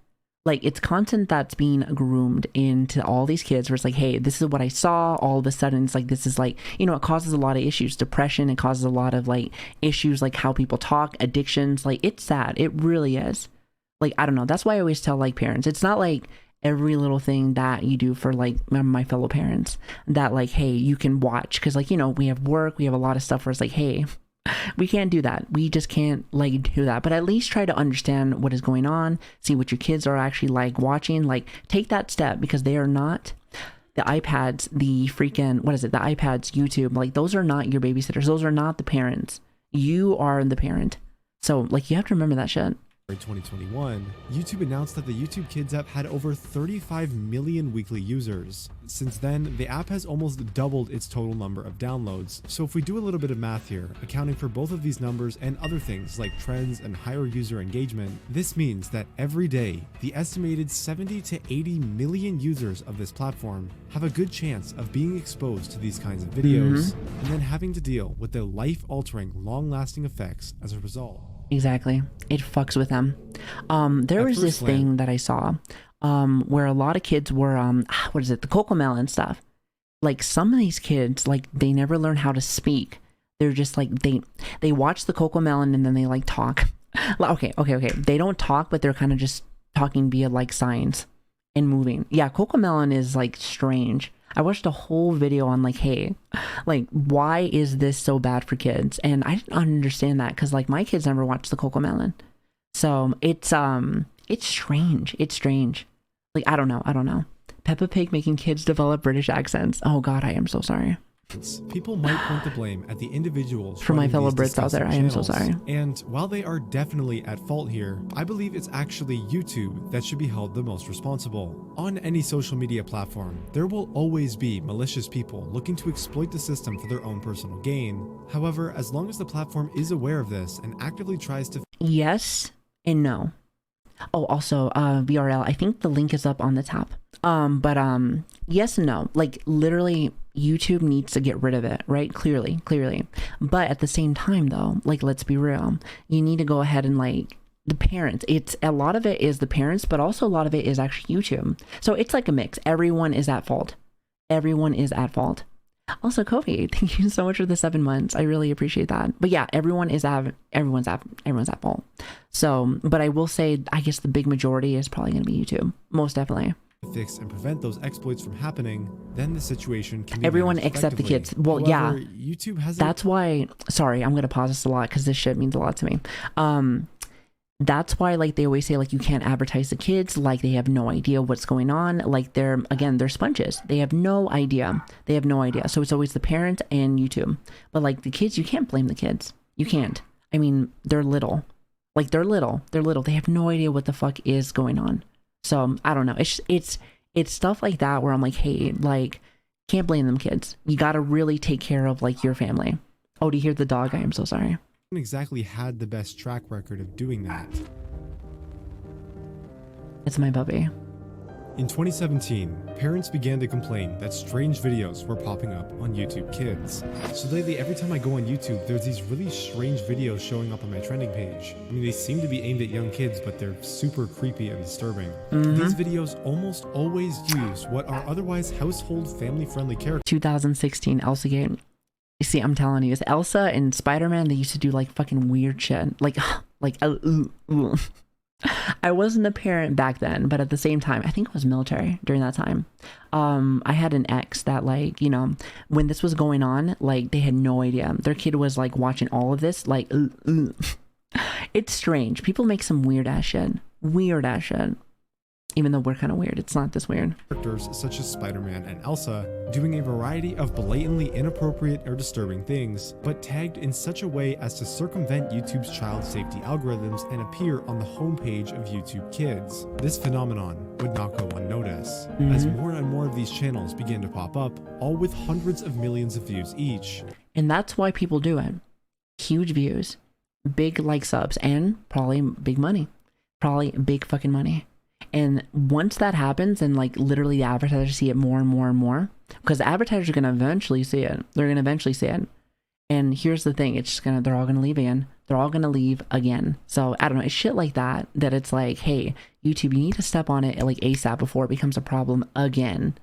S6: Like, it's content that's being groomed into all these kids where it's like, hey, this is what I saw. All of a sudden it's like, this is like, you know, it causes a lot of issues, depression. It causes a lot of like issues, like how people talk, addictions. Like, it's sad. It really is. Like, I don't know. That's why I always tell like parents, it's not like every little thing that you do for like my fellow parents that like, hey, you can watch. Cause like, you know, we have work, we have a lot of stuff where it's like, hey, we can't do that. We just can't like do that. But at least try to understand what is going on, see what your kids are actually like watching, like take that step, because they are not the iPads, the freaking, what is it? The iPads, YouTube, like those are not your babysitters. Those are not the parents. You are the parent. So like, you have to remember that shit.
S7: 2021, YouTube announced that the YouTube Kids app had over 35 million weekly users. Since then, the app has almost doubled its total number of downloads. So if we do a little bit of math here, accounting for both of these numbers and other things like trends and higher user engagement, this means that every day, the estimated 70 to 80 million users of this platform have a good chance of being exposed to these kinds of videos and then having to deal with the life-altering, long-lasting effects as a result.
S6: Exactly. It fucks with them. There was this thing that I saw where a lot of kids were, what is it? The Cocomelon stuff. Like some of these kids, like they never learn how to speak. They're just like, they watch the Coco Melon and then they like talk. Okay. They don't talk, but they're kind of just talking via like signs and moving. Yeah, Coco Melon is like strange. I watched a whole video on like, hey, like, why is this so bad for kids? And I didn't understand that because like my kids never watched the Coco Melon. So it's strange. It's strange. Like, I don't know. Peppa Pig making kids develop British accents. Oh God, I am so sorry.
S7: People might point the blame at the individuals.
S6: For my fellow Brits out there, I am so sorry.
S7: And while they are definitely at fault here, I believe it's actually YouTube that should be held the most responsible. On any social media platform, there will always be malicious people looking to exploit the system for their own personal gain. However, as long as the platform is aware of this and actively tries to...
S6: Yes and no. Oh, also, VRL, I think the link is up on the top. But yes and no. Like, literally, YouTube needs to get rid of it, right? Clearly. But at the same time, though, like, let's be real. You need to go ahead and, like, the parents. A lot of it is the parents, but also a lot of it is actually YouTube. So it's like a mix. Everyone is at fault. Also, Kofi, thank you so much for the 7 months. I really appreciate that. But yeah, everyone's at fault. So, but I will say, I guess the big majority is probably going to be YouTube. Most definitely.
S7: Fix and prevent those exploits from happening, then the situation can be
S6: everyone except the kids. Well,
S7: however,
S6: yeah,
S7: YouTube has
S6: that's why. Sorry, I'm going to pause this a lot because this shit means a lot to me. That's why, like, they always say, like, you can't advertise the kids, like, they have no idea what's going on. Like, they're sponges. They have no idea. So it's always the parent and YouTube. But, like, the kids, you can't blame the kids. You can't. I mean, they're little. Like, they're little. They have no idea what the fuck is going on. So, I don't know. It's stuff like that where I'm like, hey, like, can't blame them kids. You got to really take care of, like, your family. Oh, do you hear the dog? I am so sorry.
S7: Exactly had the best track record of doing that.
S6: It's my puppy.
S7: In 2017, parents began to complain that strange videos were popping up on YouTube Kids. So lately, every time I go on YouTube, there's these really strange videos showing up on my trending page. I mean, they seem to be aimed at young kids, but they're super creepy and disturbing. These videos almost always use what are otherwise household family-friendly characters.
S6: 2016 Elsa game. You see, I'm telling you, it's Elsa and Spider-Man. They used to do like fucking weird shit. Like I wasn't a parent back then, but at the same time, I think I was military during that time. I had an ex that, like, you know, when this was going on, like, they had no idea. Their kid was like watching all of this, like, It's strange. People make some weird ass shit. Even though we're kind of weird, it's not this weird.
S7: Characters such as Spider-Man and Elsa doing a variety of blatantly inappropriate or disturbing things, but tagged in such a way as to circumvent YouTube's child safety algorithms and appear on the homepage of YouTube Kids. This phenomenon would not go unnoticed, as more and more of these channels began to pop up, all with hundreds of millions of views each.
S6: And that's why people do it. Huge views, big like subs, and probably big money. Probably big fucking money. And once that happens and like literally the advertisers see it more and more and more, because the advertisers are going to eventually see it. They're going to eventually see it. And here's the thing. It's just they're all going to leave again. They're all going to leave again. So I don't know. It's shit like that it's like, hey, YouTube, you need to step on it like ASAP before it becomes a problem again.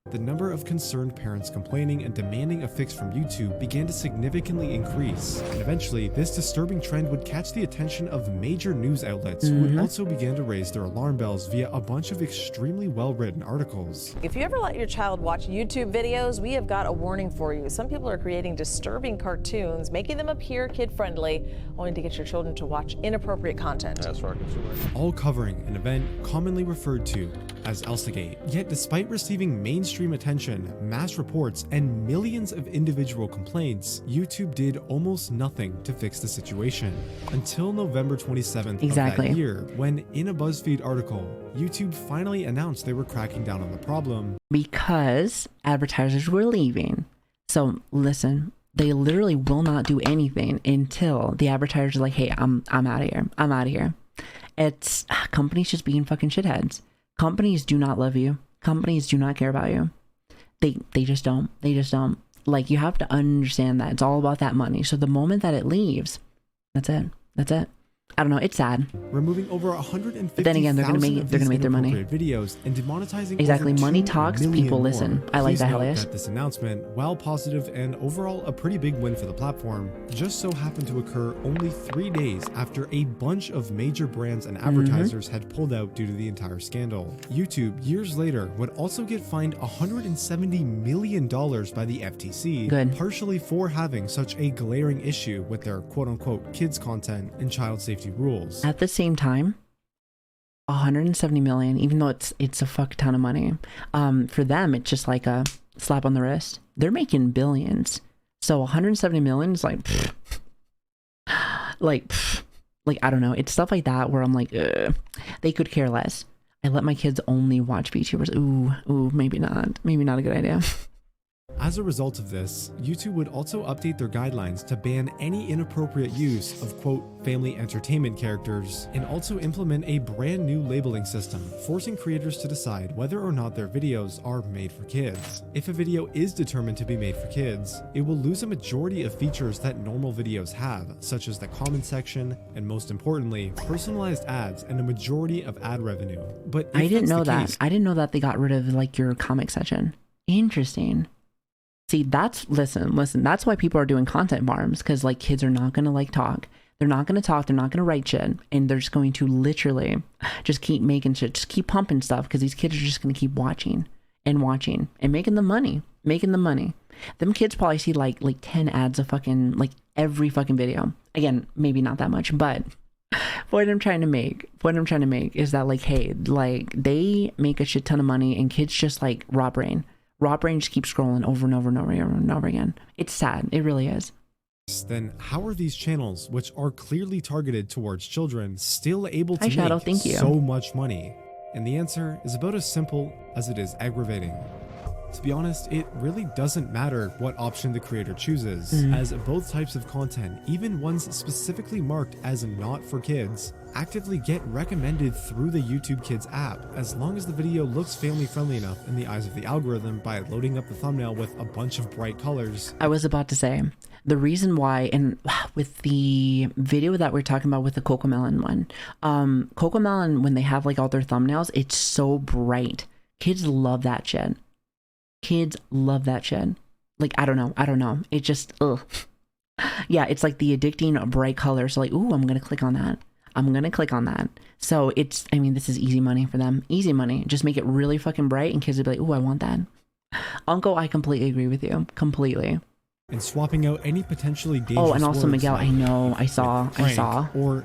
S7: The number of concerned parents complaining and demanding a fix from YouTube began to significantly increase, and eventually this disturbing trend would catch the attention of major news outlets who would also begin to raise their alarm bells via a bunch of extremely well-written articles.
S14: If you ever let your child watch YouTube videos, we have got a warning for you. Some people are creating disturbing cartoons, making them appear kid-friendly, only to get your children to watch inappropriate content.
S12: That's for our consumers.
S7: All covering an event commonly referred to as Elsagate. Yet despite receiving mainstream attention, mass reports, and millions of individual complaints, YouTube did almost nothing to fix the situation. Until November 27th of that year, when in a BuzzFeed article, YouTube finally announced they were cracking down on the problem.
S6: Because advertisers were leaving. So listen, they literally will not do anything until the advertisers are like, hey, I'm out of here. It's companies just being fucking shitheads. Companies do not love you. Companies do not care about you. They just don't. Like, you have to understand that it's all about that money. So the moment that it leaves, that's it. I don't know. It's sad.
S7: Removing over 150,000
S6: But then again, they're gonna make their money.
S7: Videos and demonetizing
S6: exactly.
S7: over
S6: Money
S7: 2
S6: talks.
S7: million
S6: People
S7: more.
S6: listen. I like
S7: Please
S6: that,
S7: note
S6: Helios.
S7: that this announcement, while positive and overall a pretty big win for the platform, just so happened to occur only 3 days after a bunch of major brands and advertisers had pulled out due to the entire scandal. YouTube, years later, would also get fined $170 million by the FTC, partially for having such a glaring issue with their quote-unquote kids content and child safety rules.
S6: At the same time, 170 million, even though it's a fuck ton of money, for them it's just like a slap on the wrist. They're making billions, so 170 million is like like I don't know. It's stuff like that where I'm like, they could care less. I let my kids only watch VTubers. Ooh, maybe not a good idea.
S7: As a result of this, YouTube would also update their guidelines to ban any inappropriate use of quote family entertainment characters, and also implement a brand new labeling system, forcing creators to decide whether or not their videos are made for kids. If a video is determined to be made for kids, it will lose a majority of features that normal videos have, such as the comment section, and most importantly, personalized ads and a majority of ad revenue. But
S6: I didn't know that. I didn't know that they got rid of like your comic section. Interesting. See, listen, that's why people are doing content farms, because like kids are not going to like talk. They're not going to talk. They're not going to write shit. And they're just going to literally just keep making shit, just keep pumping stuff, because these kids are just going to keep watching and making the money. Them kids probably see like 10 ads of fucking like every fucking video. Again, maybe not that much, but what I'm trying to make is that like, hey, like they make a shit ton of money and kids just like raw brain just keeps scrolling over and over and over and over again. It's sad. It really is.
S7: Then how are these channels, which are clearly targeted towards children, still able to make so much money? And the answer is about as simple as it is aggravating. To be honest, it really doesn't matter what option the creator chooses, as both types of content, even ones specifically marked as not for kids, actively get recommended through the YouTube Kids app, as long as the video looks family friendly enough in the eyes of the algorithm by loading up the thumbnail with a bunch of bright colors.
S6: I was about to say, the reason why, and with the video that we're talking about with the Cocomelon one, Cocomelon, when they have like all their thumbnails, it's so bright. Kids love that shit. Like, I don't know. It just, yeah, it's like the addicting bright color. So like, ooh, I'm going to click on that. So it's, I mean, this is easy money for them. Easy money. Just make it really fucking bright and kids will be like, ooh, I want that. Uncle, I completely agree with you. Completely.
S7: And swapping out any potentially dangerous
S6: and also Miguel,
S7: like,
S6: I know, I saw.
S7: Or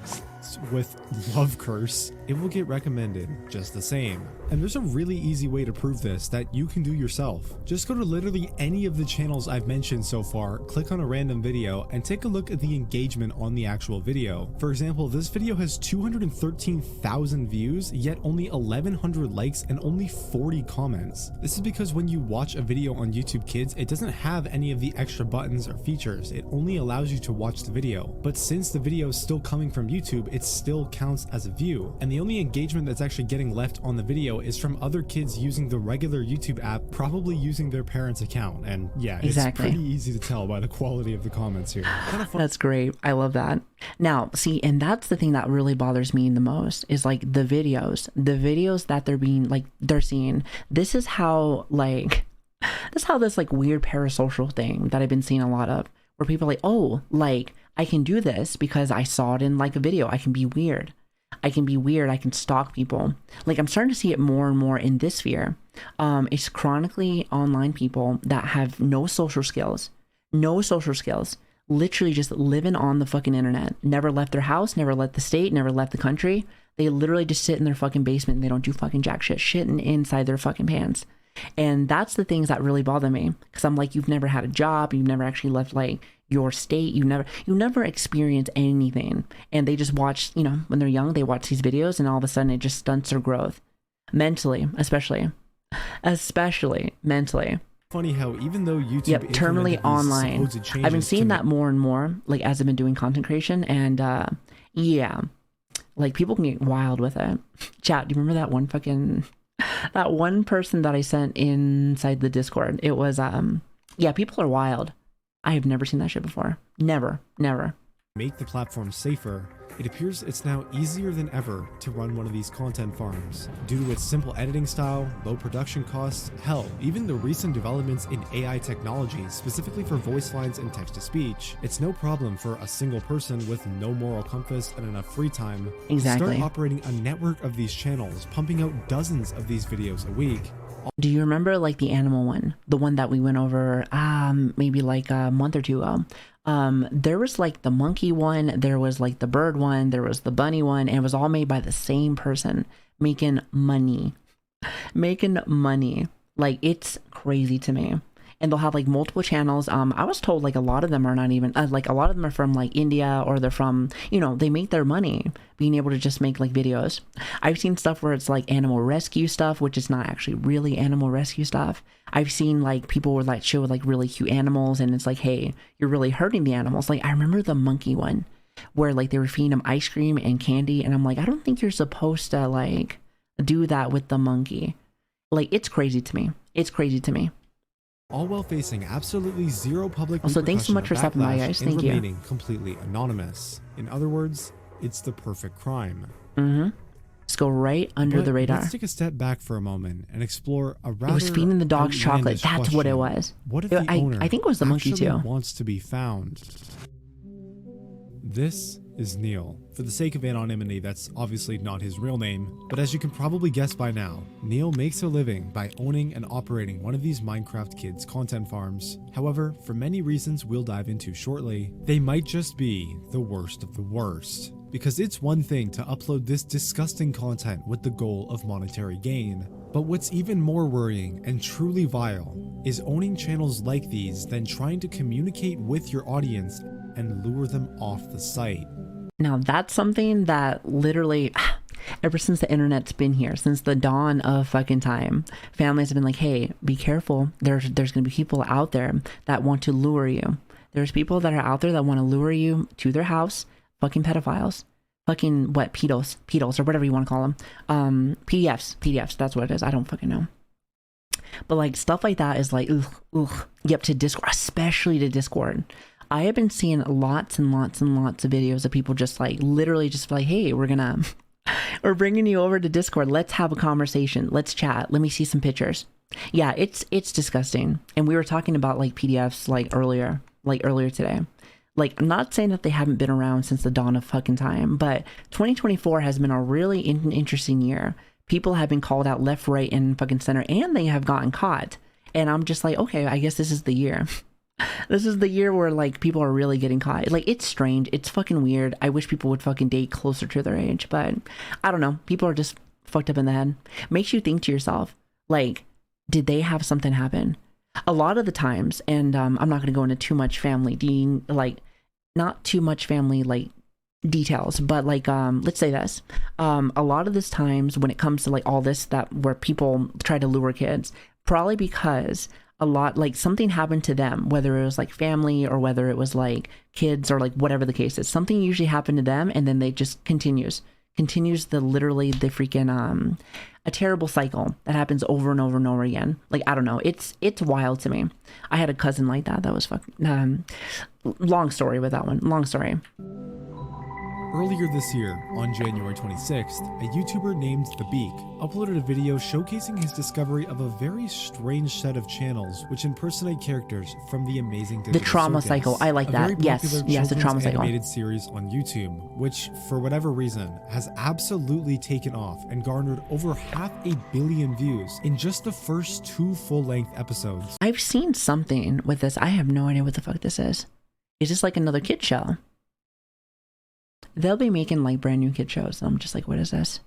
S7: with love curse, it will get recommended just the same. And there's a really easy way to prove this that you can do yourself. Just go to literally any of the channels I've mentioned so far, click on a random video, and take a look at the engagement on the actual video. For example, this video has 213,000 views, yet only 1,100 likes and only 40 comments. This is because when you watch a video on YouTube Kids, it doesn't have any of the extra buttons or features. It only allows you to watch the video. But since the video is still coming from YouTube, it still counts as a view. And the only engagement that's actually getting left on the video is from other kids using the regular YouTube app, probably using their parents' account. And yeah,
S6: exactly.
S7: It's pretty easy to tell by the quality of the comments here. Kind of fun.
S6: That's great. I love that. Now, see, and that's the thing that really bothers me the most is like the videos that they're seeing. This is how this like weird parasocial thing that I've been seeing a lot of, where people are like, oh, like I can do this because I saw it in like a video. I can be weird. I can stalk people. Like I'm starting to see it more and more in this sphere. It's chronically online people that have no social skills, literally just living on the fucking internet, never left their house, never left the state, never left the country. They literally just sit in their fucking basement and they don't do fucking jack shit, shitting inside their fucking pants. And that's the things that really bother me, because I'm like, you've never had a job, you've never actually left like your state, you never experienced anything, and they just watch, when they're young, they watch these videos and all of a sudden it just stunts their growth mentally, especially mentally.
S7: Funny how even though YouTube
S6: terminally online, I've been seeing that more and more, like as I've been doing content creation, and yeah, like people can get wild with it. Chat, do you remember that one person that I sent inside the Discord? It was yeah, people are wild. I have never seen that shit before. Never.
S7: make the platform safer, it appears it's now easier than ever to run one of these content farms. Due to its simple editing style, low production costs, hell, even the recent developments in AI technology specifically for voice lines and text-to-speech, it's no problem for a single person with no moral compass and enough free time to start operating a network of these channels, pumping out dozens of these videos a week.
S6: Do you remember like the animal one? The one that we went over maybe like a month or two ago. There was like the monkey one, there was like the bird one, there was the bunny one, and it was all made by the same person making money. Like, it's crazy to me. And they'll have like multiple channels. I was told like a lot of them are not even like a lot of them are from like India, or they're from, you know, they make their money being able to just make like videos. I've seen stuff where it's like animal rescue stuff, which is not actually really animal rescue stuff. I've seen like people would like show like really cute animals, and it's like, hey, you're really hurting the animals. Like, I remember the monkey one where like they were feeding them ice cream and candy, and I'm like, I don't think you're supposed to like do that with the monkey. Like, it's crazy to me.
S7: All while facing absolutely zero public
S6: also, thanks so much for stopping by, guys. Thank you.
S7: Remaining completely anonymous. In other words, it's the perfect crime.
S6: Let's go right under the radar.
S7: Let's take a step back for a moment and explore a rather
S6: It was feeding the dogs chocolate. That's what it was.
S7: What if the owner
S6: I think it was the monkey
S7: actually
S6: too.
S7: wants to be found? This is Neil. For the sake of anonymity, that's obviously not his real name, but as you can probably guess by now, Neil makes a living by owning and operating one of these Minecraft Kids content farms. However, for many reasons we'll dive into shortly, they might just be the worst of the worst. Because it's one thing to upload this disgusting content with the goal of monetary gain, but what's even more worrying and truly vile is owning channels like these, then trying to communicate with your audience and lure them off the site.
S6: Now that's something that literally, ever since the internet's been here, since the dawn of fucking time, families have been like, hey, be careful. There's gonna be people out there that want to lure you. There's people that are out there that want to lure you to their house. Fucking pedophiles. Fucking what? Pedos or whatever you want to call them. PDFs, that's what it is. I don't fucking know. But like stuff like that is like, yep, to Discord, especially to Discord. I have been seeing lots and lots and lots of videos of people just like literally just like, hey, we're bringing you over to Discord. Let's have a conversation. Let's chat. Let me see some pictures. Yeah, it's disgusting. And we were talking about like PDFs like earlier today. Like, I'm not saying that they haven't been around since the dawn of fucking time, but 2024 has been a really interesting year. People have been called out left, right, and fucking center, and they have gotten caught. And I'm just like, okay, I guess this is the year. This is the year where like people are really getting caught. Like, it's strange. It's fucking weird. I wish people would fucking date closer to their age, but I don't know. People are just fucked up in the head. Makes you think to yourself, like, did they have something happen? A lot of the times, and I'm not going to go into too much family, not too much family like details, but like let's say this, a lot of this times when it comes to like all this that where people try to lure kids, probably because a lot like something happened to them, whether it was like family or whether it was like kids or like whatever the case is, something usually happened to them, and then they just continues literally the freaking a terrible cycle that happens over and over and over again. Like, I don't know, it's wild to me. I had a cousin like that was fucking long story with that one. Long story.
S7: Earlier this year, on January 26th, a YouTuber named The Beak uploaded a video showcasing his discovery of a very strange set of channels which impersonate characters from the amazing Digital
S6: The Trauma
S7: Circus,
S6: Cycle. I like that. Yes, the Trauma Cycle.
S7: Animated series on YouTube, which, for whatever reason, has absolutely taken off and garnered over 500 million views in just the first 2 full-length episodes.
S6: I've seen something with this. I have no idea what the fuck this is. Is this like another kid show? They'll be making like brand new kid shows. I'm just like, what is this?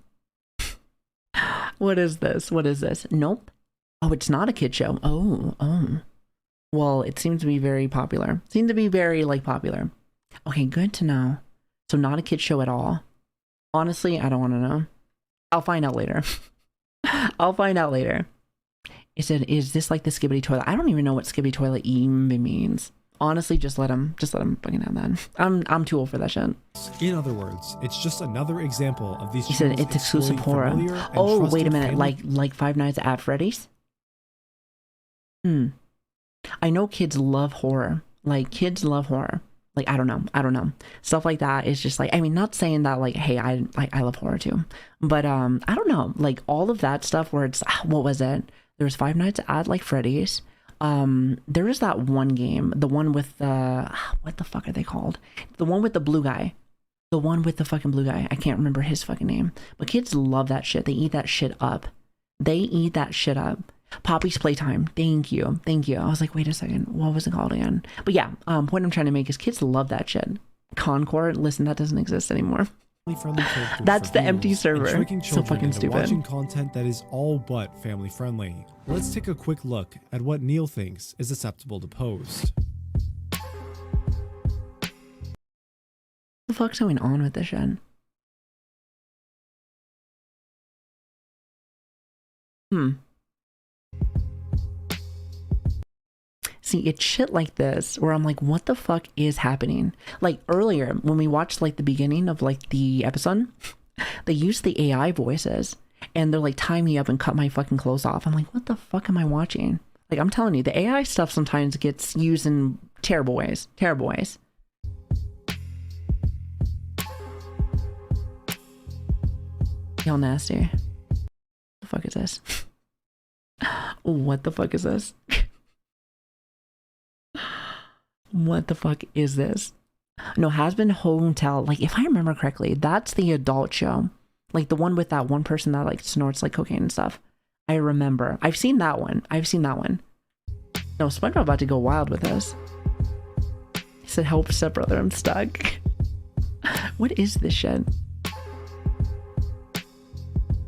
S6: What is this? Nope. Oh, it's not a kid show. Oh. Well, it seems to be very popular. Popular. Okay, good to know. So not a kid show at all. Honestly, I don't want to know. I'll find out later. Is this like the Skibbity Toilet? I don't even know what Skibbity Toilet even means. Honestly, just let him fucking have that. I'm too old for that shit.
S7: In other words, it's just another example of these.
S6: He said it's exclusive horror. Oh, wait a minute, like Five Nights at Freddy's. I know kids love horror. Like, kids love horror. Like, I don't know. Stuff like that is just like, I mean, not saying that like, hey, I love horror too, but I don't know, like all of that stuff where it's, what was it? There was Five Nights at like Freddy's. There is that one game, the one with the, what the fuck are they called? The one with the blue guy. The one with the fucking blue guy. I can't remember his fucking name. But kids love that shit. They eat that shit up. Poppy's Playtime. Thank you. I was like, wait a second. What was it called again? But yeah, point I'm trying to make is kids love that shit. Concord, listen, that doesn't exist anymore. That's the empty server. So fucking stupid.
S7: Watching content that is all but family friendly. Let's take a quick look at what Neil thinks is acceptable to post.
S6: What the fuck's going on with this shit? See, it's shit like this where I'm like, what the fuck is happening? Like earlier when we watched like the beginning of like the episode, they used the AI voices and they're like tie me up and cut my fucking clothes off. I'm like, what the fuck am I watching? Like, I'm telling you, the AI stuff sometimes gets used in terrible ways. Y'all nasty. What the fuck is this? What the fuck is this? What the fuck is this? No, Has-Been Hotel. Like, if I remember correctly, that's the adult show. Like the one with that one person that like snorts like cocaine and stuff. I remember. I've seen that one. No, SpongeBob about to go wild with this. He said, help stepbrother, I'm stuck. What is this shit?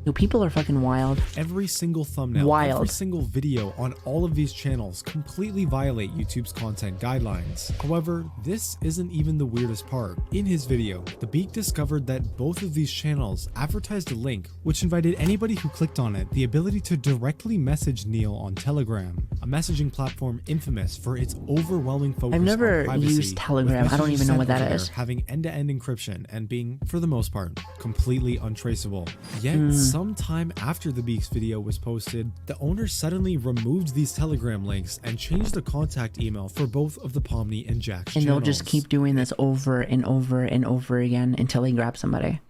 S6: Yo, people are fucking wild.
S7: Every single thumbnail, every single video on all of these channels completely violate YouTube's content guidelines. However, this isn't even the weirdest part. In his video, The Beak discovered that both of these channels advertised a link which invited anybody who clicked on it the ability to directly message Neil on Telegram, a messaging platform infamous for its overwhelming focus
S6: I've never
S7: on privacy,
S6: used Telegram. I don't even know what that is.
S7: Having end-to-end encryption and being, for the most part, completely untraceable. Yet, sometime after the Beaks video was posted, the owner suddenly removed these Telegram links and changed the contact email for both of the Pomni and Jack's channels.
S6: They'll just keep doing this over and over and over again until they grab somebody.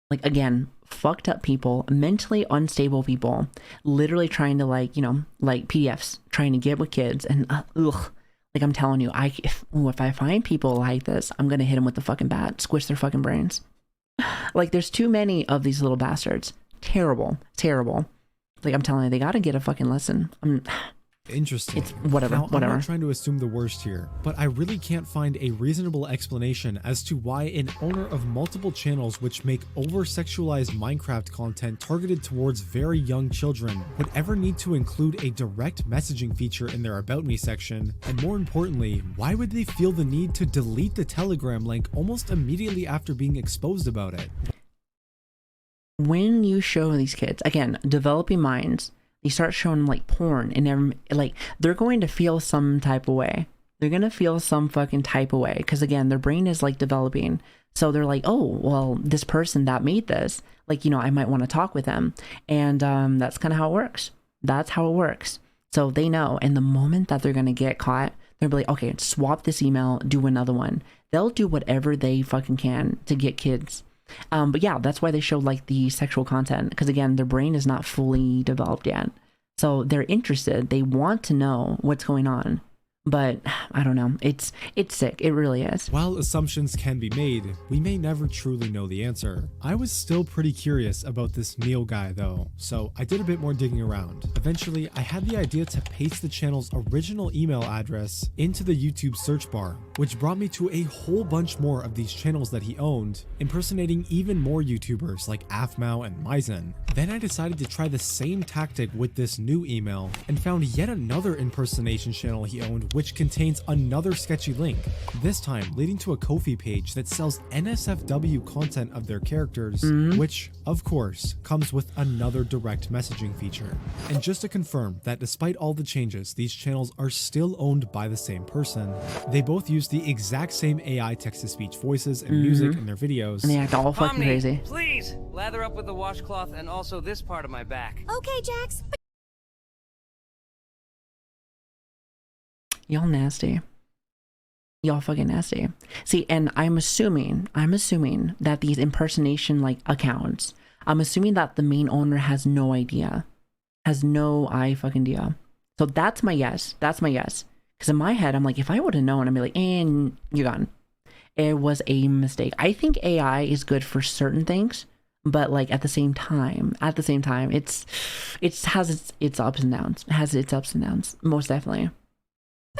S6: Like, again, fucked up people, mentally unstable people, literally trying to like, you know, like PDFs, trying to get with kids and ugh. Like, I'm telling you, if I find people like this, I'm gonna hit them with the fucking bat, squish their fucking brains. Like, there's too many of these little bastards. Terrible. Like, I'm telling you, they gotta get a fucking lesson.
S7: Interesting.
S6: It's whatever.
S7: Now, I'm not trying to assume the worst here, but I really can't find a reasonable explanation as to why an owner of multiple channels which make over-sexualized Minecraft content targeted towards very young children would ever need to include a direct messaging feature in their About Me section, and more importantly, why would they feel the need to delete the Telegram link almost immediately after being exposed about it?
S6: When you show these kids, again, developing minds, you start showing them like porn and like they're going to feel some type of way. They're going to feel some fucking type of way because again, their brain is like developing. So they're like, oh, well, this person that made this, like, you know, I might want to talk with them. And that's kind of how it works. That's how it works. So they know. And the moment that they're going to get caught, they'll be like, okay, swap this email, do another one. They'll do whatever they fucking can to get kids. But yeah, that's why they show like the sexual content because again, their brain is not fully developed yet. So they're interested. They want to know what's going on. But I don't know. It's sick. It really is.
S7: While assumptions can be made, we may never truly know the answer. I was still pretty curious about this Neil guy though, so I did a bit more digging around. Eventually, I had the idea to paste the channel's original email address into the YouTube search bar, which brought me to a whole bunch more of these channels that he owned, impersonating even more YouTubers like Afmao and Maizen. Then I decided to try the same tactic with this new email and found yet another impersonation channel he owned which contains another sketchy link, this time leading to a Ko-fi page that sells NSFW content of their characters, which, of course, comes with another direct messaging feature. And just to confirm that despite all the changes, these channels are still owned by the same person. They both use the exact same AI text-to-speech voices and music in their videos.
S6: And they act all fucking crazy.
S15: Please, lather up with the washcloth and also this part of my back.
S8: Okay, Jax.
S6: Y'all nasty. Y'all fucking nasty. See, and I'm assuming that these impersonation like accounts, I'm assuming that the main owner has no idea. Has no fucking idea. So that's my guess. That's my guess. Because in my head, I'm like, if I would have known, I'd be like, and you're gone. It was a mistake. I think AI is good for certain things, but like at the same time, it has its ups and downs. It has its ups and downs, most definitely.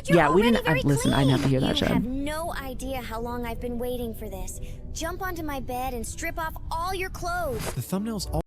S6: Yeah, we didn't listen. I didn't have to hear that shit.
S16: You have no idea how long I've been waiting for this. Jump onto my bed and strip off all your clothes.
S7: The thumbnails all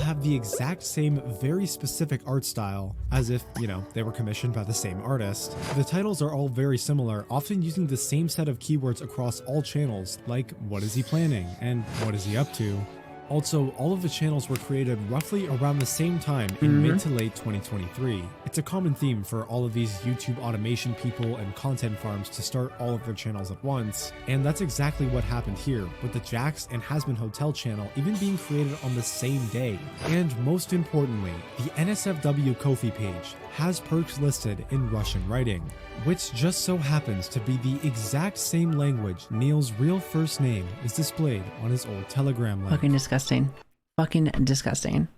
S7: have the exact same very specific art style, as if, you know, they were commissioned by the same artist. The titles are all very similar, often using the same set of keywords across all channels, like what is he planning and what is he up to. Also, all of the channels were created roughly around the same time in mid to late 2023. It's a common theme for all of these YouTube automation people and content farms to start all of their channels at once, and that's exactly what happened here, with the Jax and Hasbin Hotel channel even being created on the same day. And most importantly, the NSFW Ko-fi page has perks listed in Russian writing, which just so happens to be the exact same language Neil's real first name is displayed on his old Telegram link.
S6: Fucking disgusting. Fucking disgusting.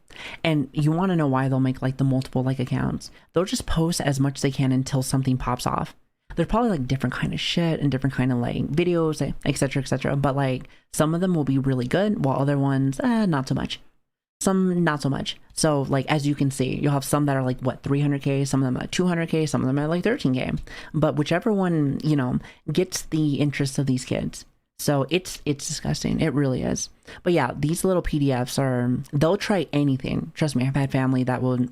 S6: And you want to know why they'll make like the multiple like accounts? They'll just post as much as they can until something pops off. There's probably like different kind of shit and different kind of like videos, etc, etc. But like some of them will be really good, while other ones, not so much. Some not so much. So like as you can see, you'll have some that are like what, 300k, some of them at 200k, some of them at like 13k. But whichever one, you know, gets the interest of these kids. So it's disgusting. It really is. But yeah, these little PDFs are, they'll try anything. Trust me, I've had family that will,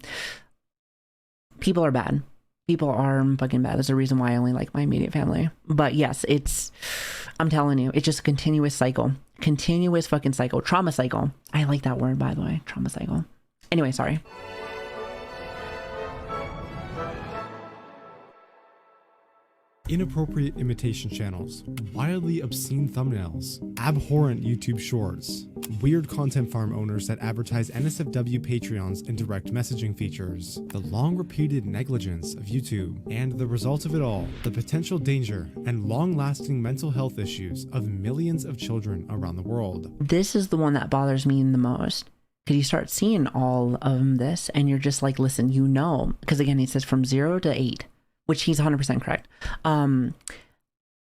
S6: people are bad. People are fucking bad. There's a reason why I only like my immediate family. But yes, I'm telling you, it's just a continuous cycle. Continuous fucking cycle. Trauma cycle. I like that word, by the way. Trauma cycle. Anyway, sorry.
S7: Inappropriate imitation channels, wildly obscene thumbnails, abhorrent YouTube shorts, weird content farm owners that advertise NSFW Patreons and direct messaging features, the long repeated negligence of YouTube, and the result of it all, the potential danger and long-lasting mental health issues of millions of children around the world.
S6: This is the one that bothers me the most. Because you start seeing all of this and you're just like, listen, you know, because again, he says from 0 to 8. Which he's 100% correct.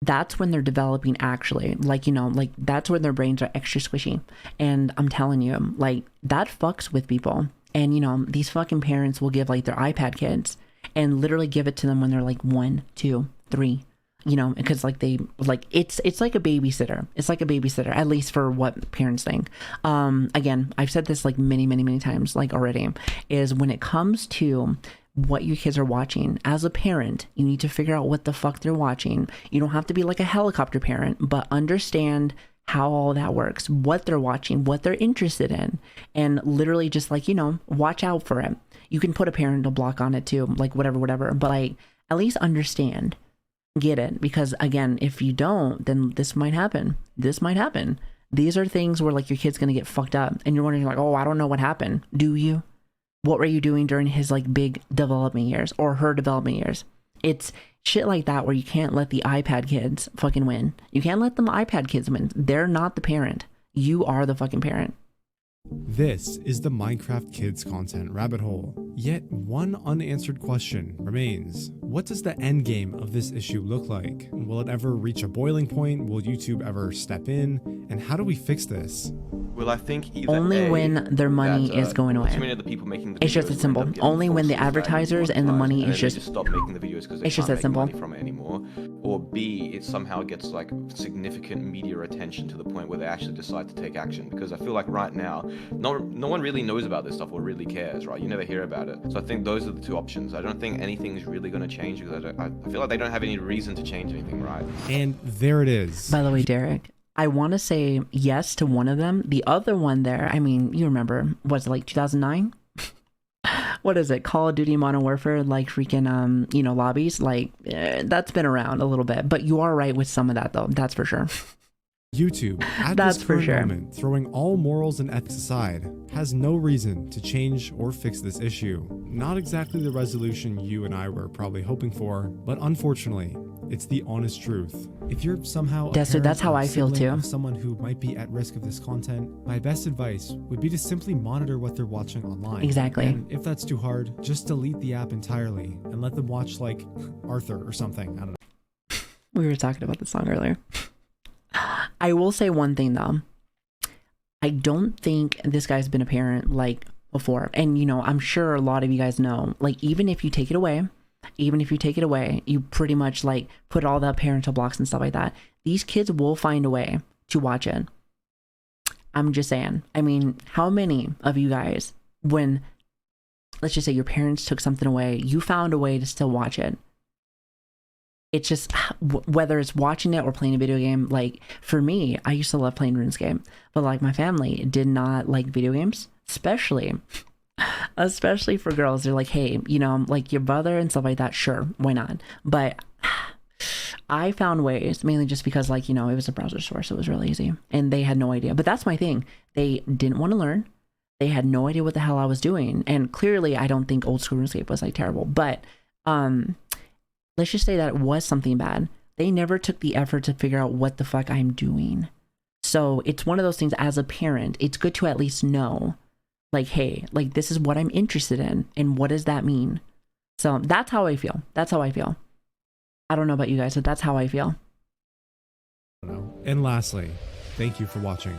S6: That's when they're developing actually, like, you know, like that's when their brains are extra squishy. And I'm telling you, like that fucks with people. And you know, these fucking parents will give like their iPad kids and literally give it to them when they're like 1, 2, 3, you know, because like they like, it's like a babysitter. It's like a babysitter, at least for what parents think. Again, I've said this like many times, like already, is when it comes to what your kids are watching, as a parent, you need to figure out what the fuck they're watching. You don't have to be like a helicopter parent, but understand how all that works, what they're watching, what they're interested in, and literally just like, you know, watch out for it. You can put a parental block on it too, like whatever, but like at least understand, get it, because again, if you don't, then this might happen. These are things where like your kid's gonna get fucked up and you're wondering like, oh, I don't know what happened. Do you? What were you doing during his like big development years or her development years? It's shit like that where you can't let the iPad kids fucking win. You can't let them iPad kids win. They're not the parent. You are the fucking parent.
S7: This is the Minecraft Kids content rabbit hole. Yet one unanswered question remains. What does the end game of this issue look like? Will it ever reach a boiling point? Will YouTube ever step in? And how do we fix this?
S12: Well, I think
S6: only when their money is going away.
S12: Too many of the people making the
S6: it's just that simple. Only when the advertisers and the money is just
S12: stop making the videos because they
S6: it's just
S12: can't
S6: that
S12: make
S6: simple.
S12: money from it anymore. Or B, it somehow gets like significant media attention to the point where they actually decide to take action. Because I feel like right now, no one really knows about this stuff or really cares, right? You never hear about it. So I think those are the two options. I don't think anything's really going to change because I feel like they don't have any reason to change anything, right?
S7: And there it is.
S6: By the way, Derek, I want to say yes to one of them. The other one there, I mean, you remember, was it like 2009? What is it? Call of Duty Modern Warfare, like freaking, you know, lobbies. Like, that's been around a little bit. But you are right with some of that, though. That's for sure.
S7: YouTube, at
S6: That's
S7: this
S6: for
S7: current
S6: sure.
S7: moment, throwing all morals and ethics aside, has no reason to change or fix this issue. Not exactly the resolution you and I were probably hoping for, but unfortunately, it's the honest truth. If you're somehow a
S6: That's
S7: parent
S6: how
S7: or
S6: I feel
S7: sibling
S6: too.
S7: of someone who might be at risk of this content, my best advice would be to simply monitor what they're watching online.
S6: Exactly.
S7: And if that's too hard, just delete the app entirely and let them watch like Arthur or something. I don't know.
S6: We were talking about the song earlier. I will say one thing though. I don't think this guy's been a parent like before. And you know, I'm sure a lot of you guys know, like even if you take it away, you pretty much like put all the parental blocks and stuff like that. These kids will find a way to watch it. I'm just saying. I mean, how many of you guys, when, let's just say your parents took something away, you found a way to still watch it? It's just, whether it's watching it or playing a video game, like for me, I used to love playing RuneScape, but like my family did not like video games, especially for girls. They're like, hey, you know, like your brother and stuff like that, sure, why not? But I found ways, mainly just because like, you know, it was a browser source, it was really easy, and they had no idea. But that's my thing. They didn't want to learn. They had no idea what the hell I was doing. And clearly I don't think old school RuneScape was like terrible, but let's just say that it was something bad. They never took the effort to figure out what the fuck I'm doing. So it's one of those things, as a parent, it's good to at least know, like, hey, like this is what I'm interested in, and what does that mean? So that's how I feel. That's how I feel. I don't know about you guys, but that's how I feel.
S7: And lastly, thank you for watching.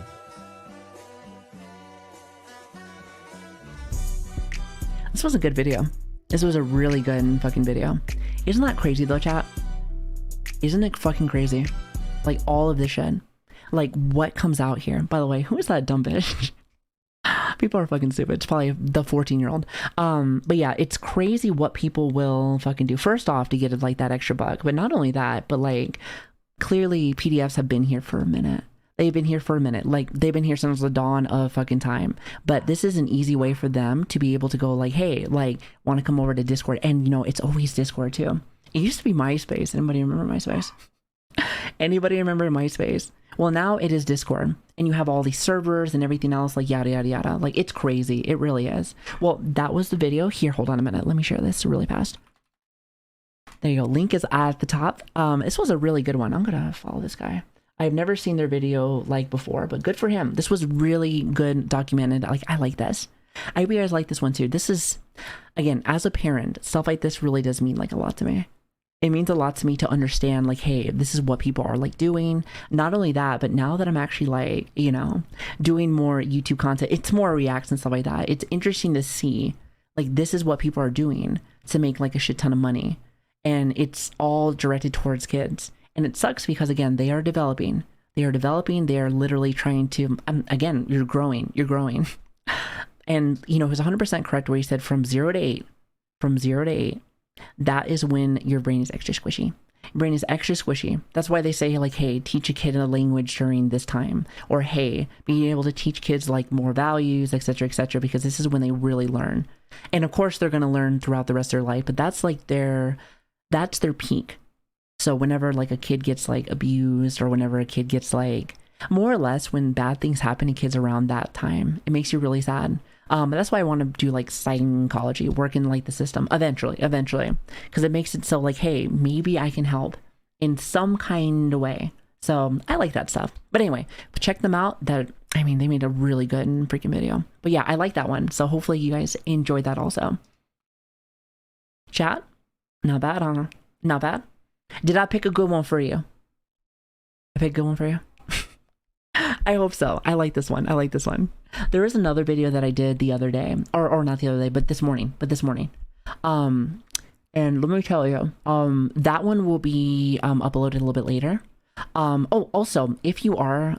S6: This was a good video. This was a really good fucking video. Isn't that crazy though, chat? Isn't it fucking crazy? Like all of this shit. Like what comes out here. By the way, who is that dumb bitch? People are fucking stupid. It's probably the 14-year-old. But yeah, it's crazy what people will fucking do. First off, to get like that extra buck. But not only that, but like clearly PDFs have been here for a minute. They've been here for a minute. Like they've been here since the dawn of fucking time. But this is an easy way for them to be able to go like, hey, like want to come over to Discord. And you know, it's always Discord too. It used to be MySpace. Anybody remember MySpace? Anybody remember MySpace? Well, now it is Discord, and you have all these servers and everything else, like yada yada yada. Like it's crazy. It really is. Well, that was the video. Here, hold on a minute. Let me share this really fast. There you go. Link is at the top. This was a really good one. I'm gonna follow this guy. I've never seen their video like before, but good for him. This was really good documented. Like I like this. I hope you guys like this one too. This is, again, as a parent, stuff like this really does mean like a lot to me. It means a lot to me to understand like, hey, this is what people are like doing. Not only that, but now that I'm actually like, you know, doing more YouTube content, it's more reacts and stuff like that. It's interesting to see like, this is what people are doing to make like a shit ton of money. And it's all directed towards kids. And it sucks because again, they are developing. They are literally trying to, again, you're growing. And you know, it was 100% correct where he said from 0 to 8, that is when your brain is extra squishy. Your brain is extra squishy. That's why they say like, hey, teach a kid a language during this time, or hey, being able to teach kids like more values, etc., because this is when they really learn. And of course they're going to learn throughout the rest of their life, but that's like that's their peak. So whenever like a kid gets like abused, or whenever a kid gets like, more or less when bad things happen to kids around that time, it makes you really sad. But that's why I want to do like psychology, work in like the system eventually, because it makes it so like, hey, maybe I can help in some kind of way. So I like that stuff. But anyway, check them out. They made a really good freaking video. But yeah, I like that one. So hopefully you guys enjoyed that also. Chat, not bad, huh? Not bad. Did I pick a good one for you? I picked a good one for you. I hope so. I like this one. There is another video that I did the other day, or not the other day, but this morning. And let me tell you, that one will be uploaded a little bit later. Oh, also, if you are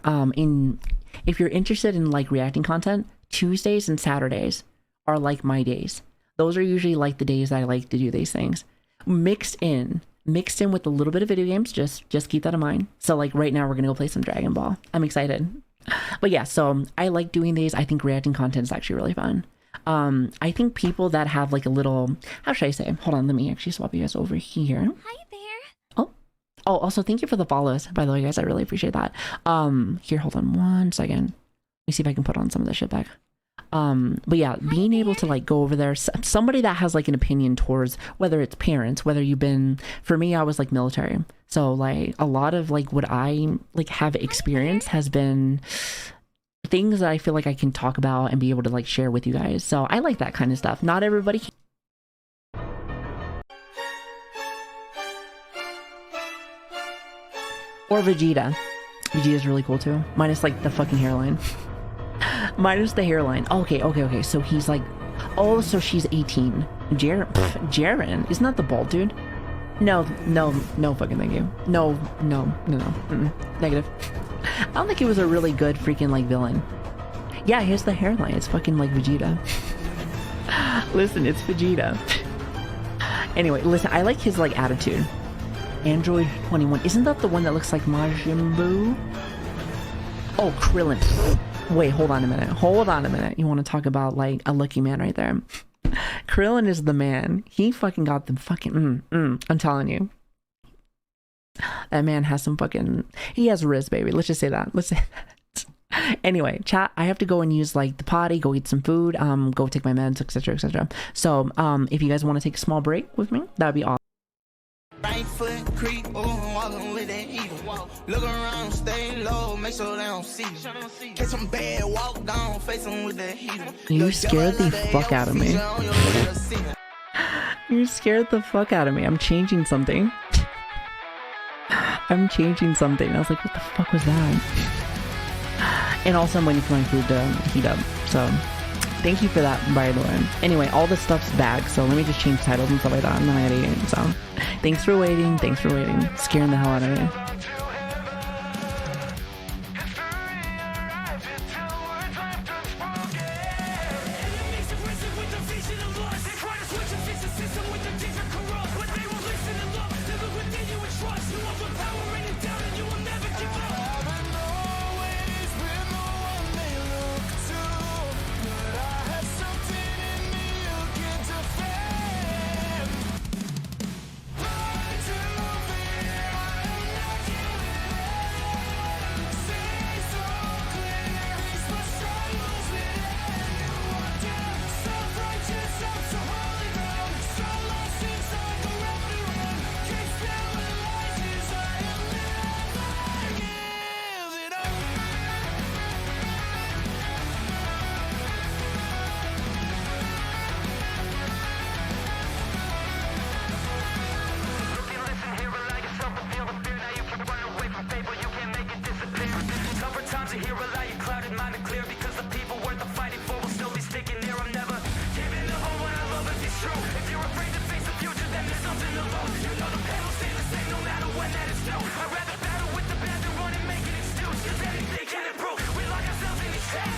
S6: if you're interested in like reacting content, Tuesdays and Saturdays are like my days. Those are usually like the days that I like to do these things. Mixed in with a little bit of video games. Just keep that in mind. So like right now we're gonna go play some Dragon Ball. I'm excited. But yeah, so I like doing these. I think reacting content is actually really fun. I think people that have like a little, how should I say? Hold on, let me actually swap you guys over here.
S8: Hi there.
S6: Oh, also thank you for the follows, by the way, guys. I really appreciate that. Here, hold on one second. Let me see if I can put on some of this shit back. But yeah, being able to like go over there, somebody that has like an opinion towards whether it's parents, whether you've been, for me, I was like military. So like a lot of like what I like have experienced has been things that I feel like I can talk about and be able to like share with you guys. So I like that kind of stuff. Not everybody can. Or Vegeta. Vegeta's really cool too. Minus like the fucking hairline. Minus the hairline. Okay. So he's like, oh, so she's 18. Jaren. Isn't that the bald dude? No fucking thank you. No. Negative. I don't think it was a really good freaking like villain. Yeah, here's the hairline. It's fucking like Vegeta. Listen, it's Vegeta. Anyway, listen, I like his like attitude. Android 21. Isn't that the one that looks like Majin Buu? Oh, Krillin. Wait, hold on a minute. You want to talk about like a lucky man right there? Krillin is the man. He fucking got the fucking I'm telling you. That man has some fucking, he has riz, baby. Let's just say that. Anyway, chat, I have to go and use like the potty, go eat some food, go take my meds, etc. So if you guys want to take a small break with me, that'd be awesome.
S17: Right foot creep, walking with that heater. Look around, stay low, make sure they don't see you. Catch some bad, walk down, face them with that heater.
S6: You scared the fuck out of me. You scared the fuck out of me. I'm changing something. I was like, what the fuck was that? And also I'm waiting for my food to heat up. So thank you for that, by the way. Anyway, all this stuff's back, so let me just change titles and stuff like that, and then I gotta eat. So thanks for waiting. Scaring the hell out of me.
S17: I'd rather battle with the bad than run and make an excuse. Cause anything can improve. We lock ourselves in these traps.